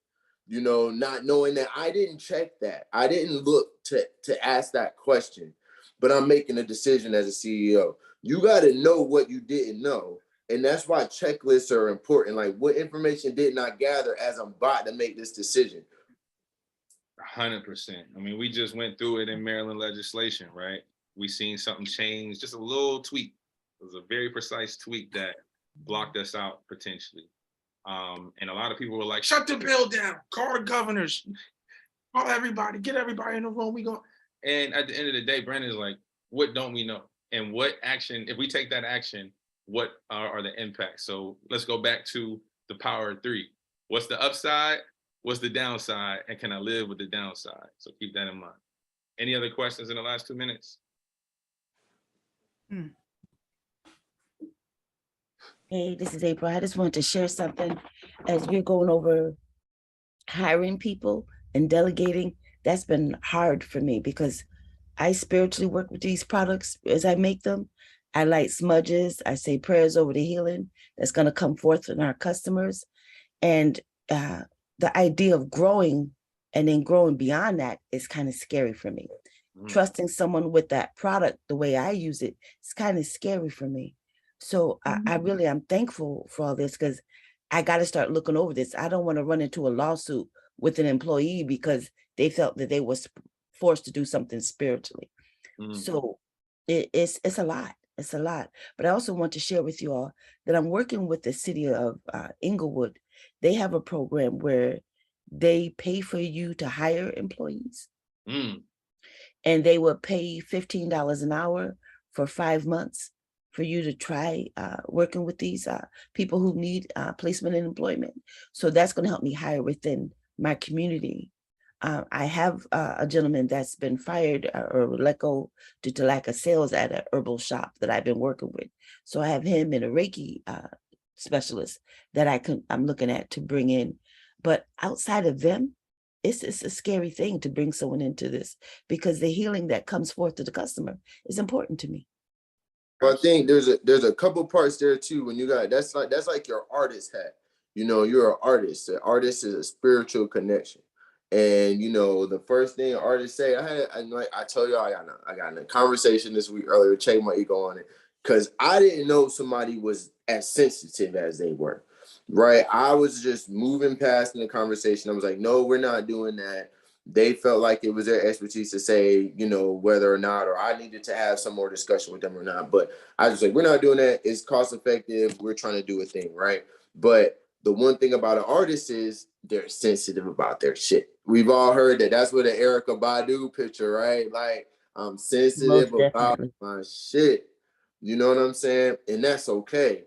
A: You know, not knowing that I didn't check that. I didn't look to ask that question, but I'm making a decision as a CEO. You got to know what you didn't know. And that's why checklists are important. Like, what information didn't I gather as I'm about to make this decision?
D: 100%. I mean, we just went through it in Maryland legislation, right? We seen something change, just a little tweak. It was a very precise tweak that blocked us out potentially. And a lot of people were like, shut the bill down, call the governors, call everybody, get everybody in the room, we go. And at the end of the day, Brandon's like, what don't we know? And what action, if we take that action, what are the impacts? So let's go back to the power of 3. What's the upside? What's the downside? And can I live with the downside? So keep that in mind. Any other questions in the last 2 minutes?
I: Hey, this is April. I just wanted to share something as we're going over hiring people and delegating. That's been hard for me because I spiritually work with these products as I make them. I light smudges. I say prayers over the healing that's going to come forth in our customers. And the idea of growing and then growing beyond that is kind of scary for me. Trusting someone with that product the way I use it is kind of scary for me. So I really am thankful for all this because I got to start looking over this. I don't want to run into a lawsuit with an employee because they felt that they was forced to do something spiritually. So it's a lot. It's a lot. But I also want to share with you all that I'm working with the city of Inglewood. They have a program where they pay for you to hire employees. And they will pay $15 an hour for 5 months for you to try working with these people who need placement and employment. So that's going to help me hire within my community. I have a gentleman that's been fired or let go due to lack of sales at an herbal shop that I've been working with. So I have him and a Reiki specialist that I'm looking at to bring in. But outside of them, it's a scary thing to bring someone into this because the healing that comes forth to the customer is important to me.
A: Well, I think there's a couple parts there too. When you got that's like your artist hat. You know, you're an artist. An artist is a spiritual connection. And you know, the first thing artists say, I told you I got in a conversation this week earlier, check my ego on it, because I didn't know somebody was as sensitive as they were. right? I was just moving past in the conversation. I was like, no, we're not doing that. They felt like it was their expertise to say, you know, whether or not, or I needed to have some more discussion with them or not. But I was like, we're not doing that. It's cost effective. We're trying to do a thing, right? But the one thing about an artist is they're sensitive about their shit. We've all heard that. That's what the Erykah Badu picture, right? Like, I'm sensitive about my shit. You know what I'm saying? And that's okay.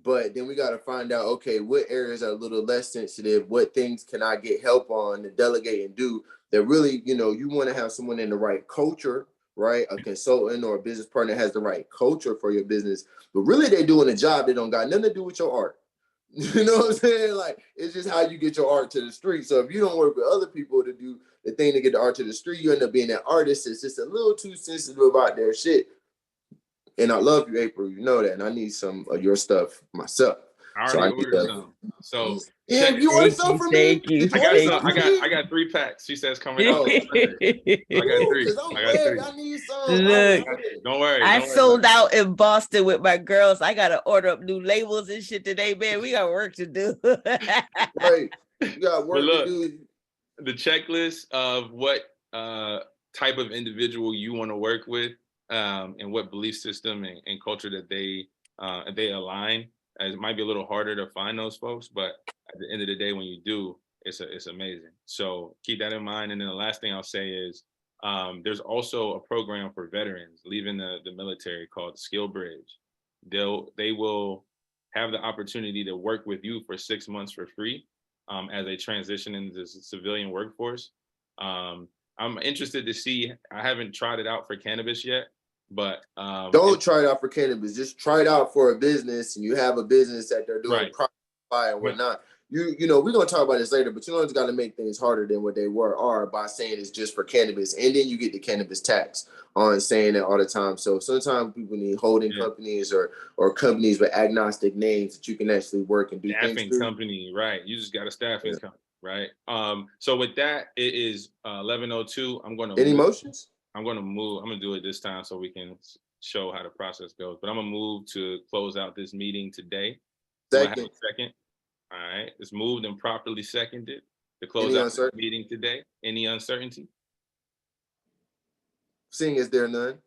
A: But then we got to find out, okay, what areas are a little less sensitive? What things can I get help on to delegate and do that really, you know, you want to have someone in the right culture, right? A consultant or a business partner has the right culture for your business, but really they're doing a job that don't got nothing to do with your art. You know what I'm saying? Like, it's just how you get your art to the street. So if you don't work with other people to do the thing to get the art to the street, you end up being that artist that's just a little too sensitive about their shit. And I love you, April. You know that. And I need some of your stuff myself.
D: I already ordered some. So
A: yeah, you ordered some from me.
D: I got 3 packs. She says coming out. I got 3. I got 3.
A: I need some.
L: Look,
D: don't worry.
L: I sold out in Boston with my girls. I gotta order up new labels and shit today, man. We got work to do.
A: Right. You got work to do.
D: The checklist of what type of individual you want to work with, and what belief system and culture that they align. It might be a little harder to find those folks, but at the end of the day, when you do, it's amazing. So keep that in mind. And then the last thing I'll say is there's also a program for veterans leaving the military called Skill Bridge. They will have the opportunity to work with you for 6 months for free as they transition into the civilian workforce. I'm interested to see. I haven't tried it out for cannabis yet. But
A: don't try it out for cannabis. Just try it out for a business, and you have a business that they're doing profit and whatnot. You know, we're gonna talk about this later, but you know it's got to make things harder than what they are by saying it's just for cannabis, and then you get the cannabis tax on saying that all the time. So sometimes people need holding companies or companies with agnostic names that you can actually work and do things
D: staffing
A: through.
D: Company, right? You just got a staffing company, right? So with that, it is 11:02. I'm going to
A: any motions.
D: I'm going to move. I'm going to do it this time so we can show how the process goes. But I'm going to move to close out this meeting today.
A: Second.
D: All right. It's moved and properly seconded to close out the meeting today. Any uncertainty?
A: Seeing as there none.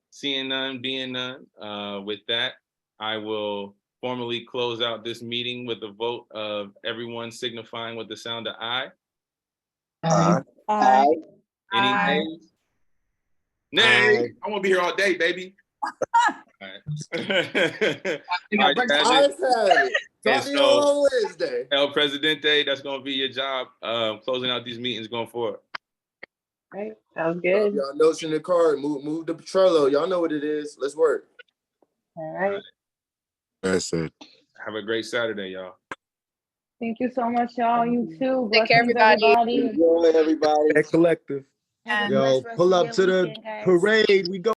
D: Seeing none, being none. With that, I will formally close out this meeting with a vote of everyone signifying with the sound of aye.
P: Aye.
D: Any nays? Nay, I want to be here all day, baby. All right. And so, El Presidente, that's going to be your job closing out these meetings going forward.
H: Right, sounds good.
A: Y'all notes in the card. Move the Trello. Y'all know what it is. Let's work.
H: All right.
O: That's it.
D: Have a great Saturday, y'all.
P: Thank you so much, y'all. You too.
K: Take care, everybody.
Q: Enjoy, everybody.
M: That collective. Yo, pull up to the parade. We go.